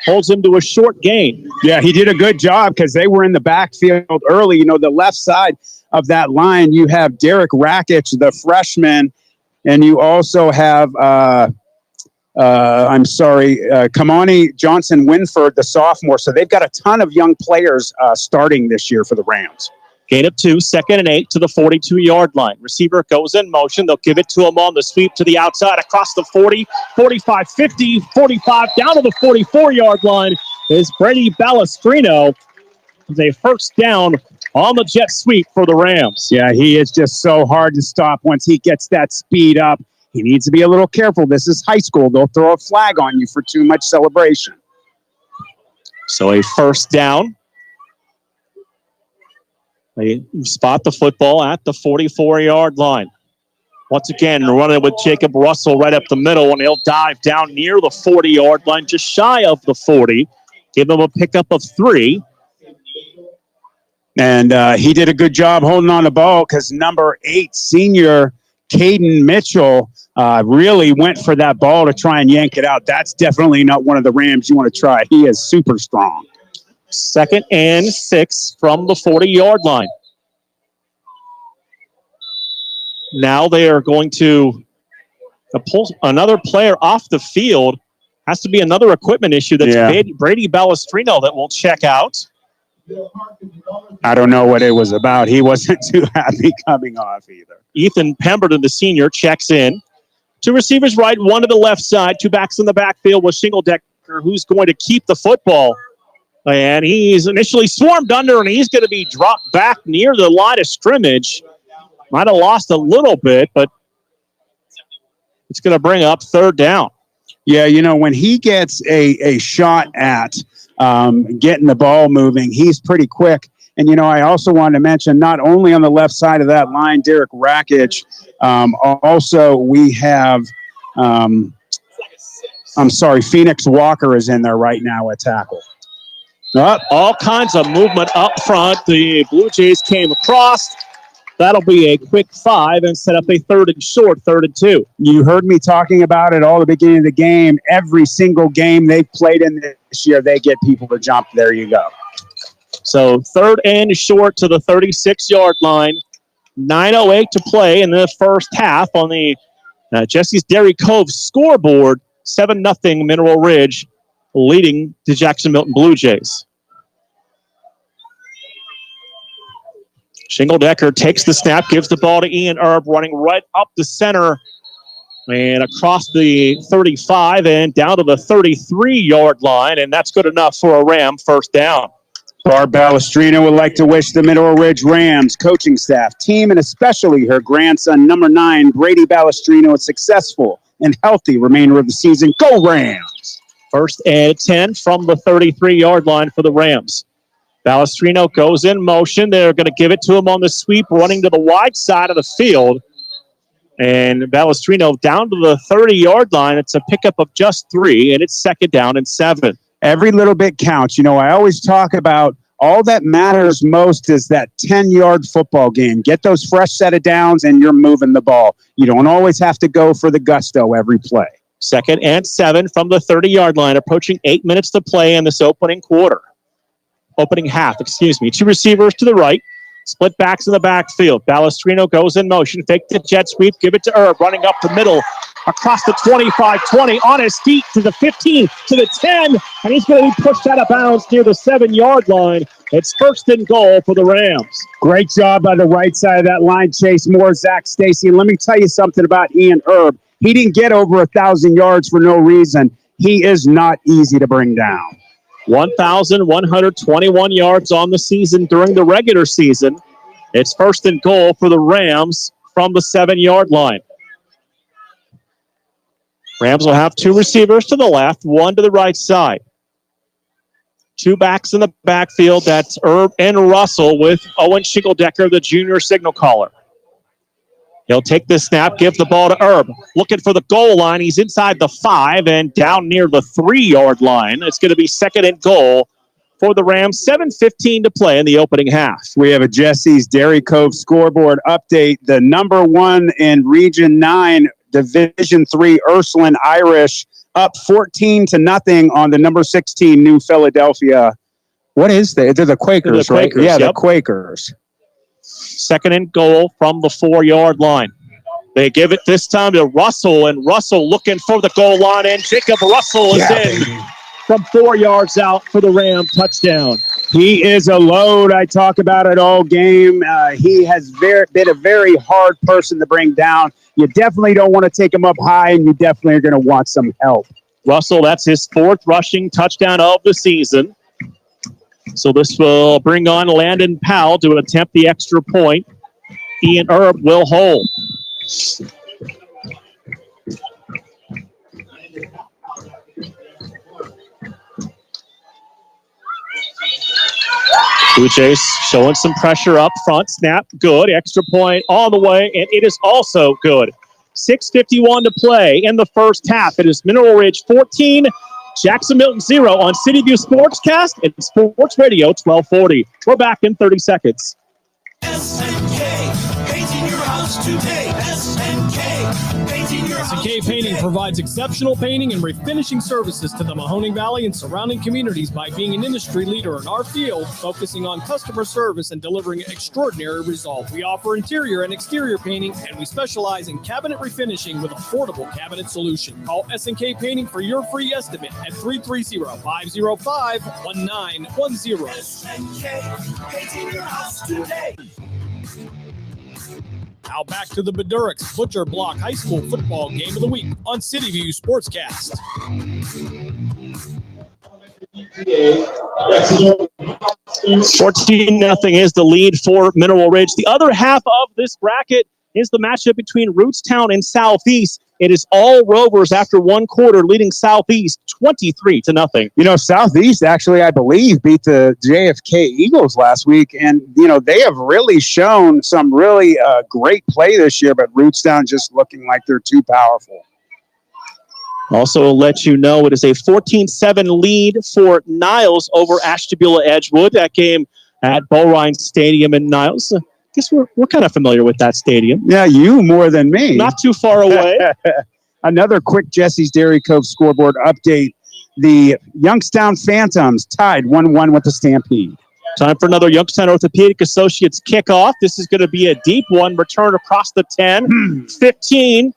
Holds him to a short gain. Yeah, he did a good job because they were in the backfield early. The left side of that line, you have Derek Rakic, the freshman, and you also have, Kamani Johnson-Winford, the sophomore. So they've got a ton of young players starting this year for the Rams. Gain of 2, 2nd and 8 to the 42-yard line. Receiver goes in motion. They'll give it to him on the sweep to the outside across the 40, 45, 50, 45, down to the 44-yard line is Brady Balestrino. It's a first down on the jet sweep for the Rams. Yeah, he is just so hard to stop once he gets that speed up. He needs to be a little careful. This is high school. They'll throw a flag on you for too much celebration. So a first down. They spot the football at the 44-yard line. Once again, running with Jacob Russell right up the middle, and he'll dive down near the 40-yard line, just shy of the 40. Give him a pickup of 3. And he did a good job holding on the ball because number 8, senior Caden Mitchell really went for that ball to try and yank it out. That's definitely not one of the Rams you want to try. He is super strong. 2nd and 6 from the 40-yard line. Now they are going to pull another player off the field. Has to be another equipment issue. That's Brady Ballestrino that will check out. I don't know what it was about. He wasn't too happy coming off either. Ethan Pemberton, the senior, checks in. 2 receivers right, 1 to the left side. 2 backs in the backfield with Shingledecker, who's going to keep the football. And he's initially swarmed under, and he's going to be dropped back near the line of scrimmage. Might have lost a little bit, but it's going to bring up 3rd down. Yeah, you know, when he gets a shot at getting the ball moving, he's pretty quick. And, you know, I also wanted to mention not only on the left side of that line, Derek Rakic, also we have, Phoenix Walker is in there right now at tackle. All kinds of movement up front. The Blue Jays came across. That'll be a quick 5 and set up a 3rd and short, 3rd and 2. You heard me talking about it all the beginning of the game. Every single game they've played in this year, they get people to jump. There you go. So 3rd and short to the 36-yard line. 9:08 to play in the first half on the Jesse's Dairy Cove scoreboard. 7-0 Mineral Ridge leading the Jackson-Milton Blue Jays. Shingledecker takes the snap, gives the ball to Ian Erb, running right up the center and across the 35 and down to the 33-yard line, and that's good enough for a Ram 1st down. Barb Ballestrino would like to wish the Mineral Ridge Rams coaching staff, team, and especially her grandson, number 9, Brady Ballestrino, a successful and healthy remainder of the season. Go Rams! 1st and 10 from the 33-yard line for the Rams. Ballestrino goes in motion. They're going to give it to him on the sweep, running to the wide side of the field. And Ballestrino down to the 30-yard line. It's a pickup of just 3, and it's 2nd down and 7. Every little bit counts. You know, I always talk about all that matters most is that 10-yard football game. Get those fresh set of downs, and you're moving the ball. You don't always have to go for the gusto every play. 2nd and 7 from the 30-yard line, approaching 8 minutes to play in this opening half. 2 receivers to the right, split backs in the backfield. Ballestrino goes in motion, fake the jet sweep, give it to Erb, running up the middle, across the 25-20, on his feet to the 15, to the 10, and he's going to be pushed out of bounds near the 7-yard line. It's 1st and goal for the Rams. Great job by the right side of that line, Chase Moore, Zach Stacy. And let me tell you something about Ian Erb. He didn't get over 1,000 yards for no reason. He is not easy to bring down. 1,121 yards on the season during the regular season. It's 1st and goal for the Rams from the 7-yard line. Rams will have 2 receivers to the left, 1 to the right side. 2 backs in the backfield. That's Erb and Russell with Owen Shingledecker, the junior signal caller. He'll take the snap, give the ball to Erb. Looking for the goal line. He's inside the 5 and down near the 3-yard line. It's going to be 2nd and goal for the Rams. 7:15 to play in the opening half. We have a Jesse's Dairy Cove scoreboard update. The number 1 in Region 9, Division 3, Ursuline Irish, up 14-0 on the number 16, New Philadelphia. What is that? They're the Quakers, right? Yeah, the Quakers. 2nd and goal from the 4-yard line. They give it this time to Russell, and Russell looking for the goal line, and Jacob Russell is in from 4 yards out for the Ram touchdown. He is a load. I talk about it all game. He has been a very hard person to bring down. You definitely don't want to take him up high, and you definitely are going to want some help. Russell, that's his 4th rushing touchdown of the season. So this will bring on Landon Powell to attempt the extra point. Ian Erb will hold. Blue Jays showing some pressure up front. Snap, good. Extra point on the way, and it is also good. 6:51 to play in the first half. It is Mineral Ridge 14, Jackson-Milton 0 on City View Sportscast and Sports Radio 1240. We're back in 30 seconds. SNK, painting your house house today. SNK, painting your house SNK Painting provides exceptional painting and refinishing services to the Mahoning Valley and surrounding communities by being an industry leader in our field, focusing on customer service and delivering extraordinary results. We offer interior and exterior painting, and we specialize in cabinet refinishing with affordable cabinet solution. Call SNK Painting for your free estimate at 330-505-1910. SNK, painting your house today. Now back to the Beduricks Butcher Block High School football game of the week on City View Sportscast. 14-0 is the lead for Mineral Ridge. The other half of this bracket is the matchup between Rootstown and Southeast. It is all Rovers after one quarter, leading Southeast 23-0. You know, Southeast actually, I believe, beat the JFK Eagles last week, and they have really shown some really great play this year. But Rootstown just looking like they're too powerful. Also, will let you know it is a 14-7 lead for Niles over Ashtabula Edgewood. That game at Bullrine Stadium in Niles. I guess we're kind of familiar with that stadium. Yeah, you more than me. Not too far away. Another quick Jesse's Dairy Cove scoreboard update. The Youngstown Phantoms tied 1-1 with the Stampede. Time for another Youngstown Orthopedic Associates kickoff. This is going to be a deep one. Return across the 10, 15,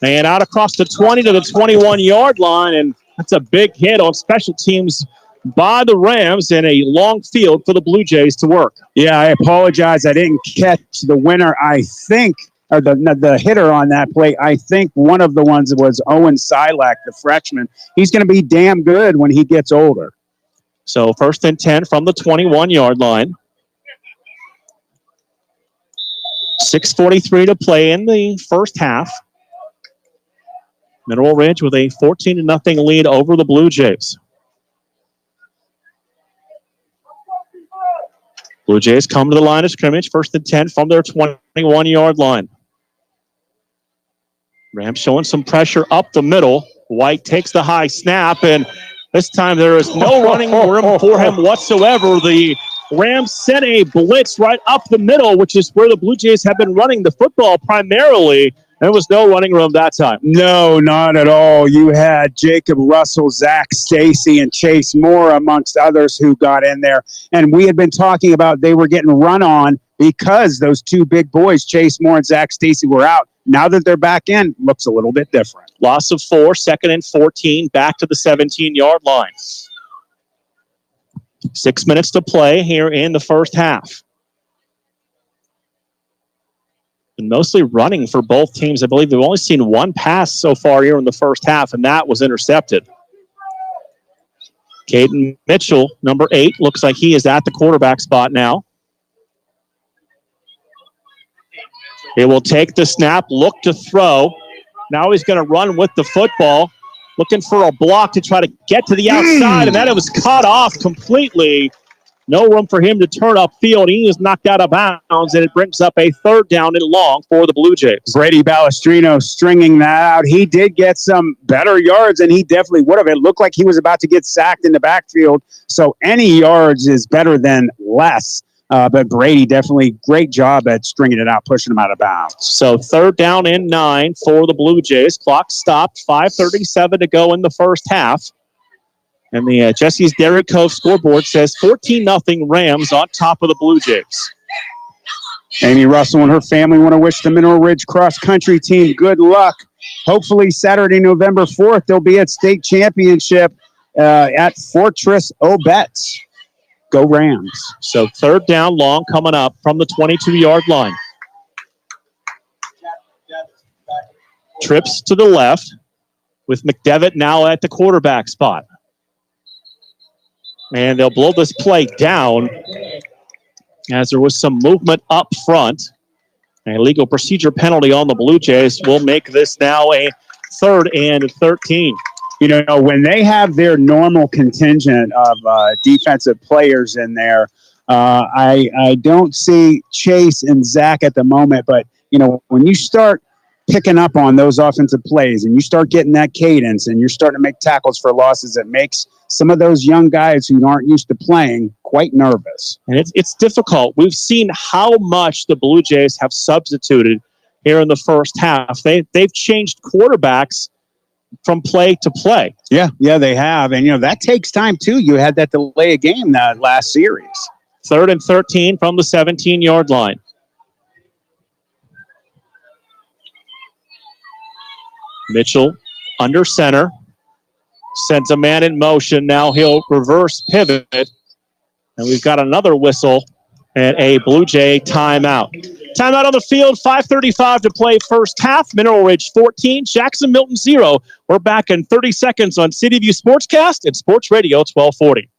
and out across the 20 to the 21-yard line. And that's a big hit on special teams by the Rams and a long field for the Blue Jays to work. Yeah, I apologize. I didn't catch the winner. I think, or the hitter on that play, I think one of the ones was Owen Silak, the freshman. He's going to be damn good when he gets older. So 1st and 10 from the 21-yard line. 6:43 to play in the first half. Mineral Ridge with a 14-0 lead over the Blue Jays. Blue Jays come to the line of scrimmage, 1st and 10 from their 21-yard line. Rams showing some pressure up the middle. White takes the high snap, and this time there is no running room for him whatsoever. The Rams sent a blitz right up the middle, which is where the Blue Jays have been running the football primarily. There was no running room that time. No, not at all. You had Jacob Russell, Zach Stacy, and Chase Moore amongst others who got in there. And we had been talking about they were getting run on because those two big boys, Chase Moore and Zach Stacy, were out. Now that they're back in, looks a little bit different. Loss of 4, 2nd and 14, back to the 17-yard line. 6 minutes to play here in the first half. And mostly running for both teams. I believe they've only seen one pass so far here in the first half, and that was intercepted. Caden Mitchell, number 8, looks like he is at the quarterback spot now. He will take the snap, look to throw. Now he's going to run with the football, looking for a block to try to get to the outside, and then it was cut off completely. No room for him to turn upfield. He is knocked out of bounds, and it brings up a 3rd down and long for the Blue Jays. Brady Balestrino stringing that out. He did get some better yards, and he definitely would have. It looked like he was about to get sacked in the backfield, so any yards is better than less. But Brady definitely great job at stringing it out, pushing him out of bounds. So 3rd down and 9 for the Blue Jays. Clock stopped, 5:37 to go in the first half. And the Jesse's Dairy Cove scoreboard says 14-0 Rams on top of the Blue Jays. Amy Russell and her family want to wish the Mineral Ridge Cross Country team good luck. Hopefully Saturday, November 4th, they'll be at state championship at Fortress Obetz. Go Rams. So 3rd down long coming up from the 22-yard line. Trips to the left with McDevitt now at the quarterback spot. And they'll blow this play down as there was some movement up front. A legal procedure penalty on the Blue Jays will make this now a 3rd and 13. You know, when they have their normal contingent of defensive players in there, I don't see Chase and Zach at the moment. But, you know, when you start picking up on those offensive plays and you start getting that cadence and you're starting to make tackles for losses, it makes some of those young guys who aren't used to playing quite nervous. And it's difficult. We've seen how much the Blue Jays have substituted here in the first half. They've changed quarterbacks from play to play. Yeah, they have. And, that takes time, too. You had that delay of game that last series. 3rd and 13 from the 17-yard line. Mitchell under center. Sends a man in motion. Now he'll reverse pivot. And we've got another whistle and a Blue Jay timeout. Timeout on the field, 5:35 to play first half. Mineral Ridge 14, Jackson-Milton 0. We're back in 30 seconds on City View Sportscast and Sports Radio 1240.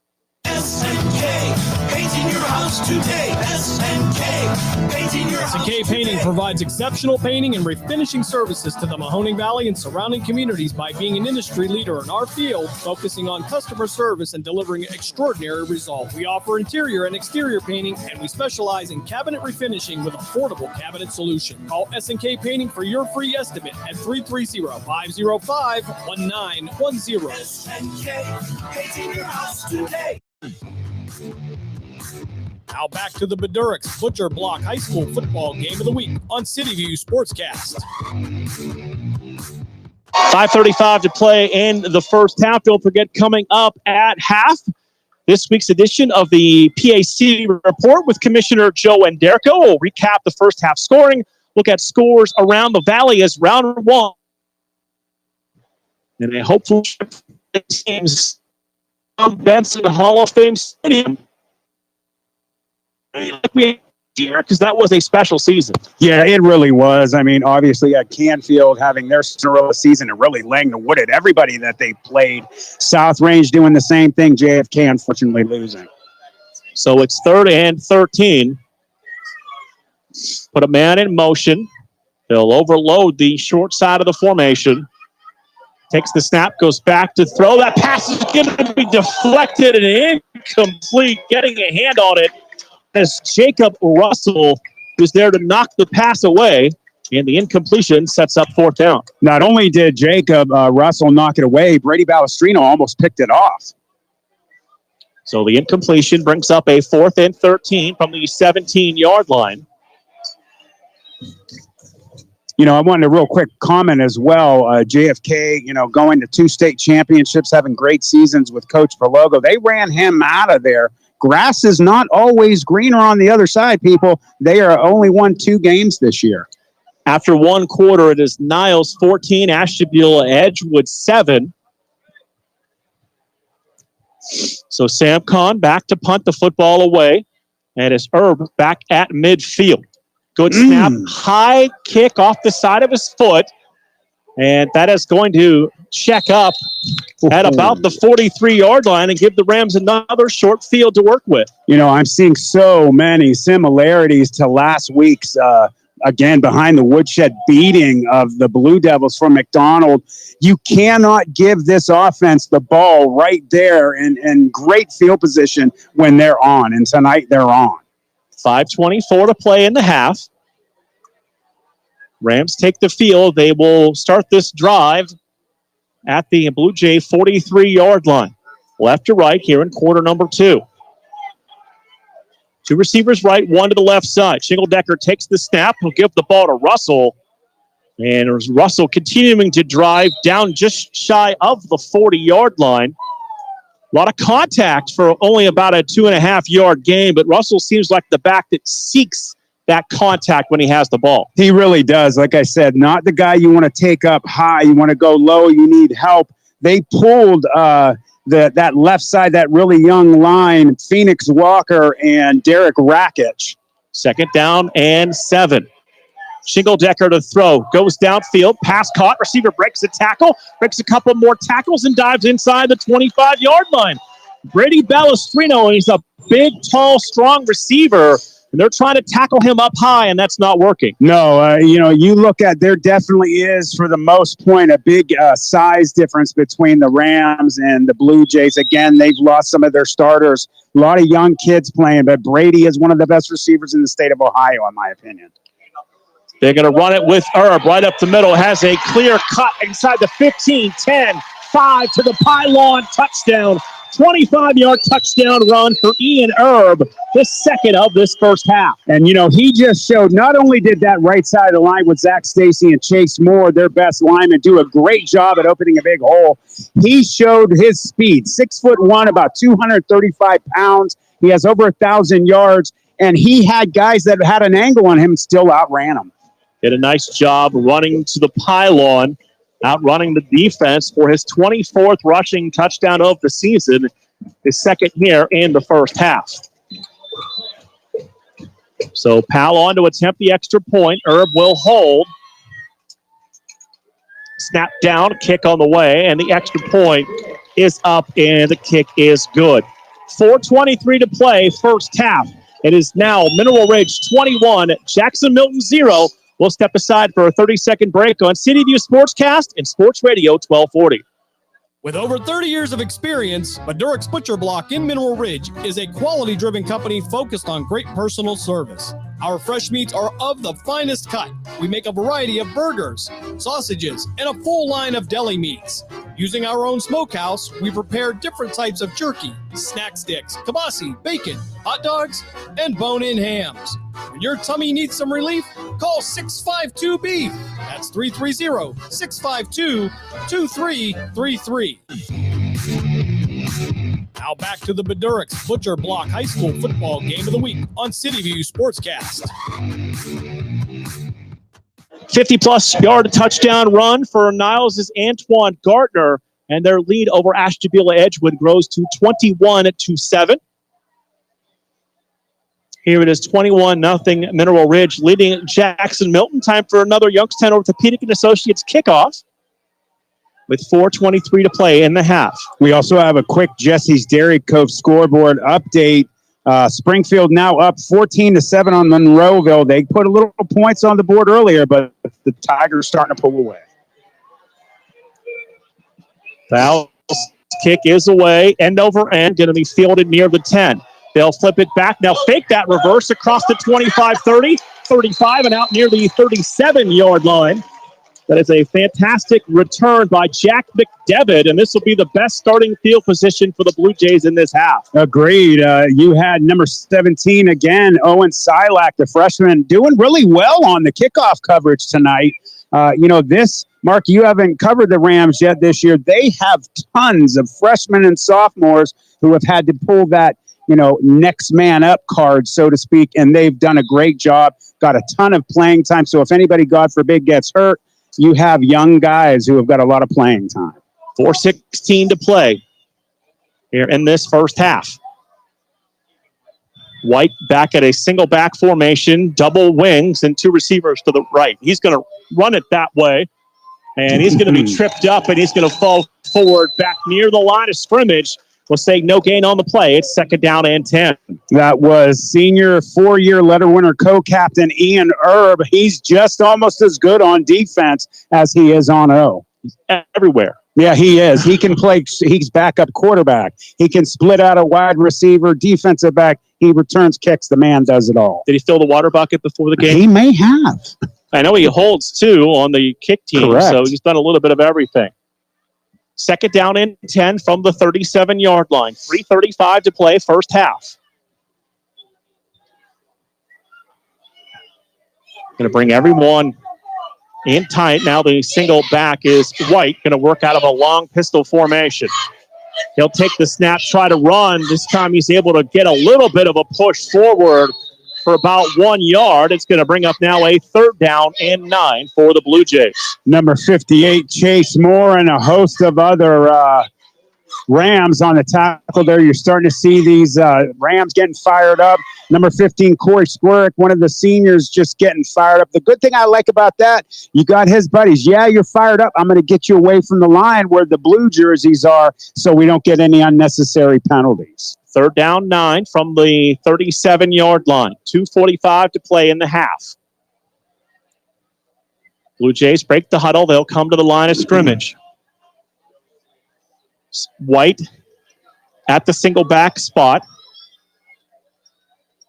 SNK, painting your house today. SNK, painting your house SNK Painting provides exceptional painting and refinishing services to the Mahoning Valley and surrounding communities by being an industry leader in our field, focusing on customer service and delivering extraordinary results. We offer interior and exterior painting, and we specialize in cabinet refinishing with affordable cabinet solutions. Call SNK Painting for your free estimate at 330-505-1910. SNK, painting your house today. Now back to the Beduricks Butcher Block High School football game of the week on City View Sportscast. 5:35 to play in the first half. Don't forget, coming up at half, this week's edition of the PAC Report with Commissioner Joe Enderko. We'll recap the first half scoring, look at scores around the valley as round one. And a hopeful teams from Benson Hall of Fame Stadium. Because that was a special season. Yeah, it really was. I mean, obviously at Canfield having their Cinderella season and really laying the wood at everybody that they played. South Range doing the same thing. JFK unfortunately losing. So it's 3rd and 13. Put a man in motion. They'll overload the short side of the formation. Takes the snap, goes back to throw. That pass is going to be deflected and incomplete. Getting a hand on it as Jacob Russell was there to knock the pass away, and the incompletion sets up 4th down. Not only did Jacob Russell knock it away, Brady Balestrino almost picked it off. So the incompletion brings up a 4th and 13 from the 17-yard line. I wanted a real quick comment as well. JFK, going to 2 state championships, having great seasons with Coach Verlogo. They ran him out of there. Grass is not always greener on the other side, people. They are only won 2 games this year. After one quarter, it is Niles 14, Ashtabula Edgewood 7. So Sam Kahn back to punt the football away. And it's Herb back at midfield. Good snap, high kick off the side of his foot. And that is going to check up at about the 43-yard line and give the Rams another short field to work with. I'm seeing so many similarities to last week's, again, behind the woodshed beating of the Blue Devils from McDonald. You cannot give this offense the ball right there in great field position when they're on. And tonight they're on. 5:24 to play in the half. Rams take the field. They will start this drive at the Blue Jay 43-yard line. Left to right here in quarter number 2. 2 receivers right, 1 to the left side. Shingledecker takes the snap. He'll give the ball to Russell. And Russell continuing to drive down just shy of the 40-yard line. A lot of contact for only about a 2.5-yard gain, but Russell seems like the back that seeks that contact when he has the ball. He really does. Like I said, not the guy you want to take up high. You want to go low. You need help. They pulled that left side, that really young line, Phoenix Walker and Derek Rakic. 2nd down and 7. Shingledecker to throw. Goes downfield. Pass caught. Receiver breaks a tackle. Breaks a couple more tackles and dives inside the 25-yard line. Brady Balestrino, he's a big, tall, strong receiver. And they're trying to tackle him up high, and that's not working. No, you look at, there definitely is, for the most point, a big size difference between the Rams and the Blue Jays. Again, they've lost some of their starters. A lot of young kids playing, but Brady is one of the best receivers in the state of Ohio, in my opinion. They're going to run it with Herb right up the middle. Has a clear cut inside the 15, 10, 5 to the pylon. Touchdown. 25-yard touchdown run for Ian Herb, the second of this first half. And, you know, he just showed not only did that right side of the line with Zach Stacy and Chase Moore, their best linemen, do a great job at opening a big hole. He showed his speed. 6'1", about 235 pounds. He has over 1,000 yards, and he had guys that had an angle on him still outran him. Did a nice job running to the pylon, outrunning the defense for his 24th rushing touchdown of the season, his second here in the first half. So Powell on to attempt the extra point. Herb will hold. Snap down, kick on the way, and the extra point is up, and the kick is good. 4:23 to play, first half. It is now Mineral Ridge 21, Jackson-Milton 0. We'll step aside for a 30-second break on City View Sportscast and Sports Radio 1240. With over 30 years of experience, Madurik's Butcher Block in Mineral Ridge is a quality-driven company focused on great personal service. Our fresh meats are of the finest cut. We make a variety of burgers, sausages, and a full line of deli meats. Using our own smokehouse, we prepare different types of jerky, snack sticks, kibasi, bacon, hot dogs, and bone-in hams. When your tummy needs some relief, call 652-BEEF. That's 330-652-2333. Now back to the Madurik's Butcher Block High School football game of the week on City View Sportscast. 50-plus yard touchdown run for Niles' Antoine Gardner, and their lead over Ashtabula Edgewood grows to 21-7. Here it is 21-0 Mineral Ridge leading Jackson-Milton. Time for another Youngstown Orthopedic and Associates kickoff with 4:23 to play in the half. We also have a quick Jesse's Dairy Cove scoreboard update. Springfield now up 14-7 on Monroeville. They put a little points on the board earlier, but the Tigers starting to pull away. Foul's kick is away, end over end, going to be fielded near the 10. They'll flip it back. Now fake that reverse across the 25-30, 35, and out near the 37-yard line. That is a fantastic return by Jack McDevitt, and this will be the best starting field position for the Blue Jays in this half. Agreed. You had number 17 again, Owen Silac, the freshman, doing really well on the kickoff coverage tonight. Mark, you haven't covered the Rams yet this year. They have tons of freshmen and sophomores who have had to pull that, next man up card, so to speak, and they've done a great job, got a ton of playing time. So if anybody, God forbid, gets hurt, you have young guys who have got a lot of playing time. 4:16 to play here in this first half. White back at a single back formation, double wings, and two receivers to the right. He's going to run it that way, and he's going to be tripped up, and he's going to fall forward back near the line of scrimmage. We'll say no gain on the play. It's second down and 10. That was senior 4-year letter winner co-captain Ian Herb. He's just almost as good on defense as he is on O. Everywhere. Yeah, he is. He can play. He's backup quarterback. He can split out a wide receiver, defensive back. He returns kicks. The man does it all. Did he fill the water bucket before the game? He may have. I know he holds, too, on the kick team. Correct. So he's done a little bit of everything. Second down and 10 from the 37-yard line. 3:35 to play, first half. Going to bring everyone in tight. Now the single back is White, going to work out of a long pistol formation. He'll take the snap, try to run. This time he's able to get a little bit of a push forward for about 1 yard. It's going to bring up now a third down and 9 for the Blue Jays. Number 58, Chase Moore, and a host of other Rams on the tackle there. You're starting to see these Rams getting fired up. Number 15, Corey Squirrick, one of the seniors, just getting fired up. The good thing I like about that, you got his buddies. Yeah, you're fired up. I'm going to get you away from the line where the blue jerseys are so we don't get any unnecessary penalties. Third down 9 from the 37-yard line. 2:45 to play in the half. Blue Jays break the huddle. They'll come to the line of scrimmage. White at the single back spot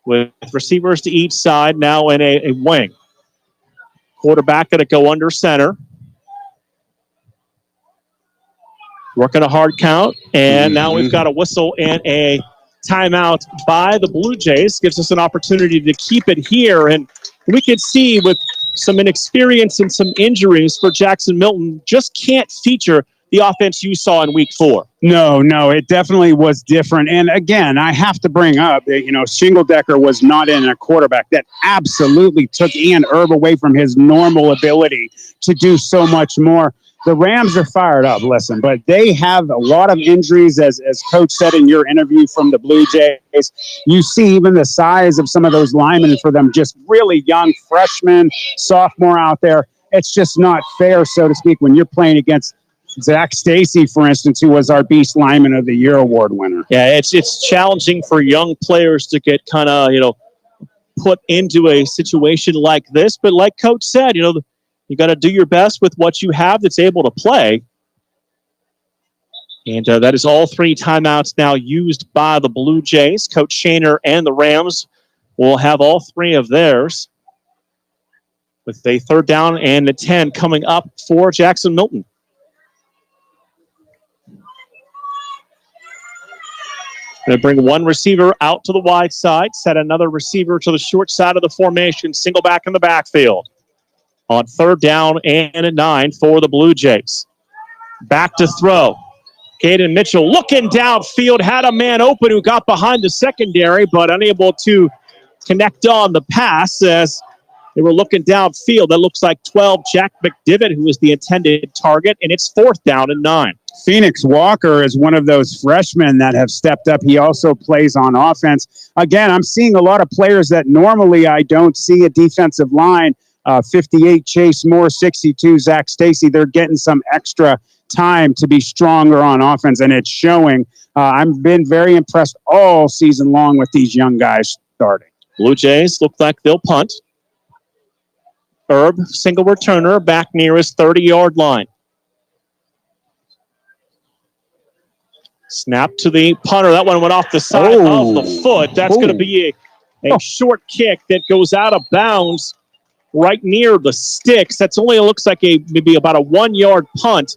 with receivers to each side now in a wing. Quarterback going to go under center. Working a hard count, and now we've got a whistle and a timeout by the Blue Jays. Gives us an opportunity to keep it here, and we can see with some inexperience and some injuries for Jackson-Milton, just can't feature the offense you saw in week 4. No, it definitely was different. And again, I have to bring up that, Shingledecker was not in a quarterback that absolutely took Ian Erb away from his normal ability to do so much more. The Rams are fired up, listen, but they have a lot of injuries, as Coach said in your interview from the Blue Jays. You see even the size of some of those linemen for them, just really young freshmen, sophomore out there. It's just not fair, so to speak, when you're playing against Zach Stacy, for instance, who was our Beast Lineman of the Year award winner. Yeah, it's challenging for young players to get kind of, put into a situation like this. But like Coach said, you got to do your best with what you have that's able to play. And that is all 3 timeouts now used by the Blue Jays. Coach Shaner and the Rams will have all 3 of theirs, with a 3rd down and a 10 coming up for Jackson-Milton. Going to bring one receiver out to the wide side, set another receiver to the short side of the formation, single back in the backfield. On 3rd down and a 9 for the Blue Jays. Back to throw. Caden Mitchell looking downfield, had a man open who got behind the secondary, but unable to connect on the pass as they were looking downfield. That looks like 12, Jack McDivitt, who was the intended target, and it's 4th down and 9. Phoenix Walker is one of those freshmen that have stepped up. He also plays on offense. Again, I'm seeing a lot of players that normally I don't see at defensive line. 58, Chase Moore, 62, Zach Stacy. They're getting some extra time to be stronger on offense, and it's showing. I've been very impressed all season long with these young guys starting. Blue Jays look like they'll punt. Erb, single returner, back near his 30-yard line. Snap to the punter. That one went off the side of the foot. That's going to be a short kick that goes out of bounds right near the sticks. That's only looks like maybe about a 1-yard punt.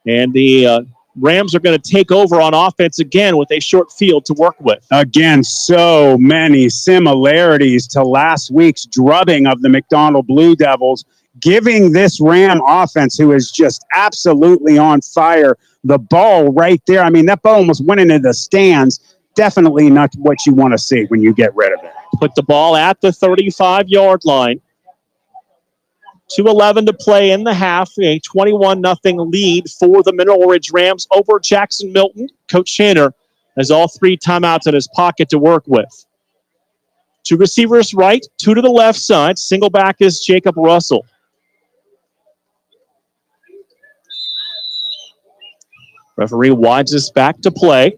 And the Rams are going to take over on offense again with a short field to work with. Again, so many similarities to last week's drubbing of the McDonald Blue Devils, giving this Ram offense, who is just absolutely on fire, the ball right there. I mean, that ball almost went into the stands. Definitely not what you want to see when you get rid of it. Put the ball at the 35-yard line. 2:11 to play in the half. A 21-0 lead for the Mineral Ridge Rams over Jackson-Milton. Coach Shaner has all 3 timeouts in his pocket to work with. 2 receivers right, 2 to the left side. Single back is Jacob Russell. Referee winds us back to play.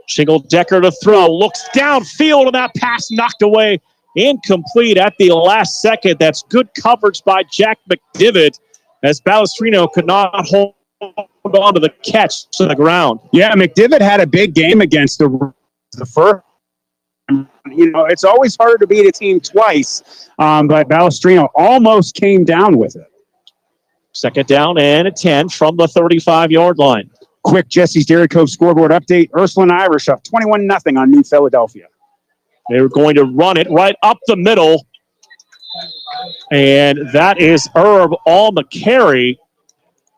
Shingledecker to throw. Looks downfield, and that pass knocked away. Incomplete at the last second. That's good coverage by Jack McDivitt, as Balestrino could not hold on to the catch to the ground. Yeah, McDivitt had a big game against the first. It's always harder to beat a team twice, but Balestrino almost came down with it. 2nd down and a 10 from the 35-yard line. Quick Jesse's Dairy Cove scoreboard update. Ursuline Irish up 21-0 on New Philadelphia. They were going to run it right up the middle. And that is Herb on the carry.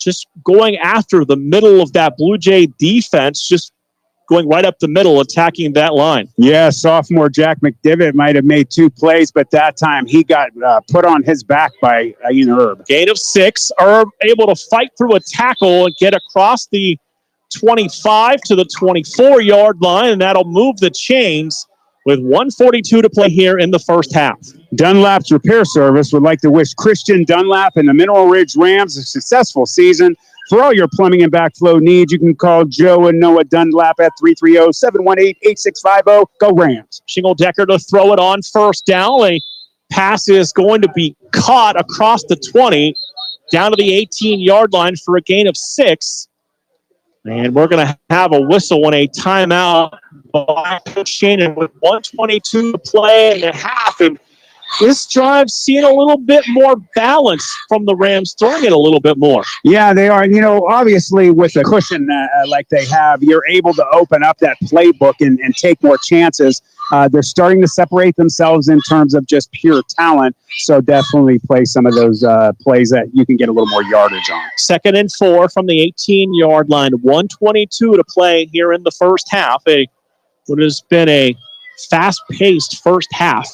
Just going after the middle of that Blue Jay defense, just going right up the middle, attacking that line. Yeah, sophomore Jack McDivitt might have made 2 plays, but that time he got put on his back by Herb. Gain of 6. Herb able to fight through a tackle and get across the 25 to the 24-yard line, and that'll move the chains with 1:42 to play here in the first half. Dunlap's Repair Service would like to wish Christian Dunlap and the Mineral Ridge Rams a successful season. For all your plumbing and backflow needs, you can call Joe and Noah Dunlap at 330-718-8650. Go Rams. Shingledecker to throw it on 1st down. A pass is going to be caught across the 20 down to the 18-yard line for a gain of 6. And we're going to have a whistle and a timeout by Coach Shannon with 1:22 to play in the half. And this drive's seeing a little bit more balance from the Rams, throwing it a little bit more. Yeah, they are. You know, obviously with a cushion like they have, you're able to open up that playbook and take more chances. They're starting to separate themselves in terms of just pure talent. So definitely play some of those plays that you can get a little more yardage on. 2nd and 4 from the 18-yard line. 1:22 to play here in the first half. What has been a fast-paced first half.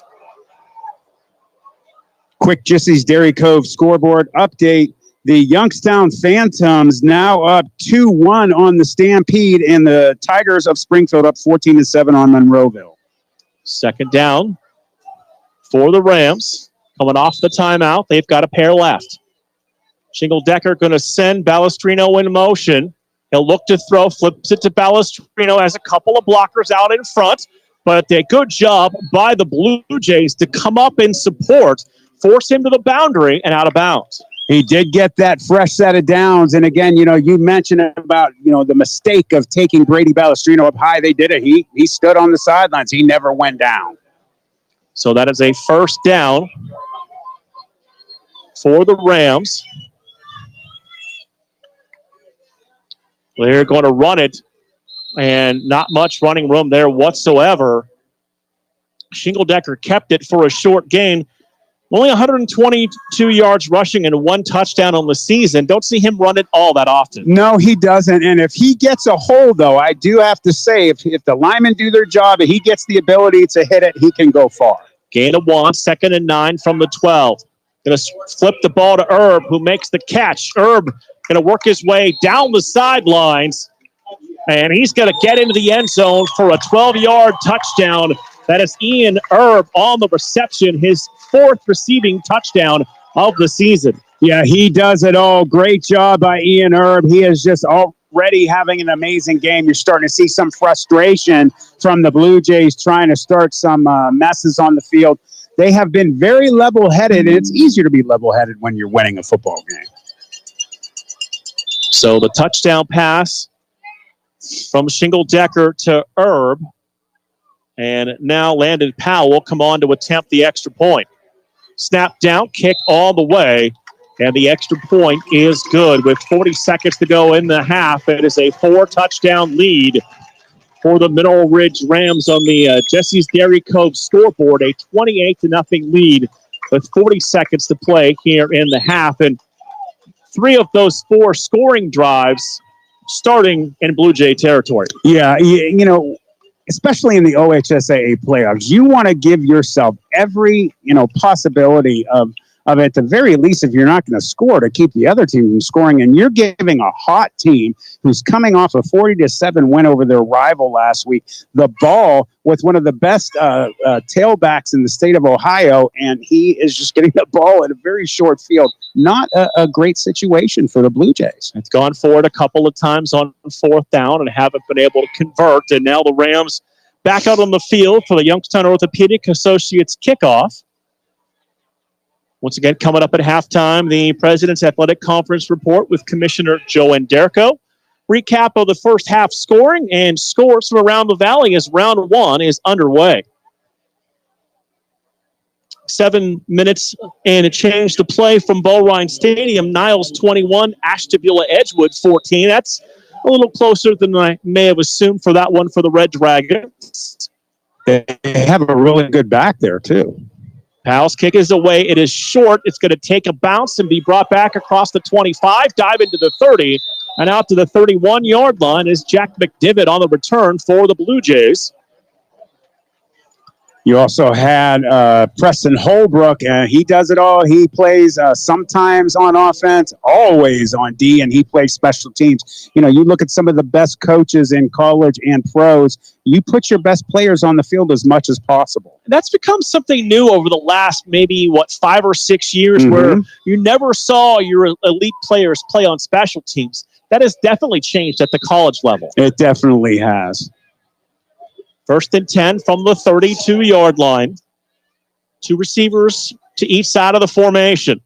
Quick Jesse's Dairy Cove scoreboard update. The Youngstown Phantoms now up 2-1 on the Stampede, and the Tigers of Springfield up 14-7 on Monroeville. 2nd down for the Rams. Coming off the timeout, they've got a pair left. Shingle-Decker going to send Balestrino in motion. He'll look to throw, flips it to Balestrino, has a couple of blockers out in front, but a good job by the Blue Jays to come up and support, force him to the boundary and out of bounds. He did get that fresh set of downs. And again, you know, you mentioned about, you know, the mistake of taking Brady Balestrino up high. They did it. He stood on the sidelines. He never went down. So that is a 1st down for the Rams. They're going to run it, and not much running room there whatsoever. Shingle-Decker kept it for a short gain. Only 122 yards rushing and 1 touchdown on the season. Don't see him run it all that often. No, he doesn't. And if he gets a hold, though, I do have to say, if the linemen do their job and he gets the ability to hit it, he can go far. Gain of 1, 2nd and 9 from the 12. Going to flip the ball to Herb, who makes the catch. Herb going to work his way down the sidelines, and he's going to get into the end zone for a 12-yard touchdown. That is Ian Herb on the reception, his 4th receiving touchdown of the season. Yeah, he does it all. Great job by Ian Herb. He is just already having an amazing game. You're starting to see some frustration from the Blue Jays trying to start some messes on the field. They have been very level-headed, and it's easier to be level-headed when you're winning a football game. So the touchdown pass from Shingle-Decker to Herb. And now Landon Powell will come on to attempt the extra point. Snap down, kick all the way, and the extra point is good. With 40 seconds to go in the half, it is a 4-touchdown lead for the Mineral Ridge Rams on the Jesse's Dairy Cove scoreboard, a 28-0 lead with 40 seconds to play here in the half. And 3 of those 4 scoring drives starting in Blue Jay territory. Yeah, you know, especially in the OHSAA playoffs, you want to give yourself every, you know, possibility of at the very least, if you're not going to score, to keep the other team from scoring. And you're giving a hot team who's coming off a 40-7 win over their rival last week the ball with one of the best tailbacks in the state of Ohio, and he is just getting the ball in a very short field. Not a great situation for the Blue Jays. It's gone forward a couple of times on 4th down and haven't been able to convert. And now the Rams back out on the field for the Youngstown Orthopedic Associates kickoff. Once again, coming up at halftime, the President's Athletic Conference report with Commissioner Joe Anderko. Recap of the first half scoring and scores from around the valley as round 1 is underway. 7 minutes and a change to play from Bullrine Stadium. Niles 21, Ashtabula Edgewood 14. That's a little closer than I may have assumed for that one for the Red Dragons. They have a really good back there, too. Powell's kick is away. It is short. It's going to take a bounce and be brought back across the 25, dive into the 30, and out to the 31-yard line is Jack McDivitt on the return for the Blue Jays. You also had Preston Holbrook. He does it all. He plays sometimes on offense, always on D, and he plays special teams. You know, you look at some of the best coaches in college and pros, you put your best players on the field as much as possible. That's become something new over the last maybe, 5 or 6 years, where you never saw your elite players play on special teams. That has definitely changed at the college level. It definitely has. 1st and 10 from the 32-yard line. 2 receivers to each side of the formation.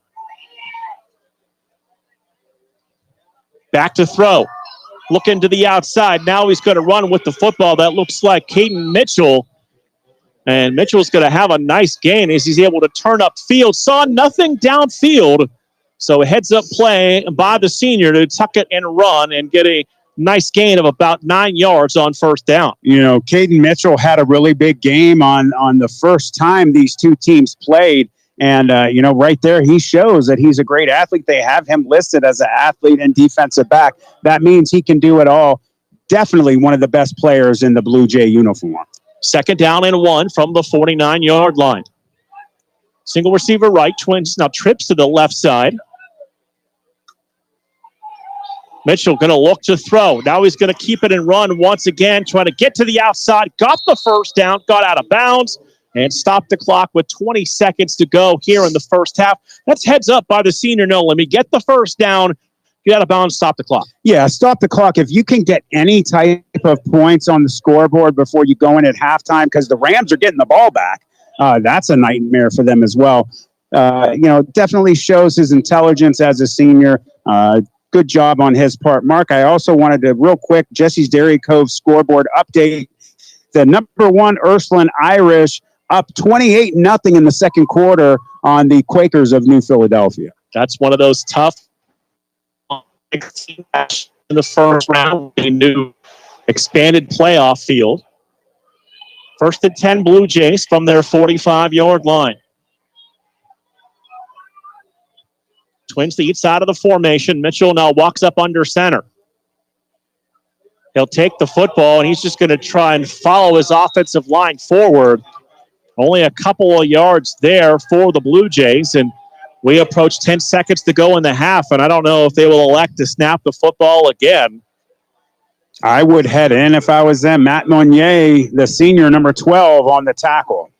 Back to throw. Looking to the outside. Now he's going to run with the football. That looks like Caden Mitchell. And Mitchell's going to have a nice gain as he's able to turn up field. Saw nothing downfield. So a heads-up play by the senior to tuck it and run and get a nice gain of about 9 yards on first down. You know, Caden Mitchell had a really big game on the first time these two teams played. And, you know, right there, he shows that he's a great athlete. They have him listed as an athlete and defensive back. That means he can do it all. Definitely one of the best players in the Blue Jay uniform. 2nd down and 1 from the 49-yard line. Single receiver right. Twins now trips to the left side. Mitchell going to look to throw. Now he's going to keep it and run once again, trying to get to the outside. Got the first down, got out of bounds, and stopped the clock with 20 seconds to go here in the first half. That's heads up by the senior. No, let me get the first down, get out of bounds, stop the clock. Yeah, stop the clock. If you can get any type of points on the scoreboard before you go in at halftime, because the Rams are getting the ball back, that's a nightmare for them as well. You know, definitely shows his intelligence as a senior. Good job on his part. Mark, I also wanted to, real quick, Jesse's Dairy Cove scoreboard update. The number 1 Ursuline Irish up 28-0 in the second quarter on the Quakers of New Philadelphia. That's one of those tough in the first round, a new expanded playoff field. 1st and 10 Blue Jays from their 45-yard line. Twins to each side of the formation. Mitchell now walks up under center. He'll take the football, and he's just going to try and follow his offensive line forward. Only a couple of yards there for the Blue Jays, and we approach 10 seconds to go in the half, and I don't know if they will elect to snap the football again. I would head in if I was them. Matt Monnier, the senior, number 12, on the tackle.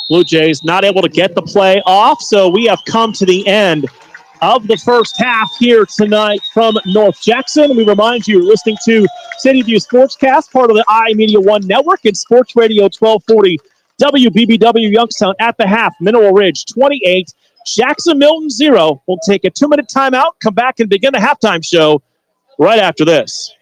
Blue Jays not able to get the play off, so we have come to the end of the first half here tonight from North Jackson. We remind you, you're listening to City View Sportscast, part of the iMedia One Network and Sports Radio 1240 WBBW Youngstown at the half. Mineral Ridge 28, Jackson-Milton 0. We'll take a 2-minute timeout, come back and begin the halftime show right after this.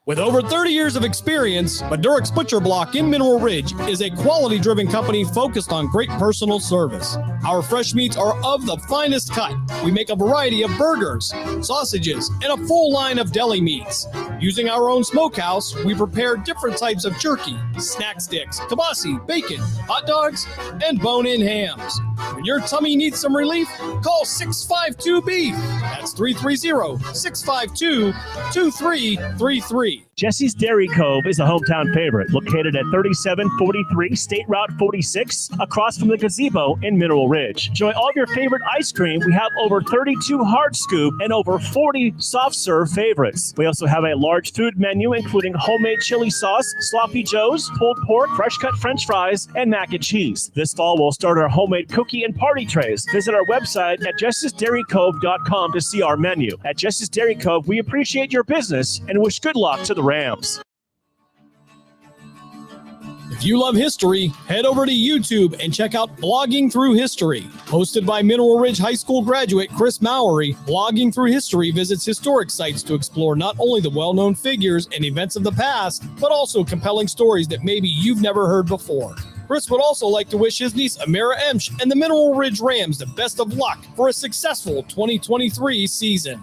With over 30 years of experience, Madurik's Butcher Block in Mineral Ridge is a quality-driven company focused on great personal service. Our fresh meats are of the finest cut. We make a variety of burgers, sausages, and a full line of deli meats. Using our own smokehouse, we prepare different types of jerky, snack sticks, kibasi, bacon, hot dogs, and bone-in hams. When your tummy needs some relief, call 652-BEEF. That's 330-652-2333. Jesse's Dairy Cove is a hometown favorite, located at 3743 State Route 46, across from the gazebo in Mineral Ridge. Enjoy all of your favorite ice cream. We have over 32 hard scoop and over 40 soft serve favorites. We also have a large food menu, including homemade chili sauce, sloppy joes, pulled pork, fresh cut French fries, and mac and cheese. This fall, we'll start our homemade cookie and party trays. Visit our website at justicedairycove.com to see our menu. At Justice Dairy Cove, we appreciate your business and wish good luck to the Rams. If you love history, head over to YouTube and check out Blogging Through History. Hosted by Mineral Ridge High School graduate Chris Mowery, Blogging Through History visits historic sites to explore not only the well-known figures and events of the past, but also compelling stories that maybe you've never heard before. Chris would also like to wish his niece Amira Emsch and the Mineral Ridge Rams the best of luck for a successful 2023 season.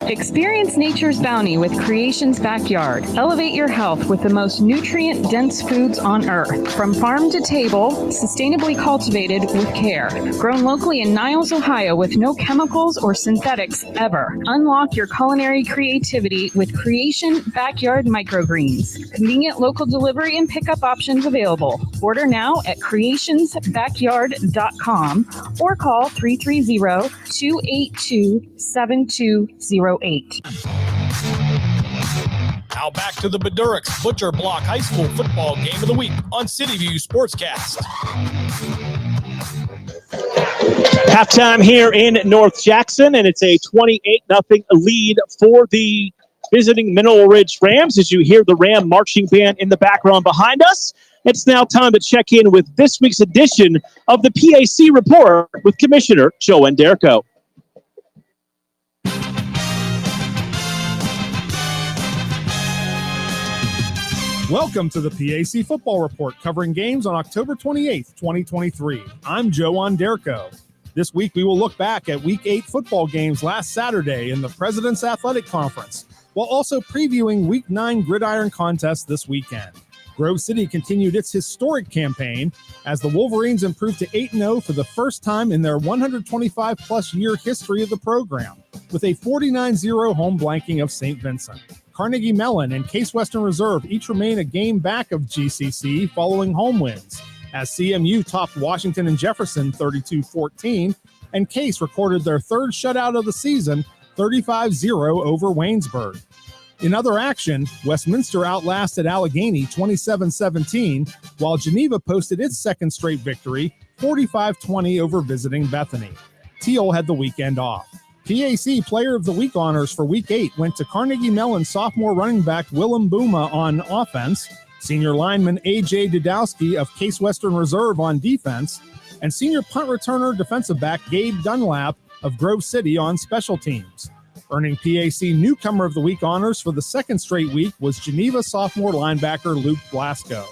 Experience nature's bounty with Creation's Backyard. Elevate your health with the most nutrient-dense foods on earth. From farm to table, sustainably cultivated with care. Grown locally in Niles, Ohio with no chemicals or synthetics ever. Unlock your culinary creativity with Creation Backyard Microgreens. Convenient local delivery and pickup options available. Order now at creationsbackyard.com or call 330-282-7208. Now back to the Madurik's Butcher Block High School football game of the week on City View Sportscast. Halftime here in North Jackson, and it's a 28-0 lead for the visiting Mineral Ridge Rams as you hear the Ram marching band in the background behind us. It's now time to check in with this week's edition of the PAC Report with Commissioner Joe Anderko. Welcome to the PAC Football Report, covering games on October 28th, 2023. I'm Joe Onderko. This week, we will look back at Week 8 football games last Saturday in the President's Athletic Conference, while also previewing Week 9 Gridiron Contest this weekend. Grove City continued its historic campaign as the Wolverines improved to 8-0 for the first time in their 125-plus year history of the program, with a 49-0 home blanking of St. Vincent. Carnegie Mellon and Case Western Reserve each remain a game back of GCC following home wins, as CMU topped Washington and Jefferson 32-14, and Case recorded their third shutout of the season, 35-0 over Waynesburg. In other action, Westminster outlasted Allegheny 27-17, while Geneva posted its second straight victory, 45-20 over visiting Bethany. Teal had the weekend off. PAC Player of the Week honors for Week 8 went to Carnegie Mellon sophomore running back Willem Booma on offense, senior lineman A.J. Dudowski of Case Western Reserve on defense, and senior punt returner defensive back Gabe Dunlap of Grove City on special teams. Earning PAC Newcomer of the Week honors for the second straight week was Geneva sophomore linebacker Luke Blasco.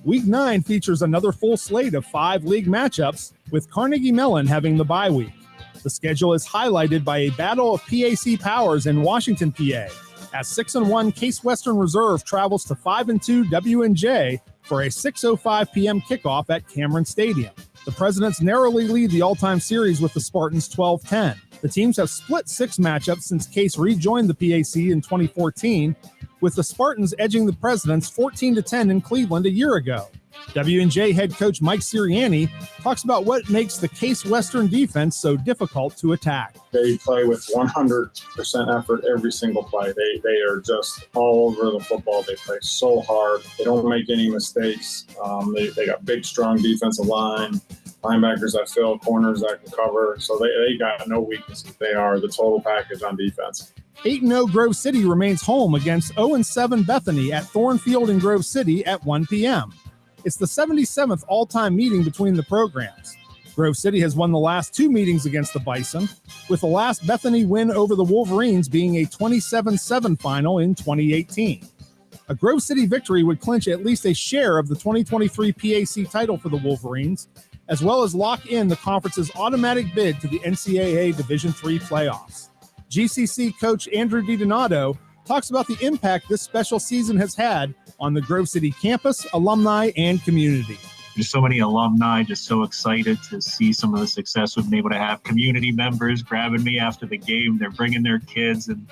Week 9 features another full slate of 5 league matchups, with Carnegie Mellon having the bye week. The schedule is highlighted by a battle of PAC powers in Washington, PA, as 6-1 Case Western Reserve travels to 5-2 W&J for a 6:05 p.m. kickoff at Cameron Stadium. The Presidents narrowly lead the all-time series with the Spartans 12-10. The teams have split 6 matchups since Case rejoined the PAC in 2014, with the Spartans edging the Presidents 14-10 in Cleveland a year ago. W&J head coach Mike Sirianni talks about what makes the Case Western defense so difficult to attack. They play with 100% effort every single play. They are just all over the football. They play so hard. They don't make any mistakes. They got big, strong defensive line, linebackers that fill, corners that can cover. So they got no weaknesses. They are the total package on defense. 8-0 Grove City remains home against 0-7 Bethany at Thornfield in Grove City at 1 p.m. It's the 77th all-time meeting between the programs. Grove City has won the last 2 meetings against the Bison, with the last Bethany win over the Wolverines being a 27-7 final in 2018. A Grove City victory would clinch at least a share of the 2023 PAC title for the Wolverines, as well as lock in the conference's automatic bid to the NCAA Division III playoffs. GCC coach Andrew DiDonato talks about the impact this special season has had on the Grove City campus, alumni, and community. There's so many alumni, just so excited to see some of the success we've been able to have. Community members grabbing me after the game. They're bringing their kids and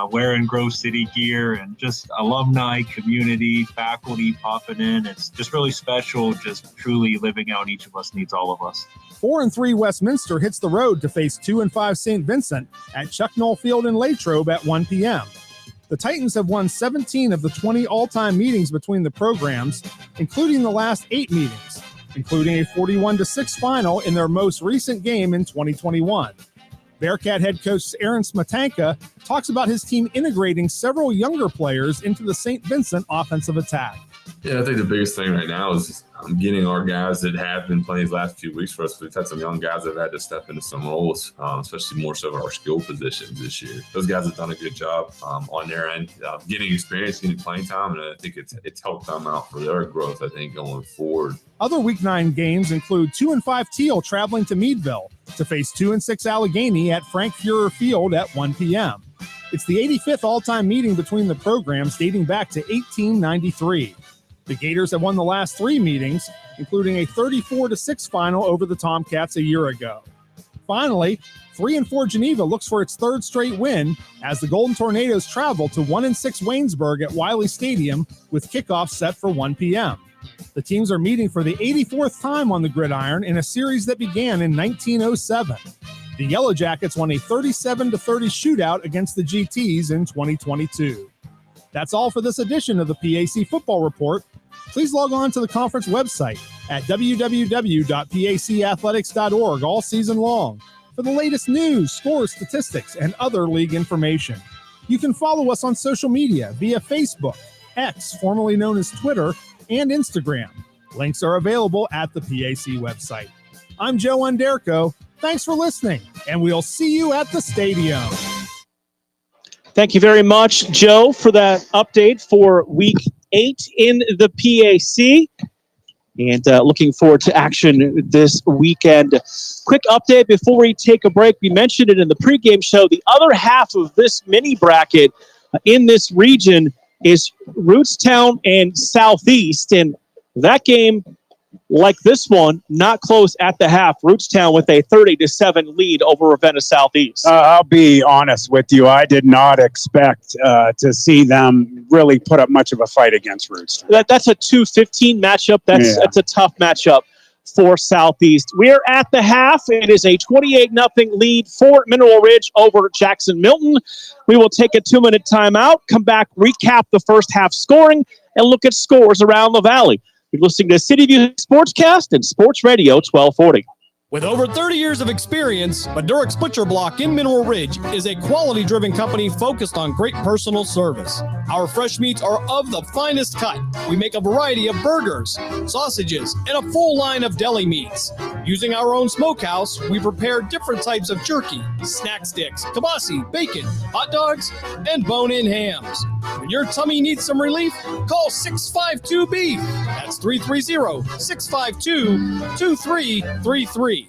wearing Grove City gear, and just alumni, community, faculty popping in. It's just really special, just truly living out Each of Us Needs All of Us. 4-3 Westminster hits the road to face 2-5 St. Vincent at Chuck Knoll Field in Latrobe at 1 p.m. The Titans have won 17 of the 20 all-time meetings between the programs, including the last 8 meetings, including a 41-6 final in their most recent game in 2021. Bearcat head coach Aaron Smetanka talks about his team integrating several younger players into the St. Vincent offensive attack. Yeah, I think the biggest thing right now is getting our guys that have been playing these last few weeks for us. We've had some young guys that have had to step into some roles, especially more so of our skill positions this year. Those guys have done a good job on their end, getting experience, getting playing time, and I think it's helped them out for their growth, I think, going forward. Other Week 9 games include 2-5 Teal traveling to Meadville to face 2-6 Allegheny at Frank Fuhrer Field at 1 p.m. It's the 85th all-time meeting between the programs dating back to 1893. The Gators have won the last 3 meetings, including a 34-6 final over the Tomcats a year ago. Finally, 3-4 Geneva looks for its 3rd straight win as the Golden Tornadoes travel to 1-6 Waynesburg at Wiley Stadium with kickoff set for 1 p.m. The teams are meeting for the 84th time on the gridiron in a series that began in 1907. The Yellow Jackets won a 37-30 shootout against the GTs in 2022. That's all for this edition of the PAC Football Report. Please log on to the conference website at www.pacathletics.org all season long for the latest news, scores, statistics, and other league information. You can follow us on social media via Facebook, X, formerly known as Twitter, and Instagram. Links are available at the PAC website. I'm Joe Underko. Thanks for listening, and we'll see you at the stadium. Thank you very much, Joe, for that update for Week 8 in the PAC. And looking forward to action this weekend. Quick update before we take a break. We mentioned it in the pregame show. The other half of this mini bracket in this region is Rootstown and Southeast. And that game, like this one, not close at the half. Rootstown with a 30-7 lead over Ravenna Southeast. I'll be honest with you. I did not expect to see them really put up much of a fight against Rootstown. That's a 2-15 matchup. That's a tough matchup for Southeast. We're at the half. It is a 28-0 lead for Mineral Ridge over Jackson-Milton. We will take a 2-minute timeout, come back, recap the first half scoring, and look at scores around the Valley. You're listening to City View Sportscast and Sports Radio 1240. With over 30 years of experience, Beduric's Butcher Block in Mineral Ridge is a quality-driven company focused on great personal service. Our fresh meats are of the finest cut. We make a variety of burgers, sausages, and a full line of deli meats. Using our own smokehouse, we prepare different types of jerky, snack sticks, kibasi, bacon, hot dogs, and bone-in hams. When your tummy needs some relief, call 652-BEEF. That's 330-652-2333.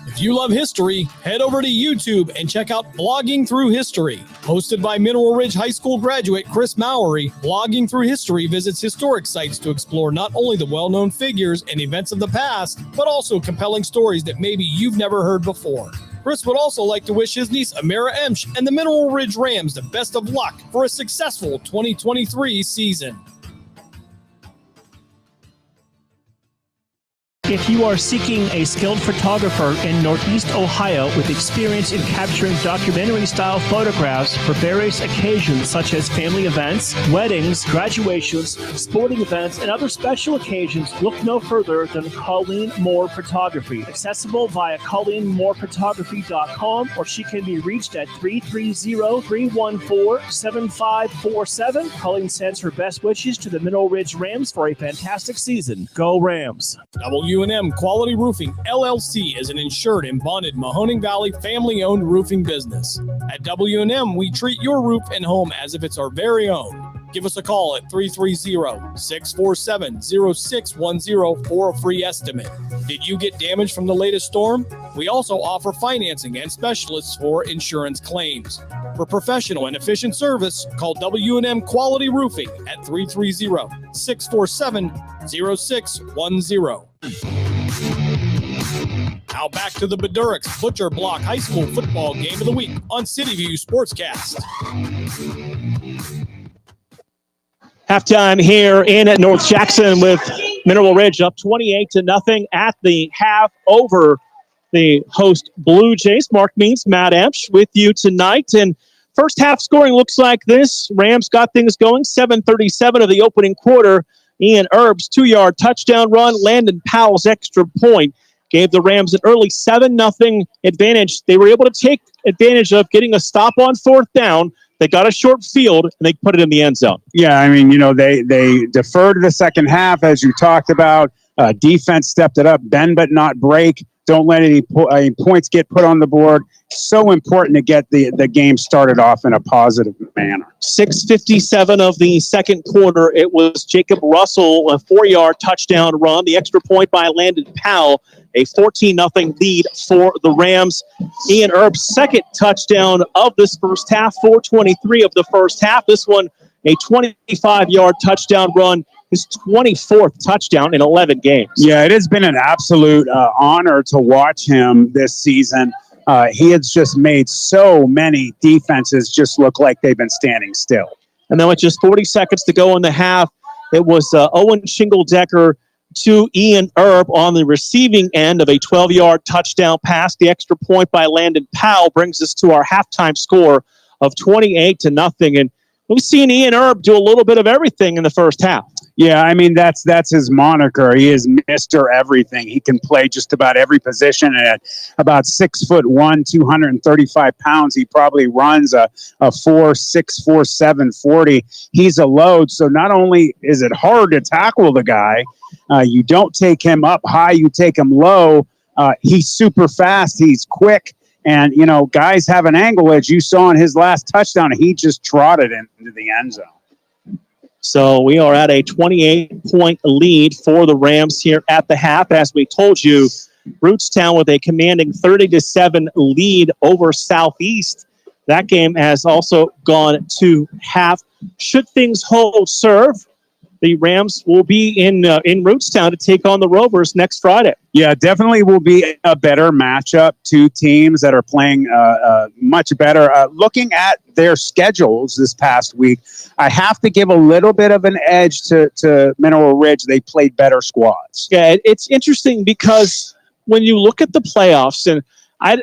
If you love history, head over to YouTube and check out Blogging Through History. Hosted by Mineral Ridge High School graduate Chris Mowery, Blogging Through History visits historic sites to explore not only the well-known figures and events of the past, but also compelling stories that maybe you've never heard before. Chris would also like to wish his niece Amira Emsch and the Mineral Ridge Rams the best of luck for a successful 2023 season. If you are seeking a skilled photographer in Northeast Ohio with experience in capturing documentary-style photographs for various occasions such as family events, weddings, graduations, sporting events, and other special occasions, look no further than Colleen Moore Photography. Accessible via ColleenMoorePhotography.com, or she can be reached at 330-314-7547. Colleen sends her best wishes to the Mineral Ridge Rams for a fantastic season. Go Rams! W&M Quality Roofing, LLC is an insured and bonded Mahoning Valley family-owned roofing business. At W&M, we treat your roof and home as if it's our very own. Give us a call at 330-647-0610 for a free estimate. Did you get damage from the latest storm? We also offer financing and specialists for insurance claims. For professional and efficient service, call W&M Quality Roofing at 330-647-0610. Now back to the Beduric's Butcher Block High School Football Game of the Week on City View Sportscast. Halftime here in at North Jackson with Mineral Ridge up 28-0 at the half over the host Blue Jays. Mark Means, Matt Emsch with you tonight. And first half scoring looks like this. Rams got things going. 7:37 of the opening quarter. Ian Erb's 2-yard touchdown run. Landon Powell's extra point gave the Rams an early 7-0 advantage. They were able to take advantage of getting a stop on fourth down. They got a short field, and they put it in the end zone. Yeah, I mean, they deferred the second half, as you talked about. Defense stepped it up, bend but not break. Don't let any points get put on the board. So important to get the game started off in a positive manner. 6:57 of the second quarter. It was Jacob Russell, a 4-yard touchdown run. The extra point by Landon Powell, a 14-0 lead for the Rams. Ian Erb's second touchdown of this first half, 4:23 of the first half. This one, a 25-yard touchdown run. His 24th touchdown in 11 games. Yeah, it has been an absolute honor to watch him this season. He has just made so many defenses just look like they've been standing still. And then with just 40 seconds to go in the half, it was Owen Shingledecker to Ian Erb on the receiving end of a 12-yard touchdown pass. The extra point by Landon Powell brings us to our halftime score of 28-0. And we've seen Ian Erb do a little bit of everything in the first half. Yeah, I mean, that's his moniker. He is Mr. Everything. He can play just about every position. And at about 6'1", 235 pounds, he probably runs a 4.6, 4.7 40. He's a load. So not only is it hard to tackle the guy, you don't take him up high, you take him low. He's super fast. He's quick. And, guys have an angle, as you saw in his last touchdown. He just trotted into the end zone. So we are at a 28-point lead for the Rams here at the half. As we told you, Rootstown with a commanding 30-7 lead over Southeast. That game has also gone to half. Should things hold serve, the Rams will be in Rootstown to take on the Rovers next Friday. Yeah, definitely will be a better matchup. Two teams that are playing much better. Looking at their schedules this past week, I have to give a little bit of an edge to Mineral Ridge. They played better squads. Yeah, it's interesting because when you look at the playoffs, and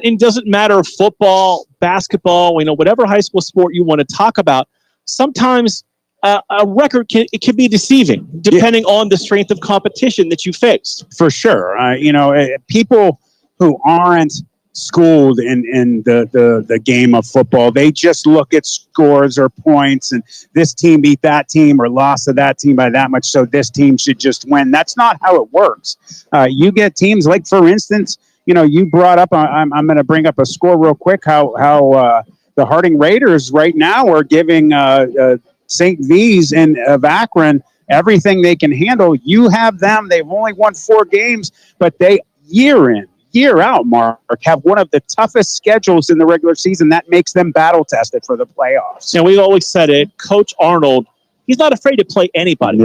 it doesn't matter football, basketball, whatever high school sport you want to talk about, sometimes a record can be deceiving depending on the strength of competition that you face. For sure. People who aren't schooled in the game of football, they just look at scores or points, and this team beat that team or lost to that team by that much, so this team should just win. That's not how it works. You get teams like, for instance, you brought up, I'm going to bring up a score real quick, how the Harding Raiders right now are giving St. V's and of Akron everything they can handle. You have them. They've only won 4 games, but they, year in, year out, Mark, have one of the toughest schedules in the regular season. That makes them battle-tested for the playoffs. And we've always said it, Coach Arnold, he's not afraid to play anybody.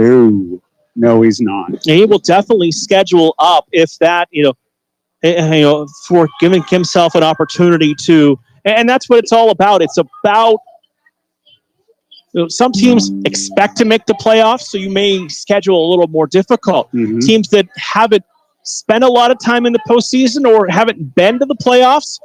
No, he's not. And he will definitely schedule up if that, for giving himself an opportunity to, and that's what it's all about. It's about, some teams expect to make the playoffs, so you may schedule a little more difficult. Mm-hmm. Teams that haven't spent a lot of time in the postseason or haven't been to the playoffs,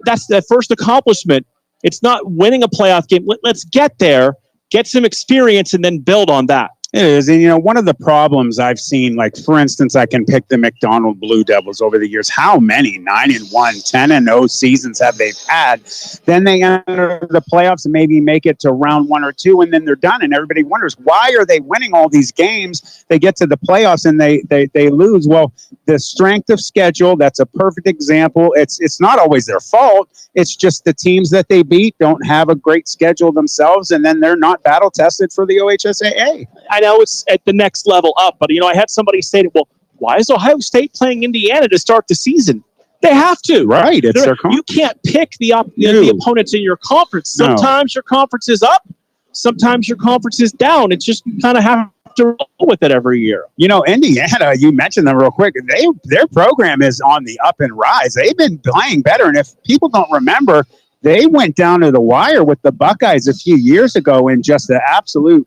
that's the first accomplishment. It's not winning a playoff game. Let's get there, get some experience, and then build on that. It is. And, one of the problems I've seen, like, for instance, I can pick the McDonald Blue Devils over the years. How many 9-1, 10-0 seasons have they had? Then they enter the playoffs and maybe make it to round 1 or 2, and then they're done. And everybody wonders, why are they winning all these games? They get to the playoffs and they lose. Well, the strength of schedule, that's a perfect example. It's not always their fault. It's just the teams that they beat don't have a great schedule themselves, and then they're not battle-tested for the OHSAA. I know it's at the next level up, but I had somebody say, well, why is Ohio State playing Indiana to start the season? They have to. Right. It's their you can't pick the opponents in your conference. Sometimes your conference is up, sometimes your conference is down. It's just you kind of have to roll with it every year. Indiana, you mentioned them real quick. Their program is on the up and rise. They've been playing better, and if people don't remember, they went down to the wire with the Buckeyes a few years ago in just the absolute,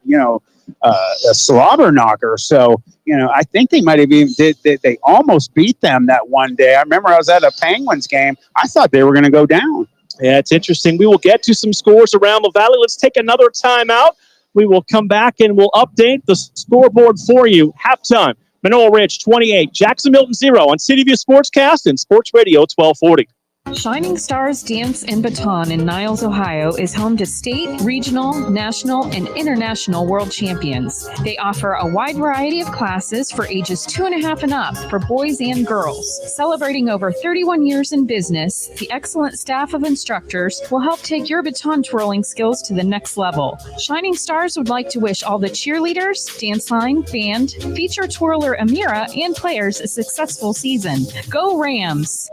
a slobber knocker. So, I think they might have even they almost beat them that one day. I remember I was at a Penguins game. I thought they were going to go down. Yeah, it's interesting. We will get to some scores around the Valley. Let's take another timeout. We will come back and we'll update the scoreboard for you. Halftime, Mineral Ridge 28, Jackson-Milton 0 on City View Sportscast and Sports Radio 1240. Shining Stars Dance and Baton in Niles, Ohio is home to state, regional, national, and international world champions. They offer a wide variety of classes for ages 2.5 and up for boys and girls. Celebrating over 31 years in business, the excellent staff of instructors will help take your baton twirling skills to the next level. Shining Stars would like to wish all the cheerleaders, dance line, band, feature twirler Amira, and players a successful season. Go Rams!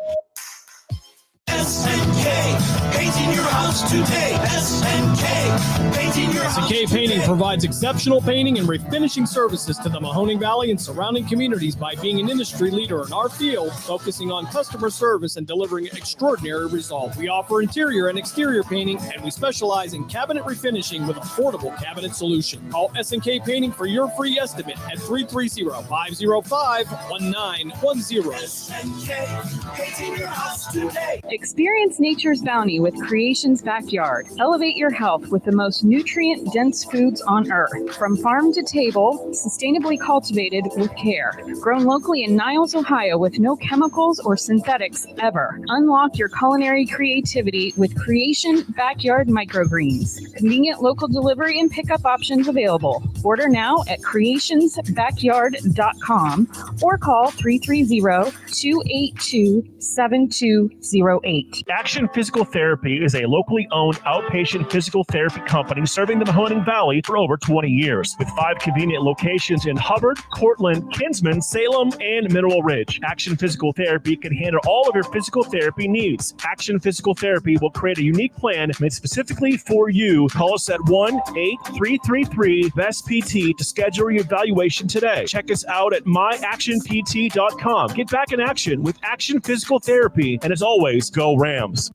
SNK, painting your house today. SNK, painting your house SNK Painting provides exceptional painting and refinishing services to the Mahoning Valley and surrounding communities by being an industry leader in our field, focusing on customer service and delivering extraordinary results. We offer interior and exterior painting, and we specialize in cabinet refinishing with affordable cabinet solution. Call SNK Painting for your free estimate at 330-505-1910. SNK, painting your house today. Experience nature's bounty with Creations Backyard. Elevate your health with the most nutrient-dense foods on earth. From farm to table, sustainably cultivated with care. Grown locally in Niles, Ohio with no chemicals or synthetics ever. Unlock your culinary creativity with Creation Backyard Microgreens. Convenient local delivery and pickup options available. Order now at creationsbackyard.com or call 330-282-7208. Action Physical Therapy is a locally owned outpatient physical therapy company serving the Mahoning Valley for over 20 years. With 5 convenient locations in Hubbard, Cortland, Kinsman, Salem, and Mineral Ridge. Action Physical Therapy can handle all of your physical therapy needs. Action Physical Therapy will create a unique plan made specifically for you. Call us at 1-8333-BEST-PT to schedule your evaluation today. Check us out at myactionpt.com. Get back in action with Action Physical Therapy, and as always, go Rams.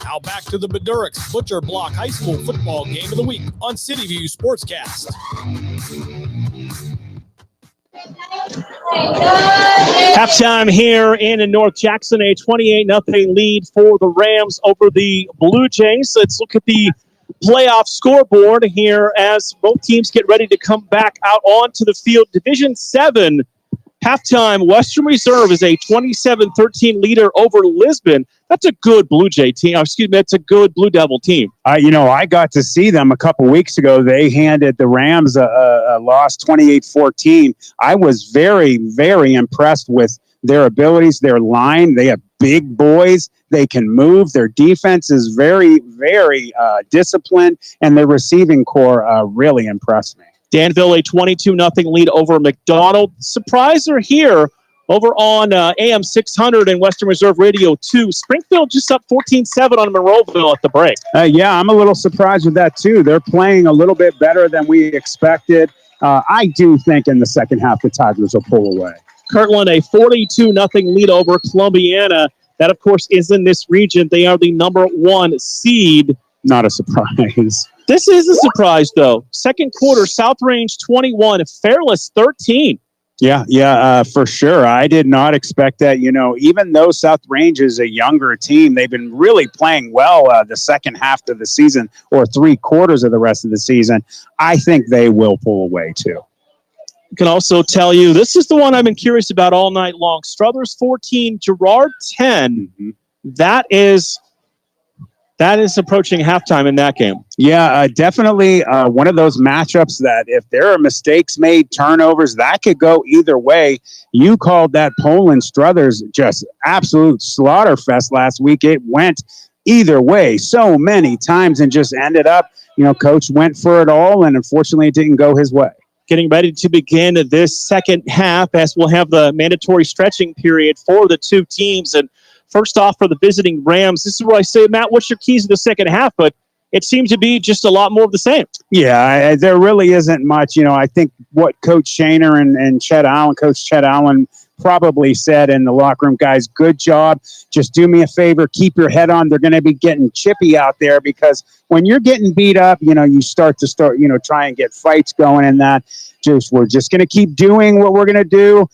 Now back to the Beduricks Butcher Block High School football game of the week on CityView Sportscast. Halftime here in North Jackson, a 28-0 lead for the Rams over the Blue Jays. Let's look at the playoff scoreboard here as both teams get ready to come back out onto the field. Division 7 halftime, Western Reserve is a 27-13 leader over Lisbon. That's a good Blue Jay team. That's a good Blue Devil team. I got to see them a couple weeks ago. They handed the Rams a loss 28-14. I was very, very impressed with their abilities, their line. They have big boys. They can move. Their defense is very, very disciplined, and their receiving core really impressed me. Danville, a 22-0 lead over McDonald. Surpriser here over on AM 600 and Western Reserve Radio 2. Springfield just up 14-7 on Monroeville at the break. Yeah, I'm a little surprised with that, too. They're playing a little bit better than we expected. I do think in the second half the Tigers will pull away. Kirtland, a 42-0 lead over Columbiana. That, of course, is in this region. They are the number 1 seed. Not a surprise. This is a surprise, though. Second quarter, South Range 21, Fairless 13. Yeah, for sure. I did not expect that. Even though South Range is a younger team, they've been really playing well the second half of the season or 3/4 of the rest of the season. I think they will pull away, too. I can also tell you, this is the one I've been curious about all night long. Struthers 14, Girard 10. Mm-hmm. That is approaching halftime in that game. Yeah, definitely one of those matchups that if there are mistakes made, turnovers, that could go either way. You called that Poland Struthers just absolute slaughterfest last week. It went either way so many times and just ended up, Coach went for it all, and unfortunately it didn't go his way. Getting ready to begin this second half as we'll have the mandatory stretching period for the two teams. And first off, for the visiting Rams, this is where I say, Matt, what's your keys to the second half? But it seems to be just a lot more of the same. Yeah, there really isn't much. I think what Coach Shaner and Coach Chet Allen probably said in the locker room, guys, good job. Just do me a favor. Keep your head on. They're going to be getting chippy out there because when you're getting beat up, you start try and get fights going and that. We're just going to keep doing what we're going to do.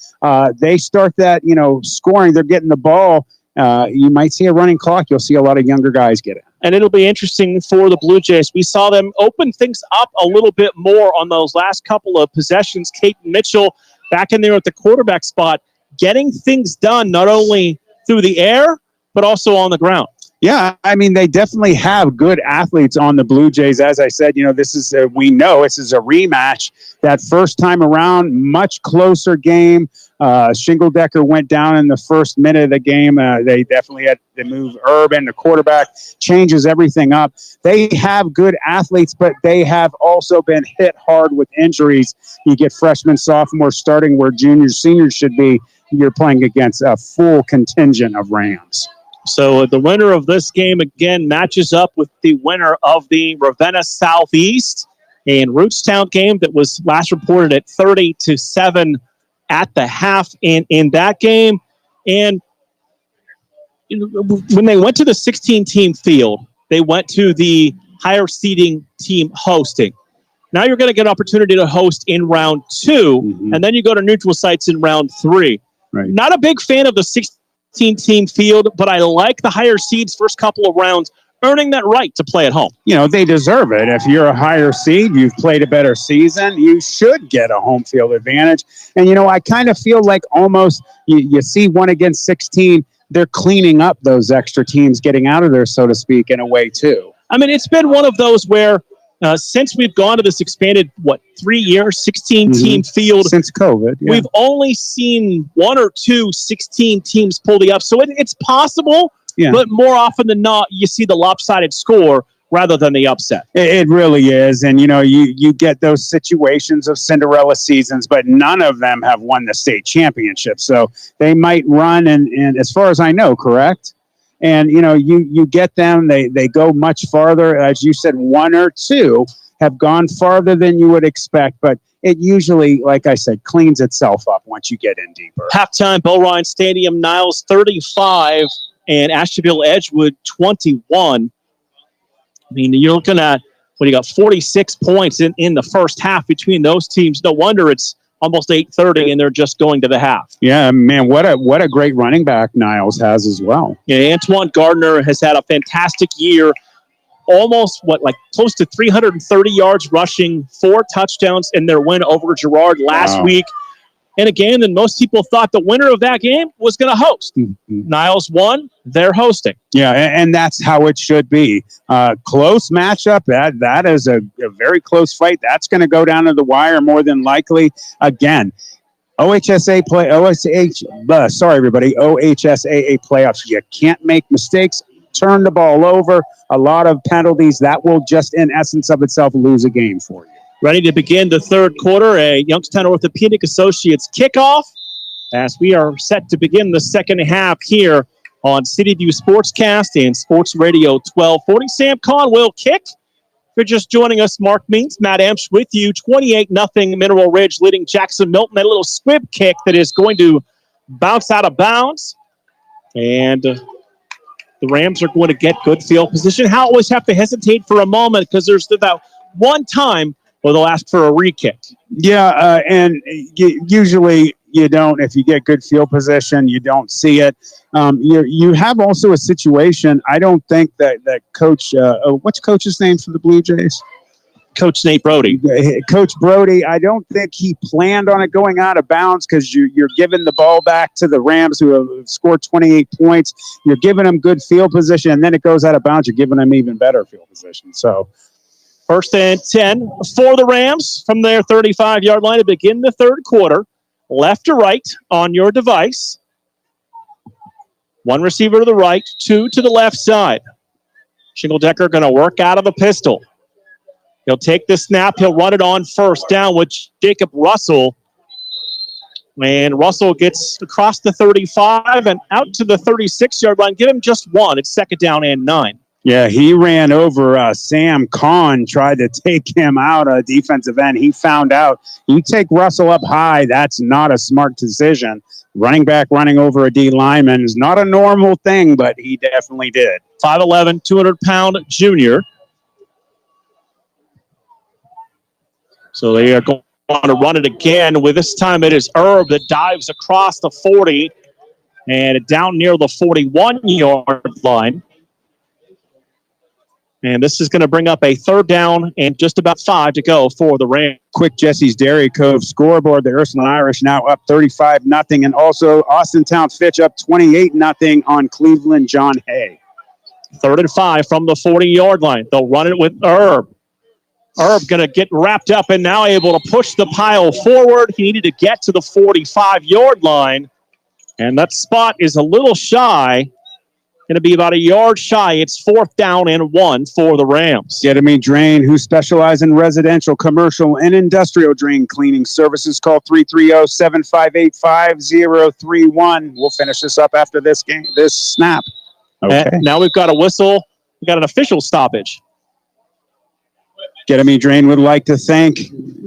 They start that, scoring. They're getting the ball. You might see a running clock. You'll see a lot of younger guys get it. And it'll be interesting for the Blue Jays. We saw them open things up a little bit more on those last couple of possessions. Caden Mitchell back in there at the quarterback spot, getting things done not only through the air, but also on the ground. Yeah, they definitely have good athletes on the Blue Jays. As I said, this is a rematch. That first time around, much closer game. Shingledecker went down in the first minute of the game. They definitely had to move Urban, the quarterback, changes everything up. They have good athletes, but they have also been hit hard with injuries. You get freshmen, sophomores starting where juniors, seniors should be. You're playing against a full contingent of Rams. So the winner of this game, again, matches up with the winner of the Ravenna Southeast and Rootstown game that was last reported at 30-7 at the half in that game. And when they went to the 16-team field, they went to the higher seeding team hosting. Now you're going to get an opportunity to host in round 2, and then you go to neutral sites in round 3. Right. Not a big fan of the 16-team field, but I like the higher seeds first couple of rounds, earning that right to play at home. They deserve it. If you're a higher seed, you've played a better season, you should get a home field advantage. And, I kind of feel like almost you see 1 against 16, they're cleaning up those extra teams getting out of there, so to speak, in a way, too. I mean, it's been one of those where since we've gone to this expanded, 3 years, 16-team field. Since COVID, yeah. We've only seen 1 or 2 16 teams pull the up. So it's possible. Yeah. But more often than not, you see the lopsided score rather than the upset. It really is. And, you get those situations of Cinderella seasons, but none of them have won the state championship. So they might run, and as far as I know, correct? And, you get them, they go much farther. As you said, 1 or 2 have gone farther than you would expect. But it usually, like I said, cleans itself up once you get in deeper. Halftime, Bell Ryan Stadium, Niles 35. And Ashtabula Edgewood 21. I mean, you're looking at you got 46 points in the first half between those teams. No wonder it's almost 8:30 and they're just going to the half. Yeah, man, what a great running back Niles has as well. Yeah, Antoine Gardner has had a fantastic year. Almost close to 330 yards rushing, 4 touchdowns in their win over Girard last week. And again, then most people thought the winner of that game was going to host. Mm-hmm. Niles won. They're hosting. Yeah, and that's how it should be. Close matchup. That is a very close fight. That's going to go down to the wire more than likely. Again, OHSAA playoffs. You can't make mistakes. Turn the ball over. A lot of penalties. That will just, in essence of itself, lose a game for you. Ready to begin the third quarter, a Youngstown Orthopedic Associates kickoff as we are set to begin the second half here on City View Sportscast and Sports Radio 1240. Sam Kahn will kick. If you're just joining us, Mark Means, Matt Amsch with you. 28-0 Mineral Ridge leading Jackson-Milton. That little squib kick that is going to bounce out of bounds. And the Rams are going to get good field position. How always have to hesitate for a moment because there's about one time or they'll ask for a re-kick. Yeah, and usually you don't. If you get good field position, you don't see it. You have also a situation. I don't think that Coach, what's Coach's name for the Blue Jays? Coach Nate Brody. Coach Brody, I don't think he planned on it going out of bounds because you're giving the ball back to the Rams who have scored 28 points. You're giving them good field position, and then it goes out of bounds. You're giving them even better field position. So, first and 10 for the Rams from their 35-yard line to begin the third quarter. Left to right on your device. 1 receiver to the right, 2 to the left side. Shingledecker going to work out of the pistol. He'll take the snap. He'll run it on first down with Jacob Russell. And Russell gets across the 35 and out to the 36-yard line. Give him just 1. It's second down and 9. Yeah, he ran over Sam Kahn, tried to take him out, a defensive end. He found out you take Russell up high, that's not a smart decision. Running back running over a D lineman is not a normal thing, but he definitely did. 5'11", 200-pound junior. So they are going to run it again. With this time it is Herb that dives across the 40 and down near the 41-yard line. And this is going to bring up a third down and just about 5 to go for the Rams. Quick Jesse's Dairy Cove scoreboard. The Ursuline Irish now up 35-0. And also Austintown Fitch up 28-0 on Cleveland John Hay. 3rd and 5 from the 40-yard line. They'll run it with Herb. Herb going to get wrapped up and now able to push the pile forward. He needed to get to the 45-yard line. And that spot is a little shy. Going to be about a yard shy. It's 4th down and 1 for the Rams. Get Me Drain, who specialize in residential, commercial, and industrial drain cleaning services. Call 330-758-5031. We'll finish this up after this snap. Okay. Now we've got a whistle. We've got an official stoppage. Get Me Drain would like to thank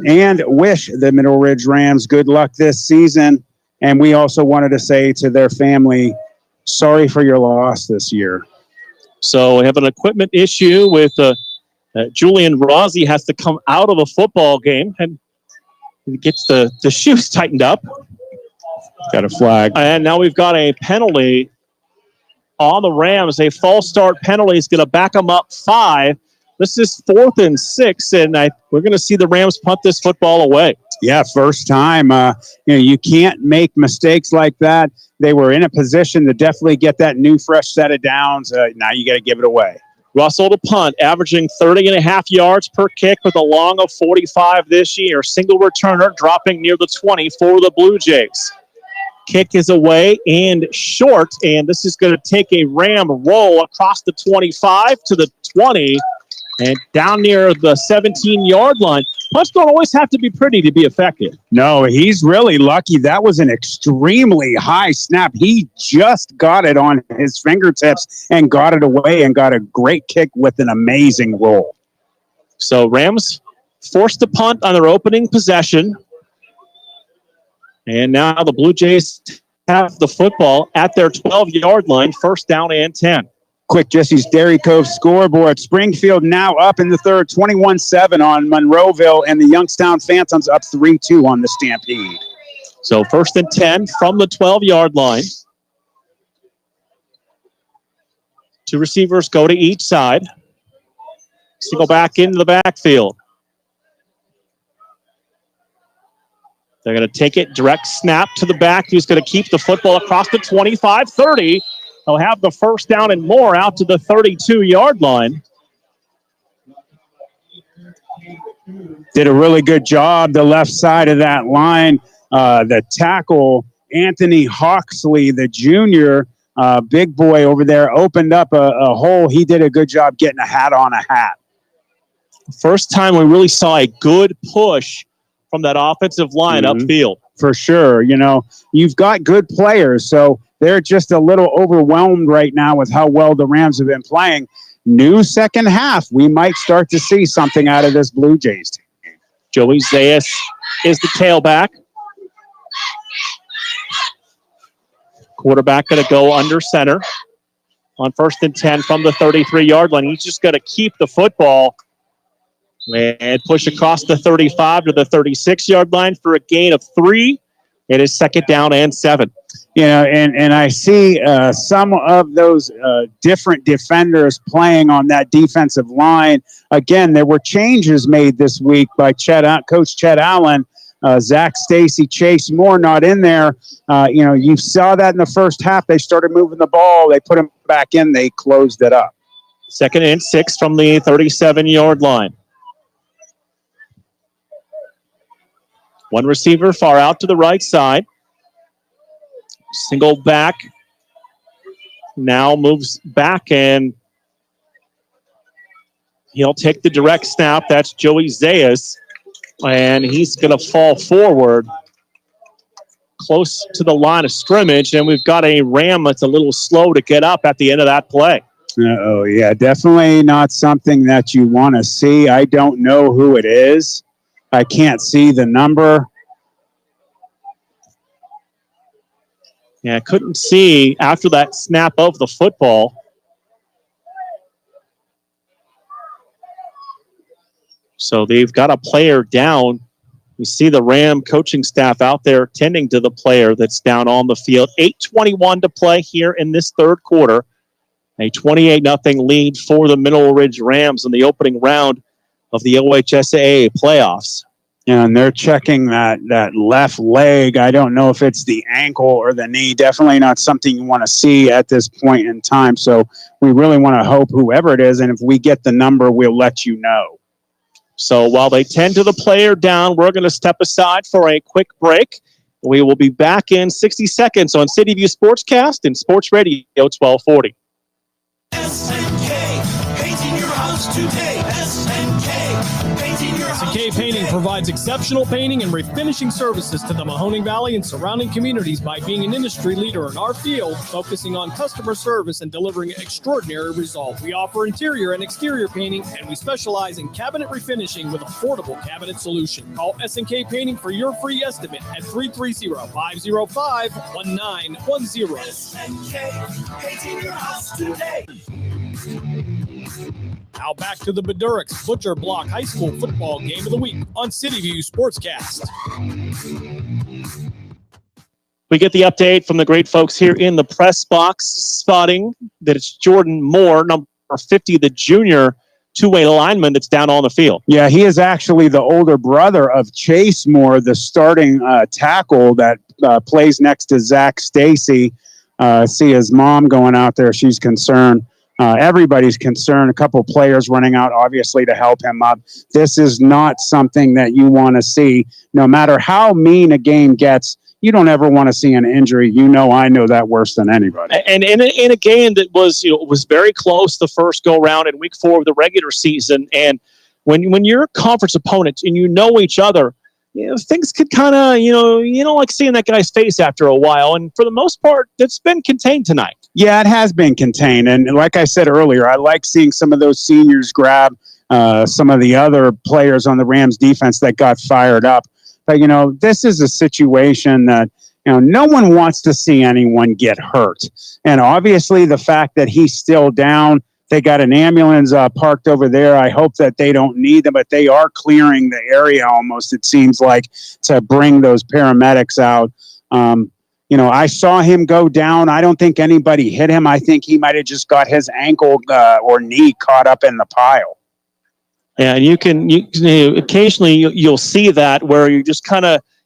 and wish the Mineral Ridge Rams good luck this season. And we also wanted to say to their family, sorry for your loss this year. So we have an equipment issue with Julian Rossi has to come out of a football game and he gets the shoes tightened up. Got a flag. And now we've got a penalty on the Rams. A false start penalty is going to back them up 5. This is 4th and 6, and we're going to see the Rams punt this football away. Yeah, first time. You can't make mistakes like that. They were in a position to definitely get that new, fresh set of downs. Now you got to give it away. Russell to punt, averaging 30.5 yards per kick with a long of 45 this year. Single returner dropping near the 20 for the Blue Jays. Kick is away and short, and this is going to take a Ram roll across the 25 to the 20 and down near the 17-yard line. Punts don't always have to be pretty to be effective. No, he's really lucky. That was an extremely high snap. He just got it on his fingertips and got it away and got a great kick with an amazing roll. So Rams forced to punt on their opening possession. And now the Blue Jays have the football at their 12-yard line, 1st down and 10. Quick Jesse's Dairy Cove scoreboard. Springfield now up in the third, 21-7 on Monroeville, and the Youngstown Phantoms up 3-2 on the Stampede. So 1st and 10 from the 12-yard line. 2 receivers go to each side. Single back into the backfield. They're going to take it, direct snap to the back. Who's going to keep the football across the 25, 30. They'll have the 1st down and more out to the 32-yard line. Did a really good job, the left side of that line. The tackle, Anthony Hawksley, the junior, big boy over there, opened up a hole. He did a good job getting a hat on a hat. First time we really saw a good push from that offensive line upfield. For sure. You've got good players, so they're just a little overwhelmed right now with how well the Rams have been playing. New second half, we might start to see something out of this Blue Jays team. Joey Zayas is the tailback. Quarterback going to go under center on 1st and 10 from the 33-yard line. He's just going to keep the football and push across the 35 to the 36-yard line for a gain of 3. It is 2nd down and 7. And I see some of those different defenders playing on that defensive line. Again, there were changes made this week by Coach Chet Allen. Zach Stacy, Chase Moore not in there. You saw that in the first half. They started moving the ball. They put him back in. They closed it up. 2nd and 6 from the 37-yard line. One receiver far out to the right side. Single back. Now moves back, and he'll take the direct snap. That's Joey Zayas, and he's going to fall forward close to the line of scrimmage, and we've got a Ram that's a little slow to get up at the end of that play. Oh, yeah, definitely not something that you want to see. I don't know who it is. I can't see the number. Yeah, I couldn't see after that snap of the football. So they've got a player down. You see the Ram coaching staff out there tending to the player that's down on the field. 8:21 to play here in this third quarter. A 28-0 lead for the Mineral Ridge Rams in the opening round of the OHSAA playoffs. Yeah, and they're checking that left leg. I don't know if it's the ankle or the knee. Definitely not something you want to see at this point in time. So we really want to hope whoever it is, and if we get the number, we'll let you know. So while they tend to the player down, we're going to step aside for a quick break. We will be back in 60 seconds on City View Sportscast and Sports Radio 1240. SNK, painting your house today. SNK, painting your house SNK Painting provides exceptional painting and refinishing services to the Mahoning Valley and surrounding communities by being an industry leader in our field, focusing on customer service and delivering extraordinary results. We offer interior and exterior painting, and we specialize in cabinet refinishing with affordable cabinet solutions. Call SNK Painting for your free estimate at 330-505-1910. SNK, painting your house today. Now back to the Beduricks Butcher Block High School football game of the week on City View Sportscast. We get the update from the great folks here in the press box, spotting that it's Jordan Moore, number 50, the junior two-way lineman that's down on the field. Yeah, he is actually the older brother of Chase Moore, the starting tackle that plays next to Zach Stacy. See his mom going out there. She's concerned. Everybody's concerned. A couple players running out, obviously, to help him up. This is not something that you want to see. No matter how mean a game gets, you don't ever want to see an injury. I know that worse than anybody. And in a game that was very close the first go round in week 4 of the regular season, and when you're conference opponents and you know each other, things could kind of you don't like seeing that guy's face after a while. And for the most part, it's been contained tonight. Yeah, it has been contained. And like I said earlier, I like seeing some of those seniors grab some of the other players on the Rams defense that got fired up. But, this is a situation that, no one wants to see anyone get hurt. And obviously the fact that he's still down, they got an ambulance parked over there. I hope that they don't need them, but they are clearing the area almost, it seems like, to bring those paramedics out. I saw him go down. I don't think anybody hit him. I think he might have just got his ankle or knee caught up in the pile. And you occasionally you'll see that where you just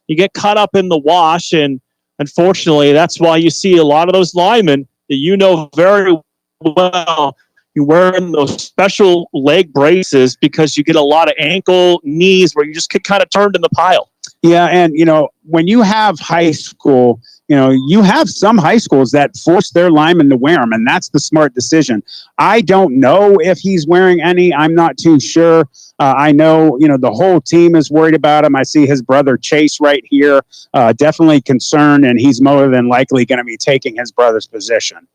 you get caught up in the wash, and unfortunately that's why you see a lot of those linemen that very well. You're wearing those special leg braces because you get a lot of ankle, knees where you just get kind of turned in the pile. Yeah, and when you have high school, you have some high schools that force their linemen to wear them, and that's the smart decision. I don't know if he's wearing any. I'm not too sure. I know, the whole team is worried about him. I see his brother Chase right here, definitely concerned, and he's more than likely going to be taking his brother's position.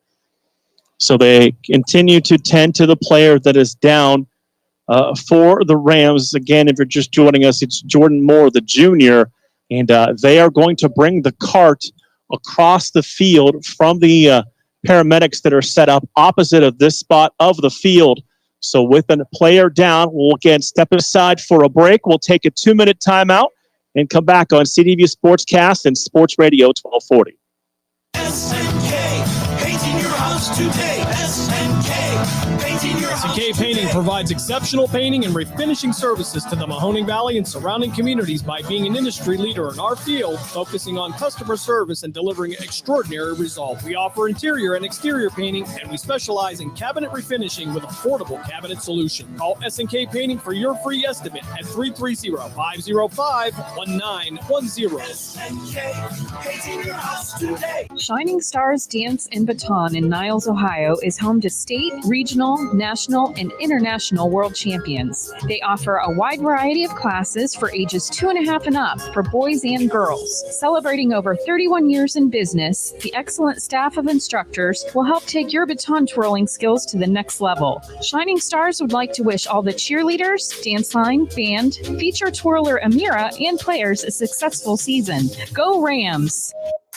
So they continue to tend to the player that is down for the Rams. Again, if you're just joining us, it's Jordan Moore, the junior, and they are going to bring the cart across the field from the paramedics that are set up opposite of this spot of the field. So with a player down, we'll again step aside for a break. We'll take a 2-minute timeout and come back on CDView Sportscast and Sports Radio 1240. SNK, painting your house today. SNK, painting your house SNK Painting provides exceptional painting and refinishing services to the Mahoning Valley and surrounding communities by being an industry leader in our field, focusing on customer service and delivering extraordinary results. We offer interior and exterior painting, and we specialize in cabinet refinishing with affordable cabinet solution. Call SNK Painting for your free estimate at 330-505-1910. SNK, painting your house today. Shining Stars Dance and Baton in Niles, Ohio is home to state, regional, national, and international world champions. They offer a wide variety of classes for ages 2.5 and up for boys and girls. Celebrating over 31 years in business, the excellent staff of instructors will help take your baton twirling skills to the next level. Shining Stars would like to wish all the cheerleaders, dance line, band, feature twirler Amira, and players a successful season. Go Rams!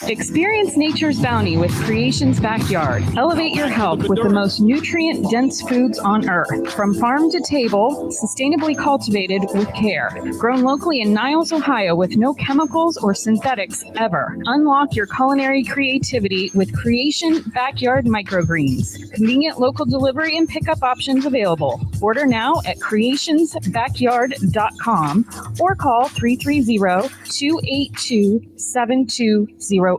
Experience nature's bounty with Creation's Backyard. Elevate your health with the most nutrient-dense foods on earth. From farm to table, sustainably cultivated with care. Grown locally in Niles, Ohio with no chemicals or synthetics ever. Unlock your culinary creativity with Creation Backyard Microgreens. Convenient local delivery and pickup options available. Order now at creationsbackyard.com or call 330-282-7208.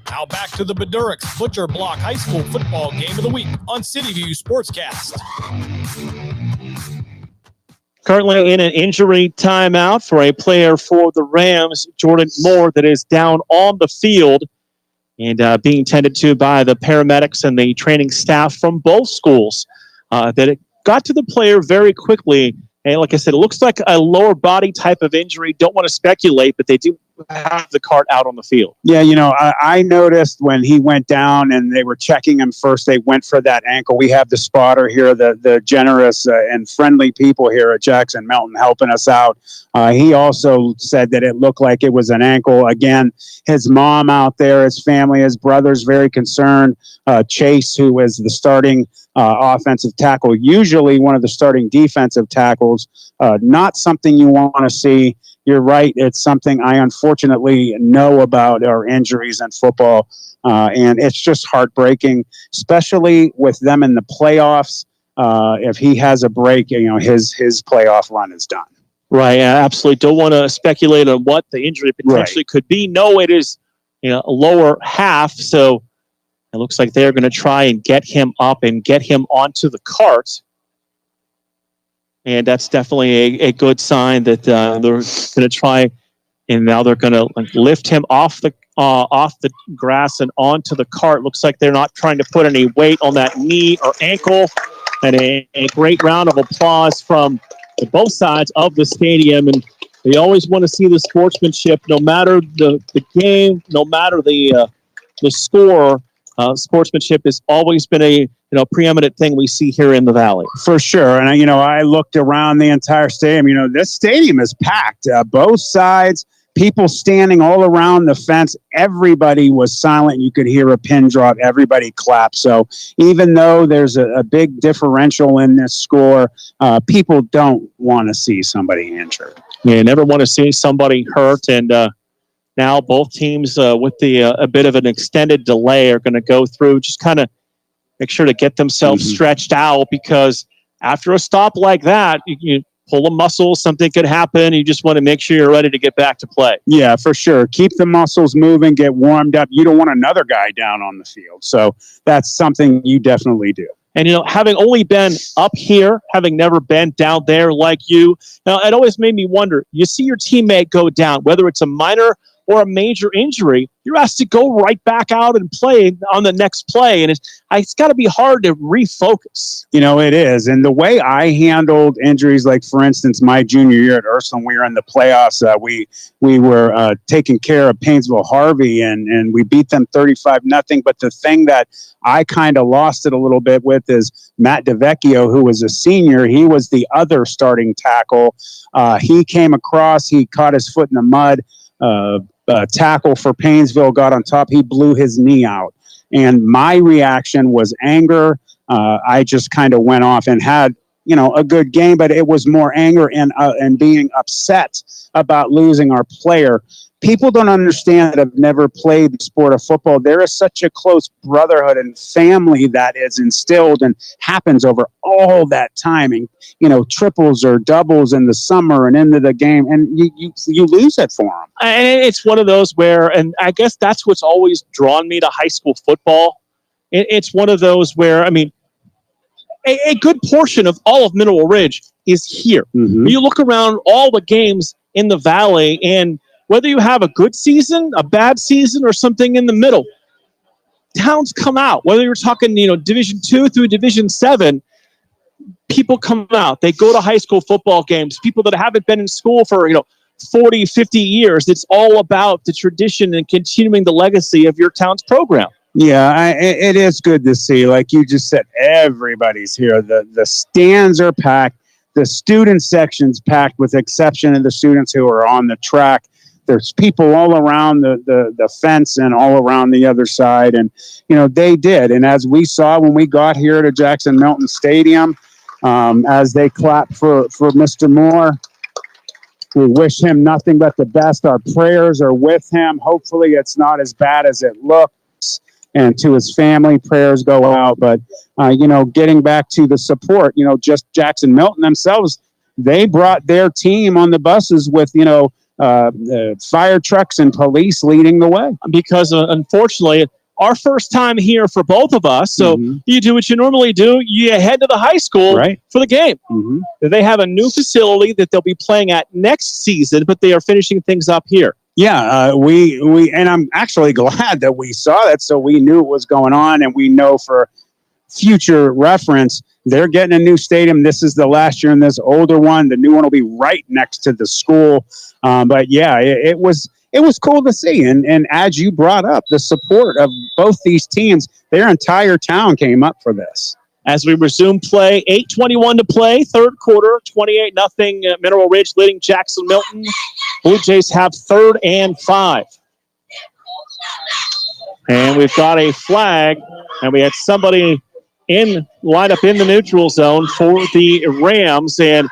Now back to the Beduricks Butcher Block High School Football Game of the Week on CityView Sportscast. Currently in an injury timeout for a player for the Rams, Jordan Moore, that is down on the field and being tended to by the paramedics and the training staff from both schools. That it got to the player very quickly. And like I said, it looks like a lower body type of injury. Don't want to speculate, but they do have the cart out on the field. Yeah, I noticed when he went down and they were checking him first, they went for that ankle. We have the spotter here, the generous and friendly people here at Jackson-Milton helping us out. He also said that it looked like it was an ankle. Again, his mom out there, his family, his brother's very concerned. Chase, who is the starting offensive tackle, usually one of the starting defensive tackles, not something you want to see. you're right. It's something I unfortunately know about, our injuries in football. And it's just heartbreaking, especially with them in the playoffs. If he has a break, his playoff run is done. Right, absolutely. Don't want to speculate on what the injury potentially could be. No, it is a lower half, so it looks like they're going to try and get him up and get him onto the cart. And that's definitely a good sign that they're going to try, and now they're going to lift him off the grass and onto the cart. Looks like they're not trying to put any weight on that knee or ankle. And a great round of applause from both sides of the stadium. And we always want to see the sportsmanship, no matter the game, no matter the score. Sportsmanship has always been a preeminent thing we see here in the Valley. For sure. And I looked around the entire stadium. This stadium is packed. Both sides, people standing all around the fence. Everybody was silent. You could hear a pin drop. Everybody clapped. So even though there's a big differential in this score, people don't want to see somebody injured. Yeah, never want to see somebody hurt. And now both teams with a bit of an extended delay are going to go through, just kind of make sure to get themselves stretched out, because after a stop like that, you pull a muscle, something could happen. You just want to make sure you're ready to get back to play. Yeah, for sure. Keep the muscles moving, get warmed up. You don't want another guy down on the field. So that's something you definitely do. And, having only been up here, having never been down there like you, now it always made me wonder, you see your teammate go down, whether it's a minor or a major injury, you're asked to go right back out and play on the next play. And it's got to be hard to refocus. It is. And the way I handled injuries, like, for instance, my junior year at Ursuline, we were in the playoffs. We were taking care of Painesville Harvey, and we beat them 35-0. But the thing that I kind of lost it a little bit with is Matt DeVecchio, who was a senior. He was the other starting tackle. He came across, he caught his foot in the mud. Tackle for Painesville got on top. He blew his knee out. And my reaction was anger. I just kind of went off and had, a good game, but it was more anger and being upset about losing our player. People don't understand that have never played the sport of football. There is such a close brotherhood and family that is instilled and happens over all that time. And, triples or doubles in the summer and into the game, and you lose it for them. And it's one of those where, and I guess that's what's always drawn me to high school football. It's one of those where, a good portion of all of Mineral Ridge is here. You look around all the games in the Valley, and whether you have a good season, a bad season, or something in the middle, towns come out. Whether you're talking, Division 2 through Division 7, people come out. They go to high school football games. People that haven't been in school for, 40, 50 years. It's all about the tradition and continuing the legacy of your town's program. Yeah, it is good to see. Like you just said, everybody's here. The stands are packed. The student section's packed, with exception of the students who are on the track. There's people all around the fence and all around the other side. And, they did. And as we saw when we got here to Jackson-Milton Stadium, as they clapped for Mr. Moore, we wish him nothing but the best. Our prayers are with him. Hopefully it's not as bad as it looks. And to his family, prayers go out. But, getting back to the support, just Jackson-Milton themselves, they brought their team on the buses with, fire trucks and police leading the way. Because unfortunately, our first time here for both of us, so you do what you normally do, you head to the high school for the game. They have a new facility that they'll be playing at next season, but they are finishing things up here. Yeah, we and I'm actually glad that we saw that, so we knew what was going on, and we know for future reference, they're getting a new stadium. This is the last year in this older one. The new one will be right next to the school. But yeah, it was cool to see. And as you brought up, the support of both these teams, their entire town came up for this. As we resume play, 8:21 to play, third quarter, 28-0. Mineral Ridge leading Jackson-Milton. Blue Jays have 3rd and 5. And we've got a flag, and we had somebody lined up in the neutral zone for the Rams, and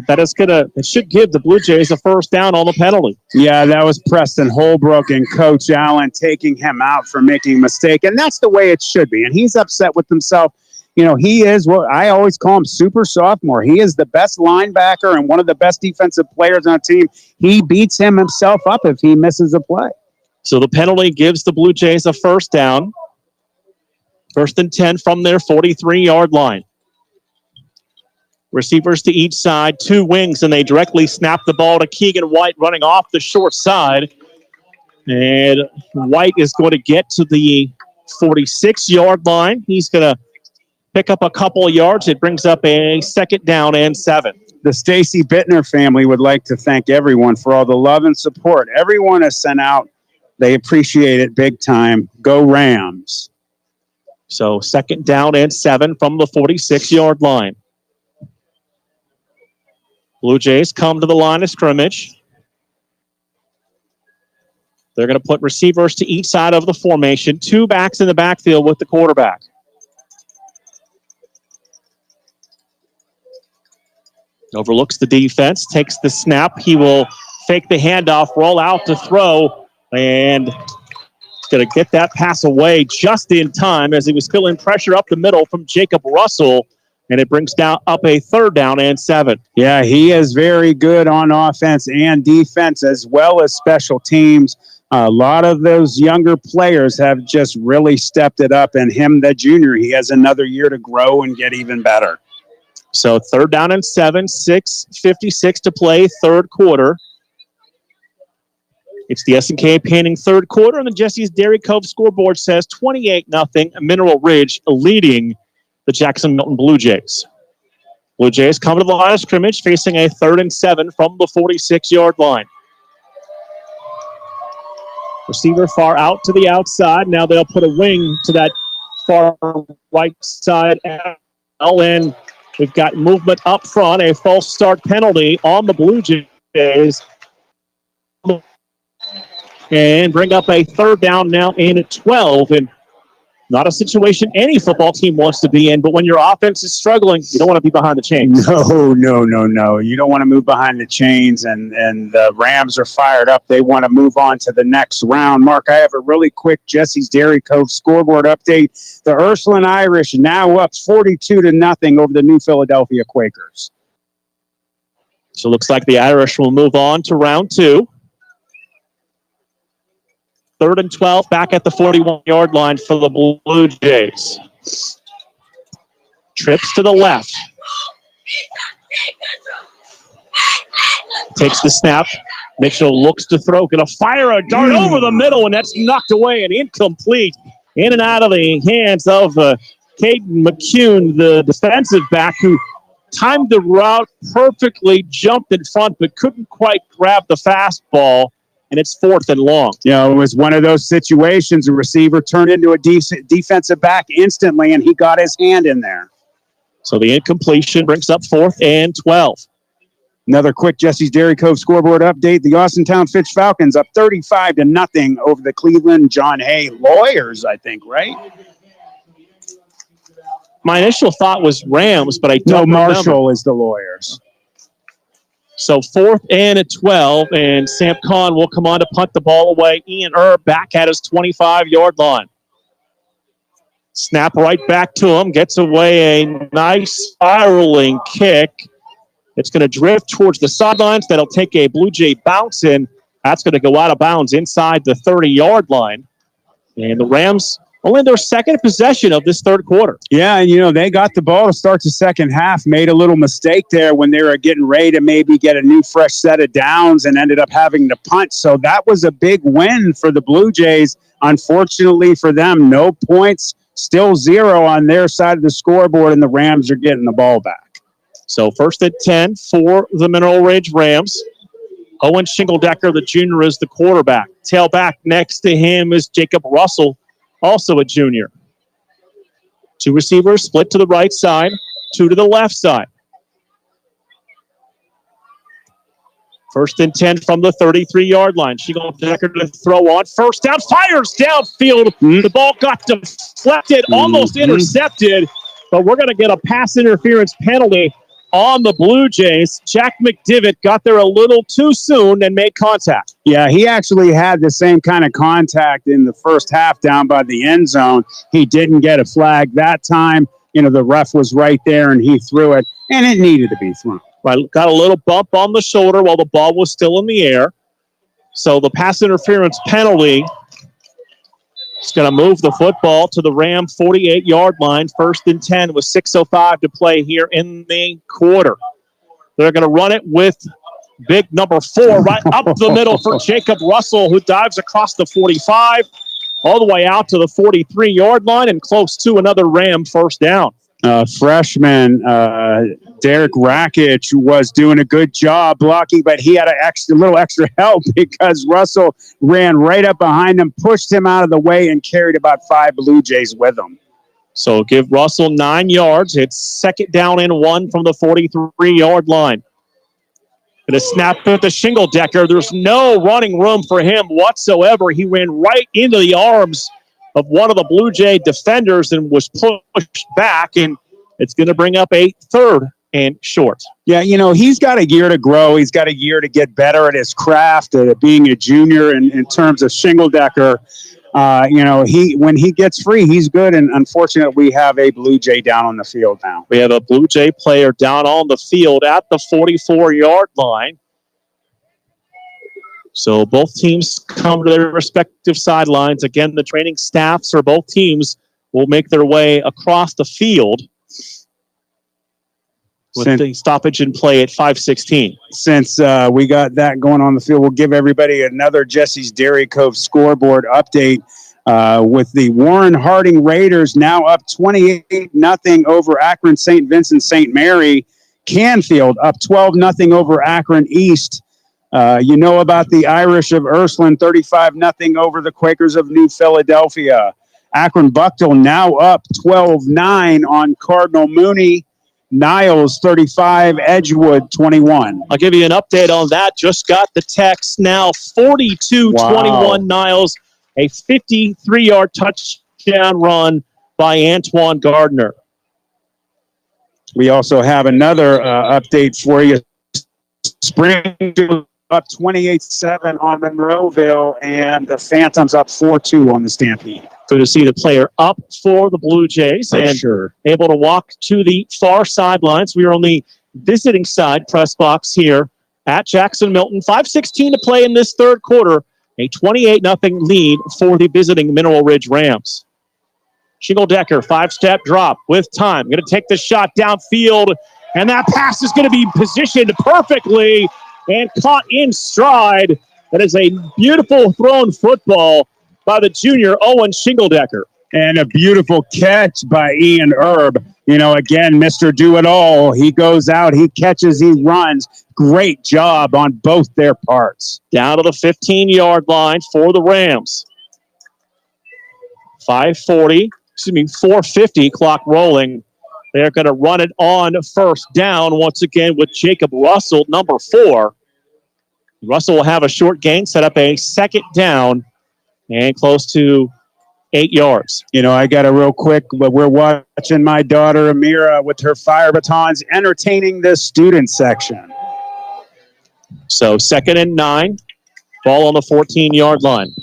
It should give the Blue Jays a first down on the penalty. Yeah, that was Preston Holbrook and Coach Allen taking him out for making a mistake, and that's the way it should be. And he's upset with himself. You know, he is what I always call him, super sophomore. He is the best linebacker and one of the best defensive players on the team. He beats himself up if he misses a play. So the penalty gives the Blue Jays a first down. 1st and 10 from their 43-yard line. Receivers to each side, 2 wings, and they directly snap the ball to Keegan White running off the short side. And White is going to get to the 46-yard line. He's going to pick up a couple of yards. It brings up a 2nd down and 7. The Stacy Bittner family would like to thank everyone for all the love and support everyone has sent out. They appreciate it big time. Go Rams. So 2nd down and 7 from the 46-yard line. Blue Jays come to the line of scrimmage. They're going to put receivers to each side of the formation. 2 backs in the backfield with the quarterback. Overlooks the defense, takes the snap. He will fake the handoff, roll out to throw, and he's going to get that pass away just in time as he was feeling pressure up the middle from Jacob Russell. And it brings down up a 3rd down and 7. Yeah, he is very good on offense and defense as well as special teams. A lot of those younger players have just really stepped it up. And him, the junior, he has another year to grow and get even better. So 3rd down and 7, 6:56 to play, 3rd quarter. It's the S&K Painting 3rd quarter, and the Jesse's Dairy Cove scoreboard says 28-0, Mineral Ridge leading the Jackson-Milton Blue Jays. Blue Jays come to the line of scrimmage, facing a 3rd and 7 from the 46-yard line. Receiver far out to the outside. Now they'll put a wing to that far right side. And we've got movement up front, a false start penalty on the Blue Jays. And bring up a 3rd down now in at 12. And not a situation any football team wants to be in, but when your offense is struggling, you don't want to be behind the chains. No. You don't want to move behind the chains, and the Rams are fired up. They want to move on to the next round. Mark, I have a really quick Jesse's Dairy Cove scoreboard update. The Ursuline Irish now up 42-0 over the New Philadelphia Quakers. So it looks like the Irish will move on to round 2. 3rd and 12, back at the 41-yard line for the Blue Jays. Trips to the left. Takes the snap. Mitchell looks to throw. Going to fire a dart over the middle, and that's knocked away and incomplete. In and out of the hands of Caden McCune, the defensive back, who timed the route perfectly, jumped in front, but couldn't quite grab the fastball. And it's 4th and long. You know, it was one of those situations. A receiver turned into a decent defensive back instantly, and he got his hand in there. So the incompletion brings up 4th and 12. Another quick Jesse's Dairy Cove scoreboard update. The Austintown Fitch Falcons up 35-0 over the Cleveland John Hay Lawyers, I think, right? My initial thought was Rams, but I don't know. remember. Marshall is the Lawyers. So 4th and 12, and Sam Kahn will come on to punt the ball away. Ian Erb back at his 25-yard line. Snap right back to him, gets away a nice spiraling kick. It's going to drift towards the sidelines. That'll take a Blue Jay bounce in. That's going to go out of bounds inside the 30-yard line. And the Rams only their 2nd possession of this 3rd quarter. Yeah, and, they got the ball to start the second half, made a little mistake there when they were getting ready to maybe get a new fresh set of downs and ended up having to punt. So that was a big win for the Blue Jays. Unfortunately for them, no points, still 0 on their side of the scoreboard, and the Rams are getting the ball back. So 1st and 10 for the Mineral Ridge Rams. Owen Shingledecker, the junior, is the quarterback. Tailback next to him is Jacob Russell, also a junior. 2 receivers split to the right side, 2 to the left side. 1st and 10 from the 33-yard line. Shingledecker to throw on. 1st down, fires downfield. The ball got deflected, almost intercepted, but we're going to get a pass interference penalty. on the Blue Jays. Jack McDivitt got there a little too soon and made contact. Yeah, he actually had the same kind of contact in the first half down by the end zone. He didn't get a flag that time. The ref was right there, and he threw it, and it needed to be thrown. Right, got a little bump on the shoulder while the ball was still in the air. So the pass interference penalty is going to move the football to the Ram 48-yard line. 1st and 10 with 6:05 to play here in the quarter. They're going to run it with big number 4 right up the middle for Jacob Russell, who dives across the 45 all the way out to the 43-yard line and close to another Ram first down. Freshman Derek Rakic was doing a good job blocking, but he had a little extra help because Russell ran right up behind him, pushed him out of the way, and carried about 5 Blue Jays with him. So give Russell 9 yards. It's 2nd down and 1 from the 43-yard line. Going to snap at the Shingle-Decker. There's no running room for him whatsoever. He ran right into the arms of one of the Blue Jay defenders and was pushed back, and it's going to bring up a 3rd and short. Yeah, he's got a year to grow. He's got a year to get better at his craft, being a junior in terms of Shingle-Decker. When he gets free, he's good, and unfortunately, we have a Blue Jay down on the field now. We have a Blue Jay player down on the field at the 44-yard line. So both teams come to their respective sidelines. Again, the training staffs for both teams will make their way across the field with the stoppage in play at 5:16. Since we got that going on the field, we'll give everybody another Jesse's Dairy Cove scoreboard update with the Warren Harding Raiders now up 28-0 over Akron St. Vincent St. Mary. Canfield up 12-0 over Akron East. About the Irish of Ursuline, 35-0 over the Quakers of New Philadelphia. Akron Bucktown now up 12-9 on Cardinal Mooney. Niles 35, Edgewood 21. I'll give you an update on that. Just got the text now. 42-21 Niles. A 53-yard touchdown run by Antoine Gardner. We also have another update for you. Springfield up 28-7 on Monroeville, and the Phantoms up 4-2 on the Stampede. Good to see the player up for the Blue Jays and able to walk to the far sidelines. We are on the visiting side press box here at Jackson-Milton. 5:16 to play in this 3rd quarter. A 28-0 lead for the visiting Mineral Ridge Rams. Shingle-Decker, 5-step drop with time. Going to take the shot downfield, and that pass is going to be positioned perfectly and caught in stride. That is a beautiful thrown football by the junior Owen Shingle-Decker. And a beautiful catch by Ian Erb. Again, Mr. Do-It-All. He goes out, he catches, he runs. Great job on both their parts. Down to the 15-yard line for the Rams. 4:50 clock rolling. They're going to run it on 1st down once again with Jacob Russell, number 4. Russell will have a short gain, set up a 2nd down and close to 8 yards. I got a real quick, but we're watching my daughter Amira with her fire batons entertaining the student section. So 2nd and 9, ball on the 14-yard line.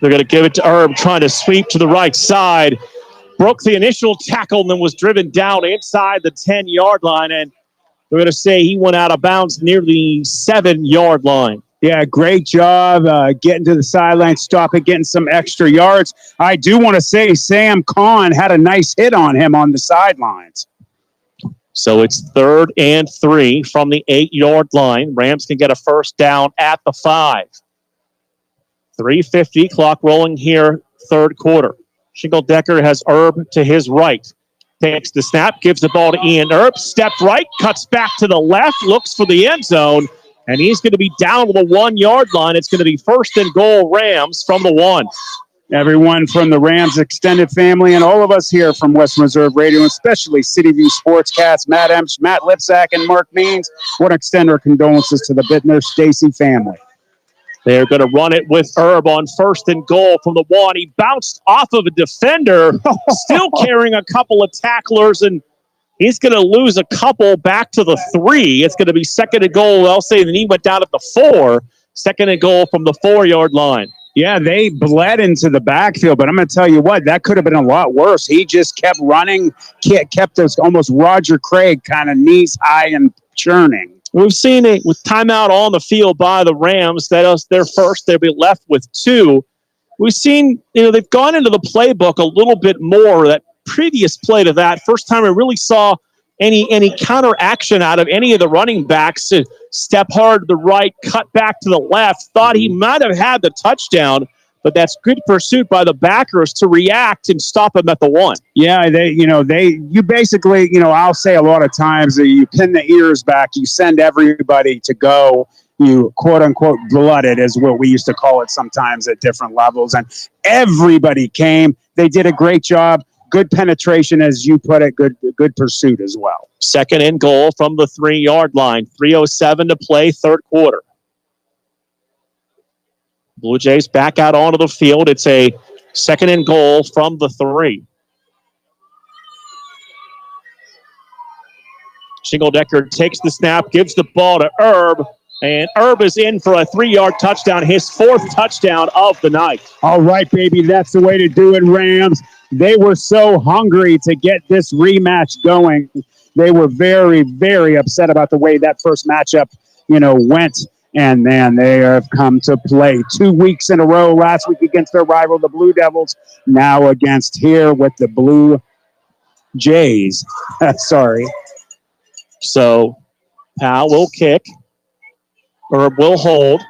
They're going to give it to Erb, trying to sweep to the right side. Broke the initial tackle and then was driven down inside the 10-yard line. And we're going to say he went out of bounds near the 7-yard line. Yeah, great job getting to the sideline, stopping, getting some extra yards. I do want to say Sam Kahn had a nice hit on him on the sidelines. So it's 3rd and 3 from the 8-yard line. Rams can get a 1st down at the 5. 3:50 clock rolling here, 3rd quarter. Shingle-Decker has Erb to his right. Takes the snap, gives the ball to Ian Erb. Step right, cuts back to the left, looks for the end zone, and he's going to be down to the 1-yard line. It's going to be 1st and goal Rams from the 1. Everyone from the Rams extended family and all of us here from West Reserve Radio, especially City View Sportscast, Matt Emsch, Matt Lipsack, and Mark Means, want to extend our condolences to the Bittner Stacy family. They're going to run it with Herb on 1st and goal from the 1. He bounced off of a defender, still carrying a couple of tacklers, and he's going to lose a couple back to the 3. It's going to be 2nd and goal. I'll say that he went down at the 4. 2nd and goal from the 4-yard line. Yeah, they bled into the backfield, but I'm going to tell you what, that could have been a lot worse. He just kept running, kept those almost Roger Craig kind of knees high and churning. We've seen it with timeout on the field by the Rams. That was their first. They'll be left with 2. We've seen, they've gone into the playbook a little bit more. That previous play to that, first time I really saw any counter action out of any of the running backs. Step hard to the right, cut back to the left. Thought he might have had the touchdown, but that's good pursuit by the backers to react and stop him at the 1. Yeah, you basically, I'll say a lot of times that you pin the ears back, you send everybody to go, you quote unquote blood it is what we used to call it sometimes at different levels. And everybody came. They did a great job. Good penetration, as you put it, good pursuit as well. 2nd and goal from the 3-yard line. 3:07 to play, 3rd quarter. Blue Jays back out onto the field. It's a 2nd and goal from the 3. Shingledecker takes the snap, gives the ball to Herb, and Herb is in for a 3-yard touchdown, his 4th touchdown of the night. All right, baby, that's the way to do it, Rams. They were so hungry to get this rematch going. They were very, very upset about the way that first matchup, went. And, man, they have come to play 2 weeks in a row. Last week against their rival, the Blue Devils. Now against here with the Blue Jays. Sorry. So, Powell will kick. Herb will hold.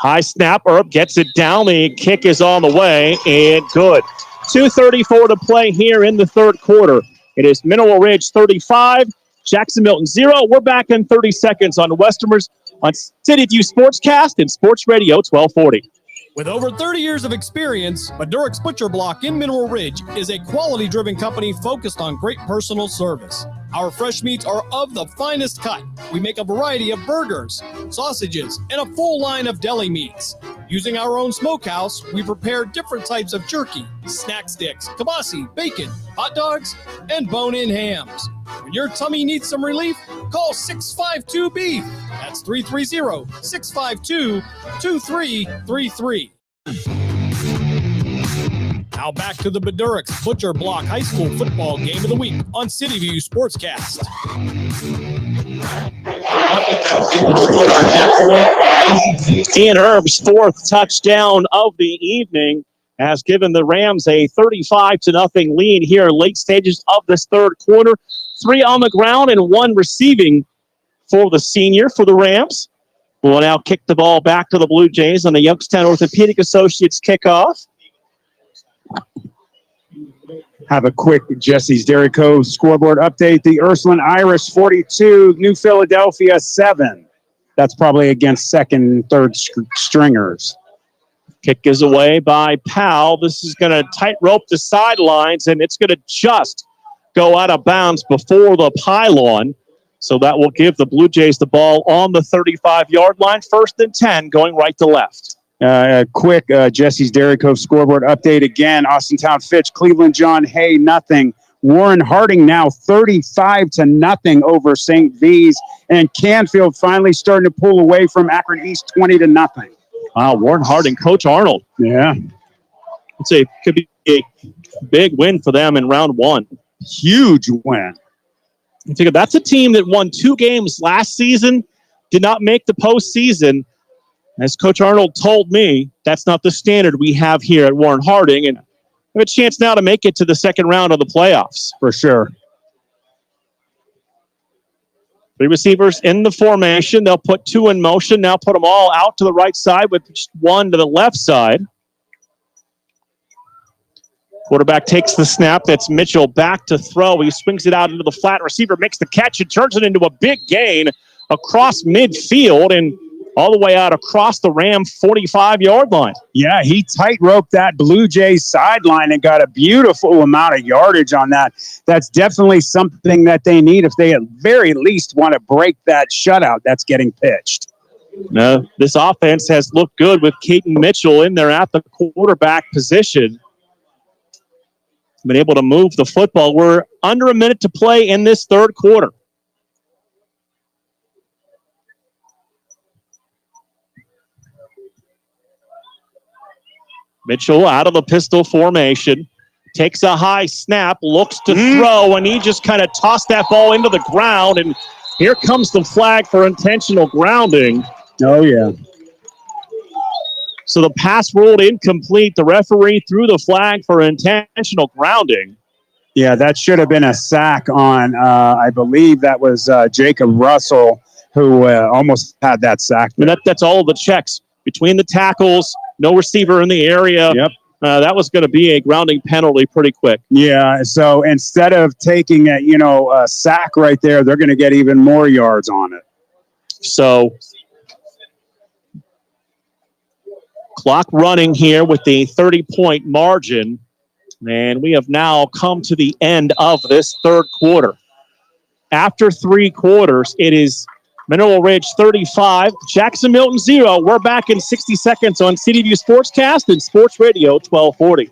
High snap. Herb gets it down. The kick is on the way, and good. 2:34 to play here in the 3rd quarter. It is Mineral Ridge 35, Jackson-Milton 0. We're back in 30 seconds on the Westerners on City View Sportscast and Sports Radio 1240. With over 30 years of experience, Madurik's Butcher Block in Mineral Ridge is a quality-driven company focused on great personal service. Our fresh meats are of the finest cut. We make a variety of burgers, sausages, and a full line of deli meats. Using our own smokehouse, we prepare different types of jerky, snack sticks, kibasi, bacon, hot dogs, and bone-in hams. When your tummy needs some relief, call 652-BEEF. That's 330-652-2333. Now back to the Madurik's Butcher Block High School Football Game of the Week on City View Sportscast. Ian Herb's 4th touchdown of the evening has given the Rams a 35-0 lead here in late stages of this 3rd quarter. 3 on the ground and 1 receiving for the senior for the Rams. We'll now kick the ball back to the Blue Jays on the Youngstown Orthopedic Associates kickoff. Have a quick Jesse's Dairy Co. scoreboard update. The Ursuline Irish 42, New Philadelphia 7. That's probably against 2nd and 3rd stringers. Kick is away by Powell. This is going to tightrope the sidelines, and it's going to just go out of bounds before the pylon. So that will give the Blue Jays the ball on the 35-yard line. 1st and 10, going right to left. Quick Jesse's Dairy Co. scoreboard update again. Austintown Fitch, Cleveland John Hay, nothing. Warren Harding now 35-0 over St. V's. And Canfield finally starting to pull away from Akron East 20-0. Wow, Warren Harding, Coach Arnold. Yeah. I'd say it could be a big win for them in round 1. Huge win. I think that's a team that won 2 games last season, did not make the postseason. As Coach Arnold told me, that's not the standard we have here at Warren Harding, and have a chance now to make it to the 2nd round of the playoffs. For sure. 3 receivers in the formation. They'll put 2 in motion. Now put them all out to the right side with 1 to the left side. Quarterback takes the snap. That's Mitchell back to throw. He swings it out into the flat. Receiver makes the catch and turns it into a big gain across midfield. And all the way out across the Ram 45-yard line. Yeah, he tight-roped that Blue Jays sideline and got a beautiful amount of yardage on that. That's definitely something that they need if they at very least want to break that shutout that's getting pitched. No, this offense has looked good with Keaton Mitchell in there at the quarterback position. Been able to move the football. We're under a minute to play in this third quarter. Mitchell out of the pistol formation, takes a high snap, looks to throw, and he just kind of tossed that ball into the ground, and here comes the flag for intentional grounding. Oh, yeah. So the pass ruled incomplete. The referee threw the flag for intentional grounding. Yeah, that should have been a sack on, I believe that was Jacob Russell, who almost had that sack. And that's all of the checks. Between the tackles, no receiver in the area. Yep. That was going to be a grounding penalty pretty quick. Yeah, so instead of taking a sack right there, they're going to get even more yards on it. So clock running here with the 30-point margin, and we have now come to the end of this third quarter. After 3 quarters, it is Mineral Ridge 35, Jackson-Milton 0. We're back in 60 seconds on CityView Sportscast and Sports Radio 1240.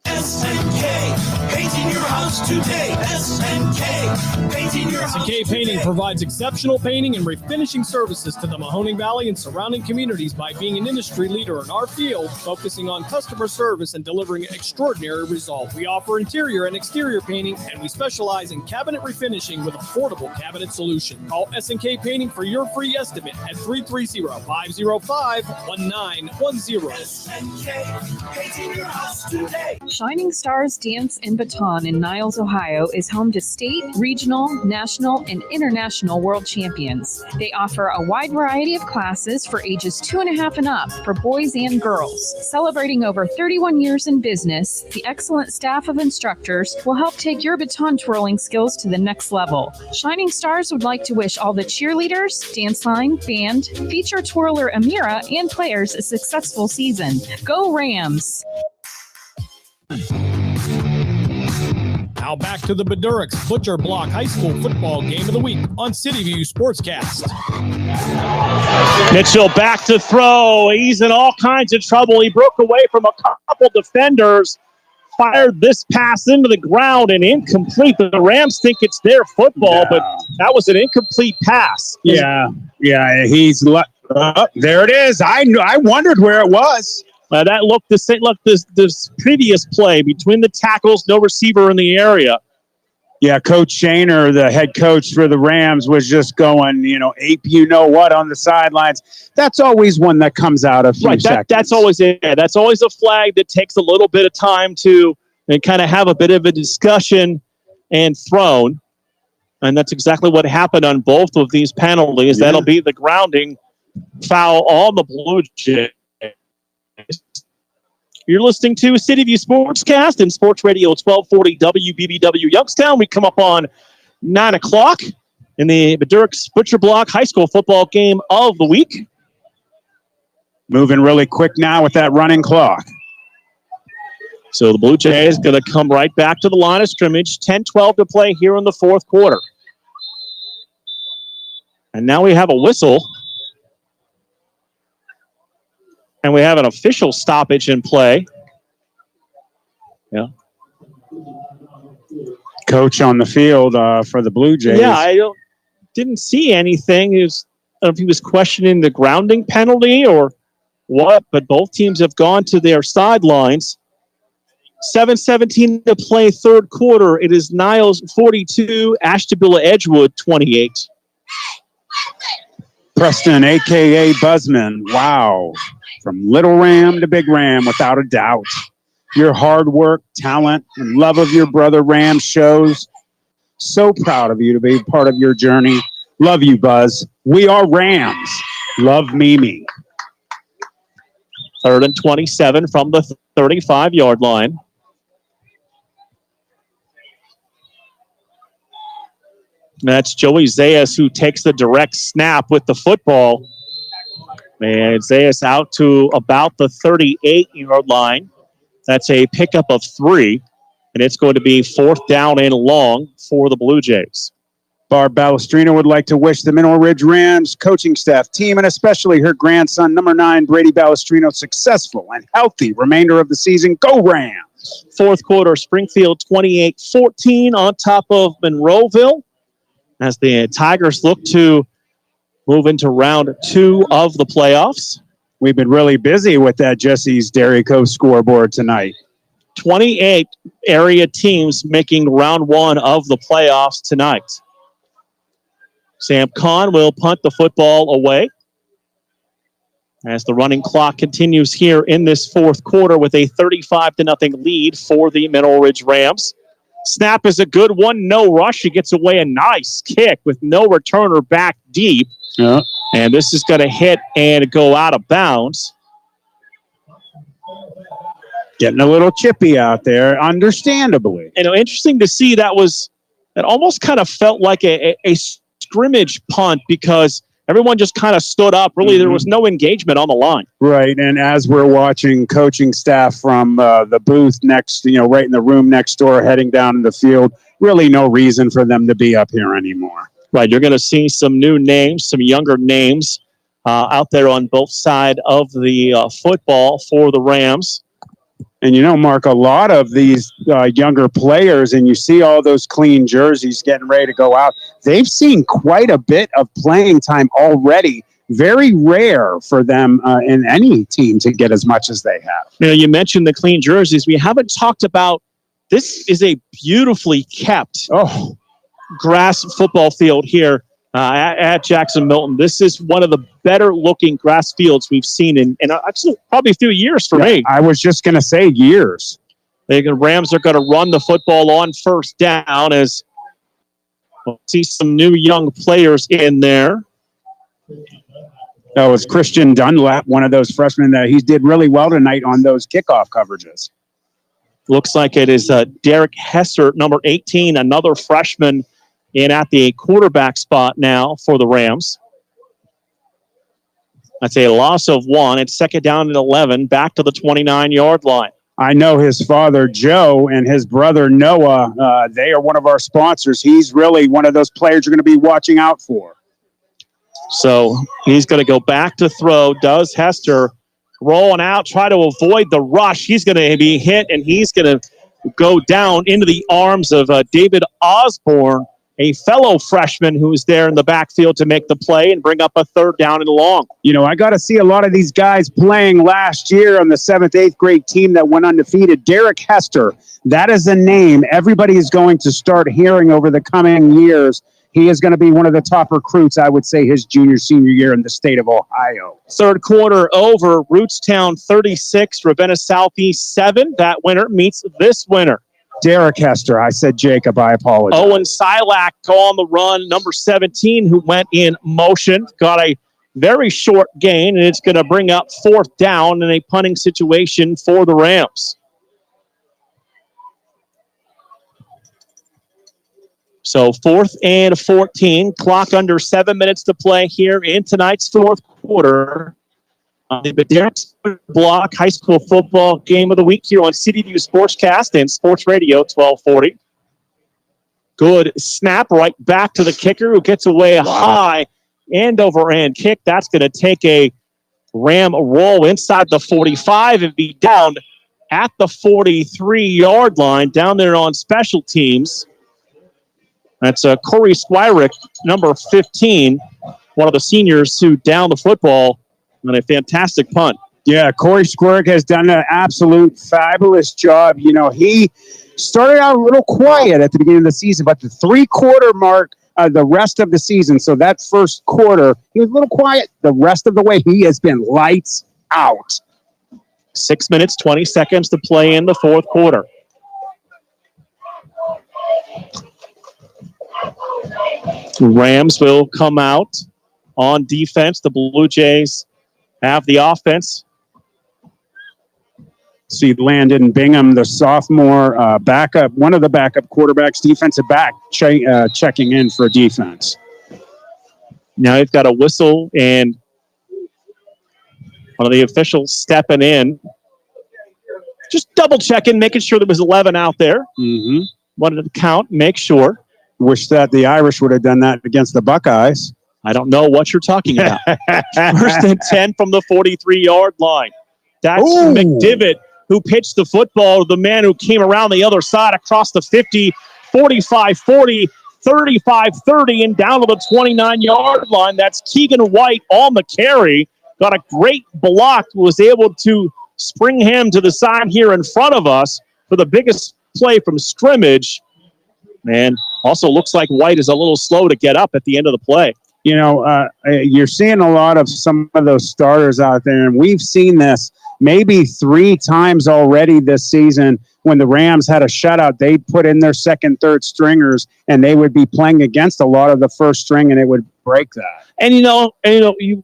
SNK, painting your house today. SNK, painting your house SNK Painting provides exceptional painting and refinishing services to the Mahoning Valley and surrounding communities by being an industry leader in our field, focusing on customer service and delivering extraordinary results. We offer interior and exterior painting, and we specialize in cabinet refinishing with affordable cabinet solutions. Call SNK Painting for your free estimate at 330-505-1910. SNK, painting your house today. Shining Stars Dance and Baton in Niles, Ohio is home to state, regional, national, and international world champions. They offer a wide variety of classes for ages 2.5 and up for boys and girls. Celebrating over 31 years in business, the excellent staff of instructors will help take your baton twirling skills to the next level. Shining Stars would like to wish all the cheerleaders, dance line, band, feature twirler Amira, and players a successful season. Go Rams! Now back to the Beduricks Butcher Block High School Football Game of the Week on CityView Sportscast. Mitchell back to throw. He's in all kinds of trouble. He broke away from a couple defenders, fired this pass into the ground and incomplete. The Rams think it's their football, but that was an incomplete pass. Yeah, he's there it is. I wondered where it was. That looked the same. Look, this previous play between the tackles, no receiver in the area. Yeah, Coach Shaner, the head coach for the Rams, was just going, ape, on the sidelines. That's always one that comes out a few seconds. That's always it. That's always a flag that takes a little bit of time to kind of have a bit of a discussion and thrown. And that's exactly what happened on both of these penalties. Yeah. That'll be the grounding foul on the Blue Jays. You're listening to CityView Sportscast and Sports Radio 1240 WBBW Youngstown. We come up on 9 o'clock in the Beduricks Butcher Block High School Football Game of the Week. Moving really quick now with that running clock. So the Blue Jays going to come right back to the line of scrimmage. 10-12 to play here in the fourth quarter. And now we have a whistle. And we have an official stoppage in play. Yeah. Coach on the field for the Blue Jays. Yeah, I didn't see anything. I don't know if he was questioning the grounding penalty or what, but both teams have gone to their sidelines. 7:17 to play third quarter. It is Niles 42, Ashtabula Edgewood 28. Preston, a.k.a. Buzzman. Wow. From Little Ram to Big Ram, without a doubt. Your hard work, talent, and love of your brother Ram shows. So proud of you to be part of your journey. Love you, Buzz. We are Rams. Love Mimi. 3rd and 27 from the 35-yard line. That's Joey Zayas who takes the direct snap with the football. And Zayas out to about the 38-yard line. That's a pickup of 3, and it's going to be 4th down and long for the Blue Jays. Barb Balestrino would like to wish the Mineral Ridge Rams coaching staff, team, and especially her grandson, number 9, Brady Balestrino, successful and healthy remainder of the season. Go Rams! 4th quarter, Springfield 28-14 on top of Monroeville as the Tigers look to move into round 2 of the playoffs. We've been really busy with that Jesse's Dairy Co. scoreboard tonight. 28 area teams making round 1 of the playoffs tonight. Sam Kahn will punt the football away as the running clock continues here in this 4th quarter with a 35-0 lead for the Mineral Ridge Rams. Snap is a good one. No rush. He gets away a nice kick with no returner back deep. Yeah. And this is going to hit and go out of bounds. Getting a little chippy out there, understandably. You know, interesting to see that almost kind of felt like a scrimmage punt because everyone just kind of stood up. Really, there was no engagement on the line. Right, and as we're watching coaching staff from the booth next, right in the room next door, heading down in the field, really no reason for them to be up here anymore. Right, you're going to see some new names, some younger names out there on both sides of the football for the Rams. And Mark, a lot of these younger players, and you see all those clean jerseys getting ready to go out, they've seen quite a bit of playing time already. Very rare for them in any team to get as much as they have. You mentioned the clean jerseys. We haven't talked about, this is a beautifully kept grass football field here at Jackson-Milton. This is one of the better looking grass fields we've seen in actually probably a few years for me. I was just going to say years. The Rams are going to run the football on 1st down as we'll see some new young players in there. That was Christian Dunlap, one of those freshmen that he did really well tonight on those kickoff coverages. Looks like it is Derek Hesser, number 18, another freshman in at the quarterback spot now for the Rams. That's a loss of 1. It's 2nd down and 11, back to the 29-yard line. I know his father, Joe, and his brother, Noah. They are one of our sponsors. He's really one of those players you're going to be watching out for. So he's going to go back to throw. Does Hester rolling out, try to avoid the rush. He's going to be hit, and he's going to go down into the arms of David Osborne, a fellow freshman who was there in the backfield to make the play and bring up a 3rd down and long. I got to see a lot of these guys playing last year on the 7th, 8th grade team that went undefeated. Derek Hester, that is a name everybody is going to start hearing over the coming years. He is going to be one of the top recruits, I would say, his senior year in the state of Ohio. 3rd quarter over. Rootstown 36, Ravenna Southeast 7. That winner meets this winner. Derek Hester. I said Jacob. I apologize. Owen Silak on the run, number 17, who went in motion. Got a very short gain, and it's going to bring up 4th down in a punting situation for the Rams. So 4th and 14. Clock under 7 minutes to play here in tonight's 4th quarter. The Derek's Block High School Football Game of the Week here on CityView Sportscast and Sports Radio 1240. Good snap right back to the kicker who gets away a high end-over-end kick. That's going to take a Ram roll inside the 45 and be down at the 43-yard line down there on special teams. That's Corey Squirick, number 15, one of the seniors who downed the football on a fantastic punt. Yeah, Corey Squirick has done an absolute fabulous job. He started out a little quiet at the beginning of the season, but the 3-quarter mark, the rest of the season, so that 1st quarter, he was a little quiet. The rest of the way, he has been lights out. 6 minutes, 20 seconds to play in the 4th quarter. The Rams will come out on defense. The Blue Jays have the offense. See Landon Bingham, the sophomore backup, one of the backup quarterbacks, defensive back, checking in for defense. Now you've got a whistle, and One of the officials stepping in. Just double checking, making sure there was 11 out there. Mm-hmm. Wanted to count, make sure. Wish that the Irish would have done that against the Buckeyes. I don't know what you're talking about. First and 10 from the 43-yard line. That's McDivitt, who pitched the football to the man who came around the other side across the 50, 45-40, 35-30, and down to the 29-yard line. That's Keegan White on the carry. Got a great block, was able to spring him to the side here in front of us for the biggest play from scrimmage. And also looks like White is a little slow to get up at the end of the play. You know, you're seeing a lot of some of those starters out there, and we've seen this maybe 3 times already this season. When the Rams had a shutout, they'd put in their second, third stringers, and they would be playing against a lot of the first string, and it would break that. And a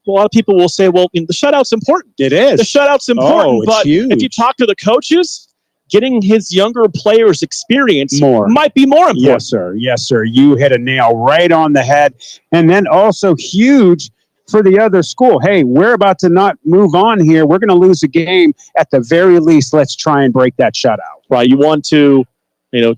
lot of people will say, well, the shutout's important. It is. The shutout's important, but huge. If you talk to the coaches, getting his younger players experience might be more important. Yes, sir. Yes, sir. You hit a nail right on the head. And then also huge for the other school. Hey, we're about to not move on here. We're going to lose a game. At the very least, let's try and break that shutout. Right. You want to,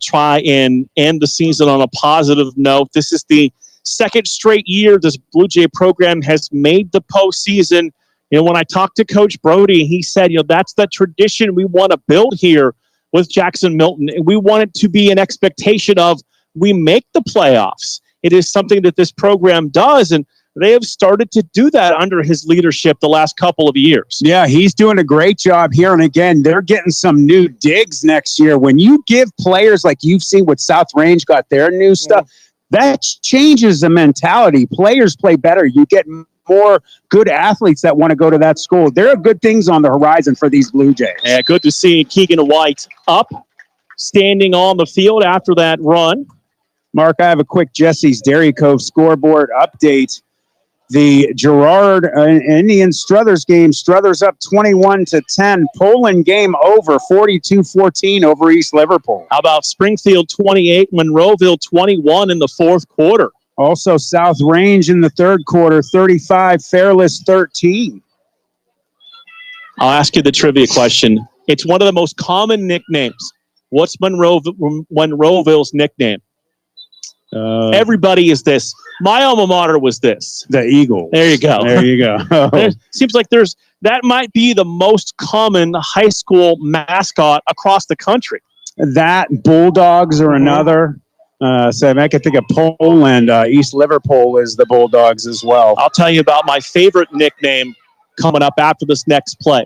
try and end the season on a positive note. This is the second straight year this Blue Jay program has made the postseason. When I talked to Coach Brody, he said, that's the tradition we want to build here with Jackson-Milton. And we want it to be an expectation of we make the playoffs. It is something that this program does, and they have started to do that under his leadership the last couple of years. Yeah, he's doing a great job here. And again, they're getting some new digs next year. When you give players like you've seen with South Range got their new stuff, that changes the mentality. Players play better. You get more good athletes that want to go to that school. There are good things on the horizon for these Blue Jays. Yeah, good to see Keegan White up, standing on the field after that run. Mark, I have a quick Jesse's Dairy Cove scoreboard update. The Girard Indian Struthers game, Struthers up 21-10. Poland game over 42-14 over East Liverpool. How about Springfield 28, Monroeville 21 in the fourth quarter? Also South Range in the third quarter, 35, Fairless 13. I'll ask you the trivia question. It's one of the most common nicknames. What's Monroeville's nickname? Everybody is this. My alma mater was this. The Eagle. There you go. There you go. Seems like that might be the most common high school mascot across the country. That, Bulldogs are another. So I can think of Poland. East Liverpool is the Bulldogs as well. I'll tell you about my favorite nickname coming up after this next play.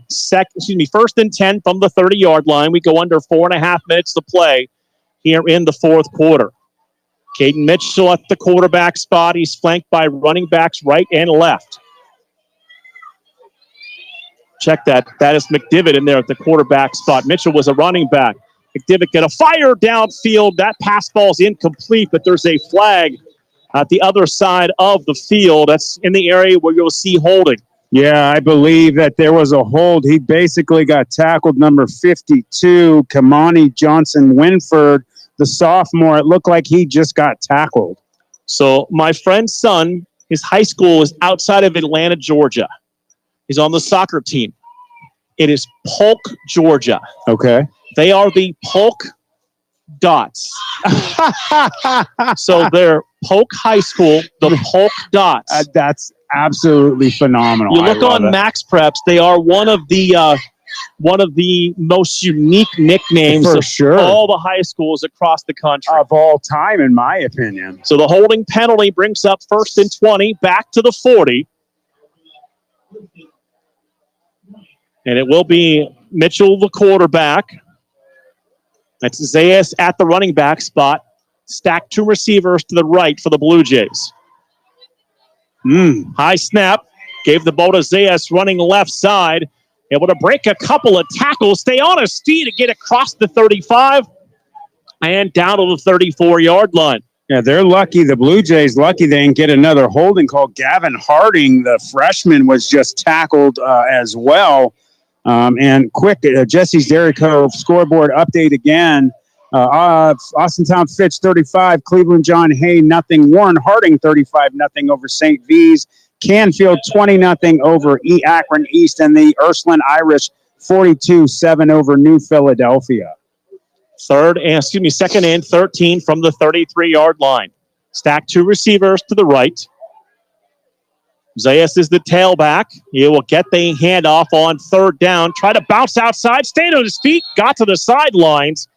First and 10 from the 30-yard line. We go under 4.5 minutes to play here in the fourth quarter. Caden Mitchell at the quarterback spot. He's flanked by running backs right and left. Check that. That is McDivitt in there at the quarterback spot. Mitchell was a running back. McDivitt get a fire downfield. That pass ball's incomplete, but there's a flag at the other side of the field. That's in the area where you'll see holding. Yeah, I believe that there was a hold. He basically got tackled, number 52, Kamani Johnson-Winford, the sophomore. It looked like he just got tackled. So my friend's son, his high school is outside of Atlanta, Georgia. He's on the soccer team. It is Polk, Georgia. Okay. They are the Polk Dots. So they're Polk High School, the Polk Dots. That's absolutely phenomenal. You look on Max Preps, they are one of the most unique nicknames for of sure. All the high schools across the country. Of all time, in my opinion. So the holding penalty brings up 1st and 20, back to the 40. And it will be Mitchell, the quarterback. That's Zayas at the running back spot. Stacked 2 receivers to the right for the Blue Jays. High snap. Gave the ball to Zayas running left side. Able to break a couple of tackles. Stay on his feet to get across the 35. And down to the 34-yard line. Yeah, they're lucky. The Blue Jays lucky they didn't get another holding call. Gavin Harding, the freshman, was just tackled as well. And quick, Jesse's Dairy Cove scoreboard update again. Austintown Fitch 35, Cleveland John Hay nothing. Warren Harding 35-0 over St. V's. Canfield 20-0 over Akron East, and the Ursuline Irish 42-7 over New Philadelphia. Second and 13 from the 33-yard line. Stack 2 receivers to the right. Zayas is the tailback. He will get the handoff on third down. Try to bounce outside, stayed on his feet, got to the sidelines,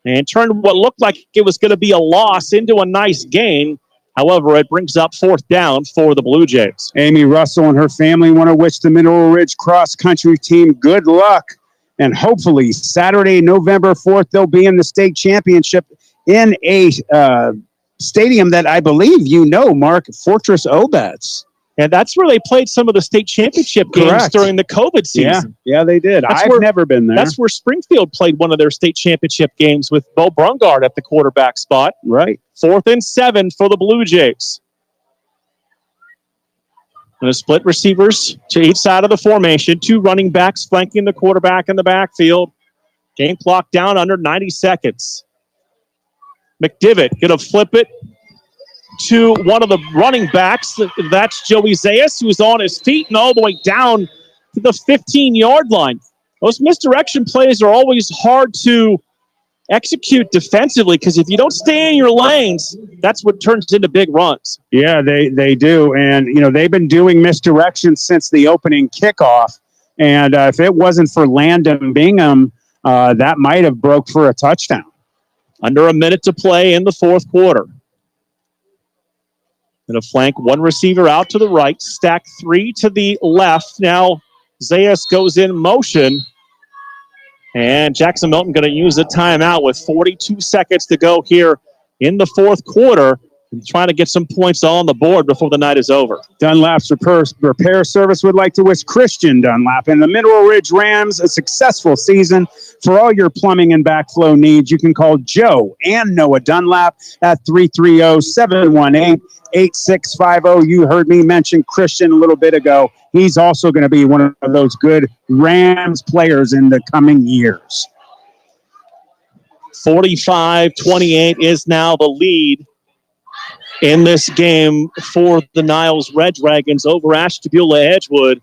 and turned what looked like it was going to be a loss into a nice gain. However, it brings up fourth down for the Blue Jays. Amy Russell and her family want to wish the Mineral Ridge Cross Country team good luck. And hopefully Saturday, November 4th, they'll be in the state championship in a stadium that I believe you know, Mark, Fortress Obetz. And that's where they played some of the state championship games during the COVID season. Yeah, they did. I've never been there. That's where Springfield played one of their state championship games with Bo Brungard at the quarterback spot. Right. 4th and 7 for the Blue Jays. And a split receivers to each side of the formation. 2 running backs flanking the quarterback in the backfield. Game clock down under 90 seconds. McDivitt going to flip it to one of the running backs. That's Joey Zayas, who's on his feet and all the way down to the 15-yard line. Those misdirection plays are always hard to execute defensively because if you don't stay in your lanes, that's what turns into big runs. Yeah, they do. And, they've been doing misdirection since the opening kickoff. And if it wasn't for Landon Bingham, that might have broke for a touchdown. Under a minute to play in the fourth quarter. Going to flank one receiver out to the right, stack 3 to the left. Now Zayas goes in motion. And Jackson-Milton going to use a timeout with 42 seconds to go here in the fourth quarter and trying to get some points on the board before the night is over. Dunlap's Repair Service would like to wish Christian Dunlap and the Mineral Ridge Rams a successful season. For all your plumbing and backflow needs, you can call Joe and Noah Dunlap at 330-718-8650. You heard me mention Christian a little bit ago. He's also going to be one of those good Rams players in the coming years. 45-28 is now the lead in this game for the Niles Red Dragons over Ashtabula Edgewood.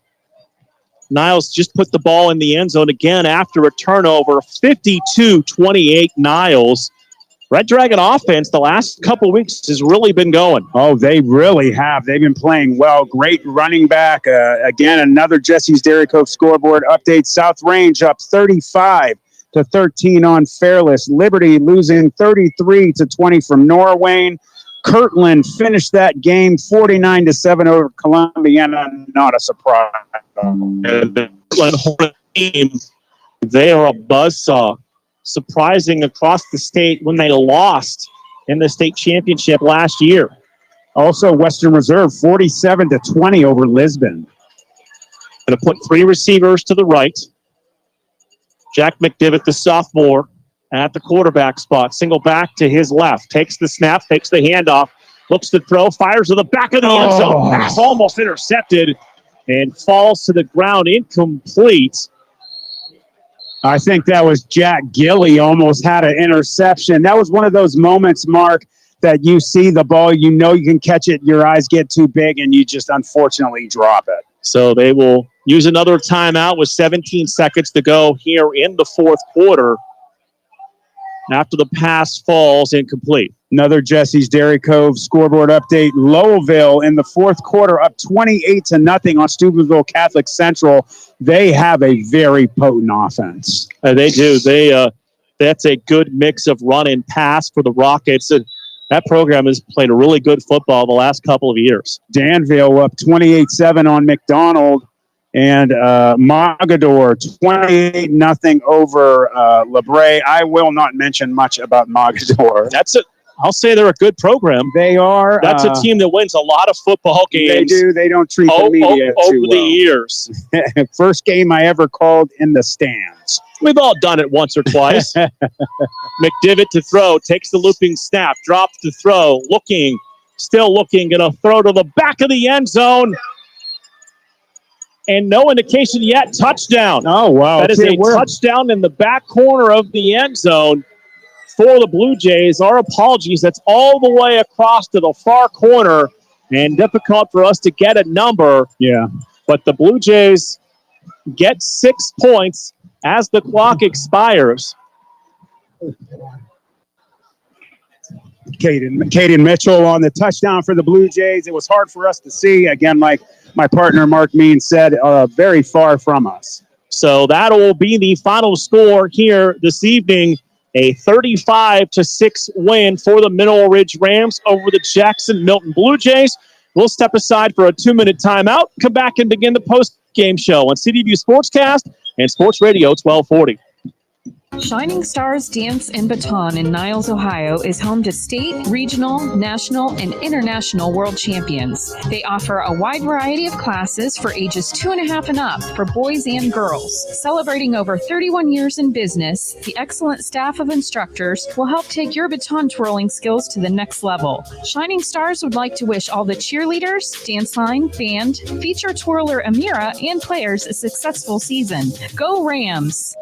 Niles just put the ball in the end zone again after a turnover. 52-28 Niles. Red Dragon offense the last couple weeks has really been going. Oh, they really have. They've been playing well. Great running back. Again, another Jesse's Dairy Cove scoreboard update. South Range up 35-13 on Fairless. Liberty losing 33-20 from Norwayne. Kirtland finished that game 49-7 over Columbiana. Not a surprise. They are a buzzsaw. Surprising across the state when they lost in the state championship last year. Also, Western Reserve 47-20 over Lisbon. Going to put 3 receivers to the right. Jack McDivitt, the sophomore, at the quarterback spot. Single back to his left. Takes the snap, takes the handoff, looks to throw, fires to the back of the end zone. Pass almost intercepted and falls to the ground incomplete. I think that was Jack Gilly almost had an interception. That was one of those moments, Mark, that you see the ball, you know you can catch it, your eyes get too big, and you just unfortunately drop it. So they will use another timeout with 17 seconds to go here in the fourth quarter after the pass falls incomplete. Another Jesse's Dairy Cove scoreboard update. Lowellville in the fourth quarter up 28-0 on Steubenville Catholic Central. They have a very potent offense. They do. That's a good mix of run and pass for the Rockets. That program has played a really good football the last couple of years. Danville up 28-7 on McDonald. And Mogador 28-0 over LeBray. I will not mention much about Mogador. I'll say they're a good program. They are. That's a team that wins a lot of football games. They do. They don't treat the media over too well. the years. First game I ever called in the stands. We've all done it once or twice. McDivitt to throw, takes the looping snap, drops to throw, still looking, going to throw to the back of the end zone. And no indication yet. Touchdown. Oh, wow. That is a touchdown in the back corner of the end zone for the Blue Jays. Our apologies. That's all the way across to the far corner. and difficult for us to get a number. Yeah. But the Blue Jays get 6 points as the clock expires. Caden Mitchell on the touchdown for the Blue Jays. It was hard for us to see. Again, like my partner Mark Means said, very far from us. So that will be the final score here this evening. A 35-6 win for the Mineral Ridge Rams over the Jackson-Milton Blue Jays. We'll step aside for a 2-minute timeout, come back and begin the post-game show on CDView Sportscast and Sports Radio 1240. Shining Stars Dance and Baton in Niles, Ohio is home to state, regional, national, and international world champions. They offer a wide variety of classes for ages 2.5 and up for boys and girls. Celebrating over 31 years in business, the excellent staff of instructors will help take your baton twirling skills to the next level. Shining Stars would like to wish all the cheerleaders, dance line, band, feature twirler Amira, and players a successful season. Go Rams!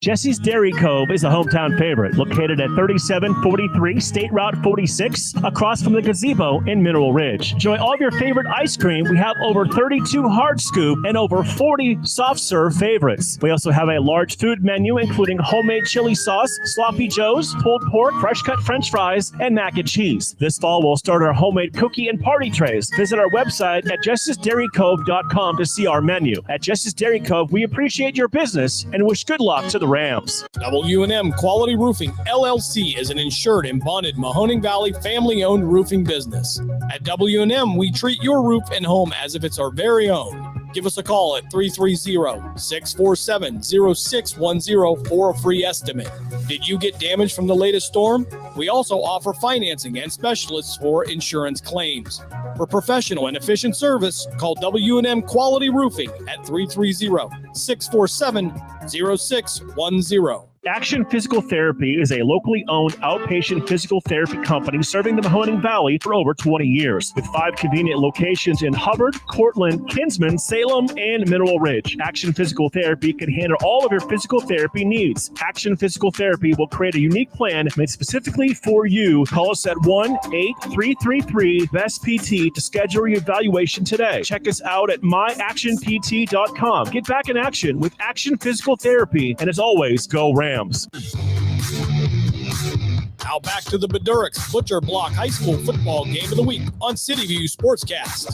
Jesse's Dairy Cove is a hometown favorite, located at 3743 State Route 46, across from the gazebo in Mineral Ridge. Enjoy all of your favorite ice cream. We have over 32 hard scoop and over 40 soft serve favorites. We also have a large food menu, including homemade chili sauce, sloppy joes, pulled pork, fresh cut french fries, and mac and cheese. This fall, we'll start our homemade cookie and party trays. Visit our website at jessesdairycove.com to see our menu. At Jesse's Dairy Cove, we appreciate your business and wish good luck to the Rams. W&M Quality Roofing, LLC is an insured and bonded Mahoning Valley family-owned roofing business. At W&M, we treat your roof and home as if it's our very own. Give us a call at 330-647-0610 for a free estimate. Did you get damage from the latest storm? We also offer financing and specialists for insurance claims. For professional and efficient service, call W&M Quality Roofing at 330-647-0610. Action Physical Therapy is a locally owned outpatient physical therapy company serving the Mahoning Valley for over 20 years. With 5 convenient locations in Hubbard, Cortland, Kinsman, Salem, and Mineral Ridge. Action Physical Therapy can handle all of your physical therapy needs. Action Physical Therapy will create a unique plan made specifically for you. Call us at 1-8333-BEST-PT to schedule your evaluation today. Check us out at myactionpt.com. Get back in action with Action Physical Therapy, and as always, go Rams. Now back to the Beduricks Butcher Block High School Football Game of the Week on CityView Sportscast.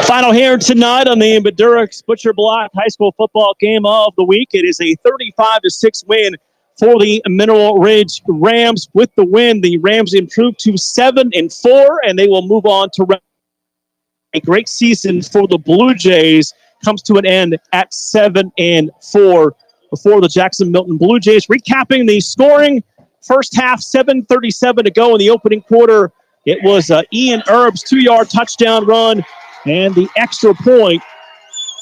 Final here tonight on the Beduricks Butcher Block High School Football Game of the Week. It is a 35-6 win for the Mineral Ridge Rams. With the win, the Rams improved to 7-4, and they will move on to a great season for the Blue Jays. Comes to an end at 7-4 before the Jackson-Milton Blue Jays. Recapping the scoring, first half, 7:37 to go in the opening quarter. It was Ian Erb's 2-yard touchdown run, and the extra point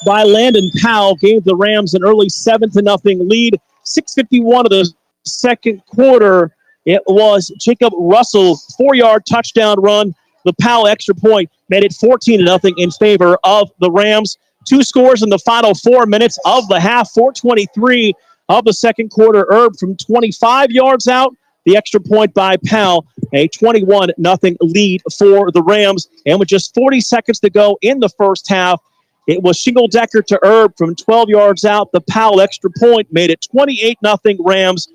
by Landon Powell gave the Rams an early 7-0 lead. 6:51 of the second quarter, it was Jacob Russell's 4-yard touchdown run. The Powell extra point made it 14-0 in favor of the Rams. 2 scores in the final 4 minutes of the half. 4:23 of the second quarter. Herb from 25 yards out. The extra point by Powell. A 21-0 lead for the Rams. And with just 40 seconds to go in the first half, it was Shingledecker to Herb from 12 yards out. The Powell extra point made it 28-0 Rams.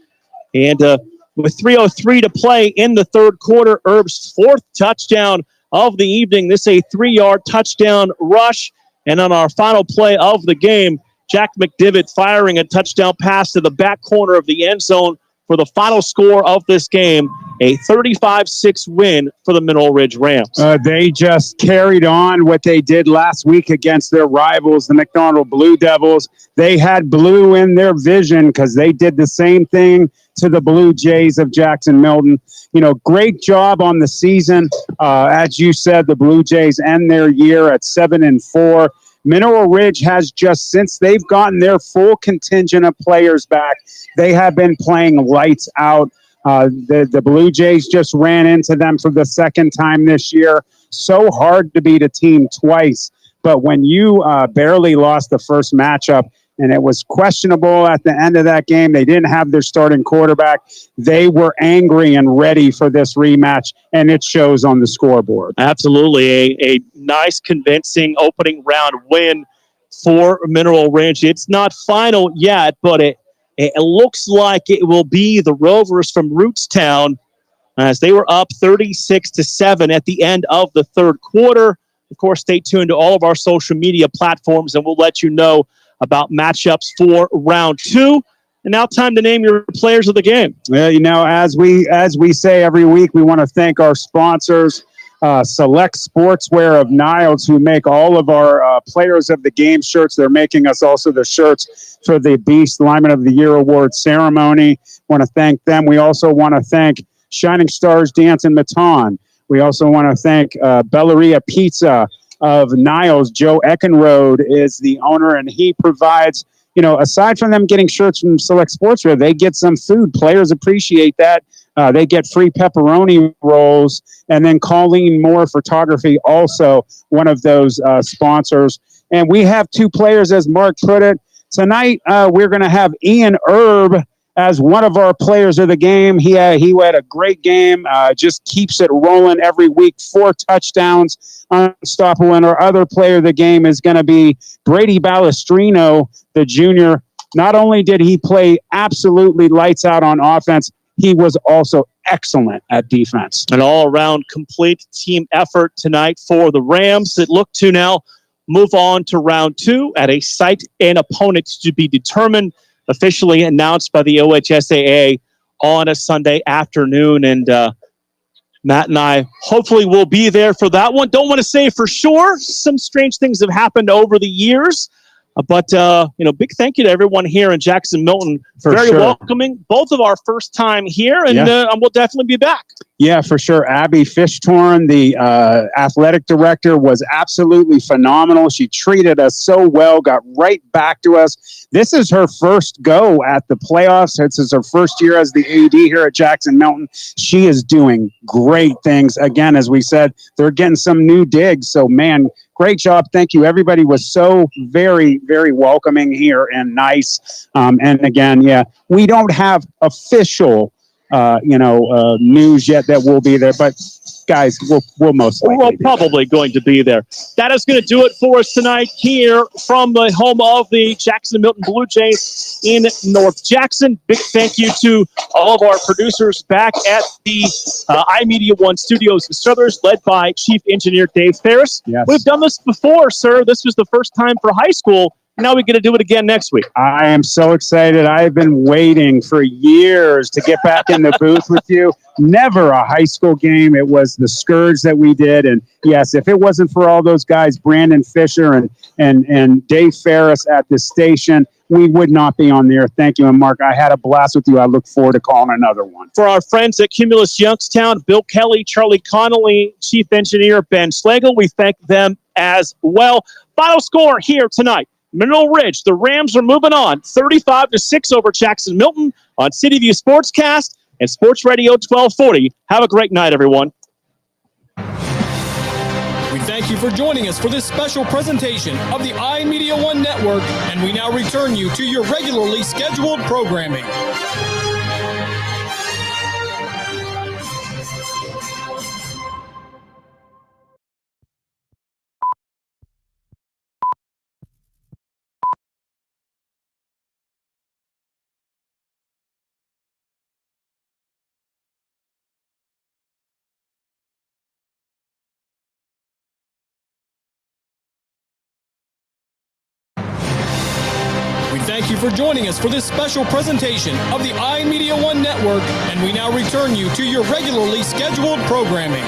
And with 3:03 to play in the third quarter, Herb's 4th touchdown of the evening. This is a 3-yard touchdown rush. And on our final play of the game, Jack McDivitt firing a touchdown pass to the back corner of the end zone for the final score of this game, a 35-6 win for the Mineral Ridge Rams. They just carried on what they did last week against their rivals, the McDonald Blue Devils. They had blue in their vision because they did the same thing to the Blue Jays of Jackson-Milton. You know, great job on the season. As you said, the Blue Jays end their year at 7-4. Mineral Ridge has just, since they've gotten their full contingent of players back, they have been playing lights out. The Blue Jays just ran into them for the second time this year. So hard to beat a team twice. But when you barely lost the first matchup, and it was questionable at the end of that game. They didn't have their starting quarterback. They were angry and ready for this rematch, and it shows on the scoreboard. Absolutely. A nice, convincing opening round win for Mineral Ridge. It's not final yet, but it looks like it will be the Rovers from Rootstown, as they were up 36-7 at the end of the third quarter. Of course, stay tuned to all of our social media platforms, and we'll let you know about matchups for round two. And now time to name your players of the game. Well, you know, as we say every week, we want to thank our sponsors, Select Sportswear of Niles, who make all of our players of the game shirts. They're making us also the shirts for the Beast Lineman of the Year Award ceremony. Want to thank them. We also want to thank Shining Stars Dance in Baton. We also want to thank Belleria Pizza of Niles. Joe Eckenrode is the owner, and he provides, you know, aside from them getting shirts from Select Sportswear, they get some food. Players appreciate that. They get free pepperoni rolls. And then Colleen Moore Photography, also one of those sponsors. And we have two players, as Mark put it. Tonight, we're going to have Ian Erb as one of our players of the game. He had a great game, just keeps it rolling every week, 4 touchdowns, unstoppable. And our other player of the game is going to be Brady Balestrino, the junior. Not only did he play absolutely lights out on offense, he was also excellent at defense. An all-around complete team effort tonight for the Rams that look to now move on to round two at a site and opponent to be determined, officially announced by the OHSAA on a Sunday afternoon. And Matt and I hopefully will be there for that one. Don't want to say for sure. Some strange things have happened over the years. But, big thank you to everyone here in Jackson-Milton. Very welcoming. Both of our first time here, and we'll definitely be back. Yeah, for sure. Abby Fishtorn, the athletic director, was absolutely phenomenal. She treated us so well, got right back to us. This is her first go at the playoffs. This is her first year as the AD here at Jackson-Milton. She is doing great things. Again, as we said, they're getting some new digs. So, man, great job. Thank you. Everybody was so very, very welcoming here and nice. And again, we don't have official news yet that we'll be there, but guys, we'll most likely we're probably going to be there. That is going to do it for us tonight here from the home of the Jackson-Milton Blue Jays in North Jackson. Big thank you to all of our producers back at the iMedia One Studios in Struthers, led by Chief Engineer Dave Ferris. Yes. We've done this before, sir. This was the first time for high school. Now we get to do it again next week. I am so excited. I've been waiting for years to get back in the booth with you. Never a high school game. It was the Scourge that we did. And yes, if it wasn't for all those guys, Brandon Fisher and Dave Ferris at the station, we would not be on there. Thank you. And Mark, I had a blast with you. I look forward to calling another one. For our friends at Cumulus Youngstown, Bill Kelly, Charlie Connolly, Chief Engineer Ben Schlegel, we thank them as well. Final score here tonight. Mineral Ridge, the Rams are moving on 35-6 over Jackson-Milton on City View Sportscast and Sports Radio 1240. Have a great night, everyone. We thank you for joining us for this special presentation of the iMedia One Network, and we now return you to your regularly scheduled programming. Thank you for joining us for this special presentation of the iMedia One Network, and we now return you to your regularly scheduled programming.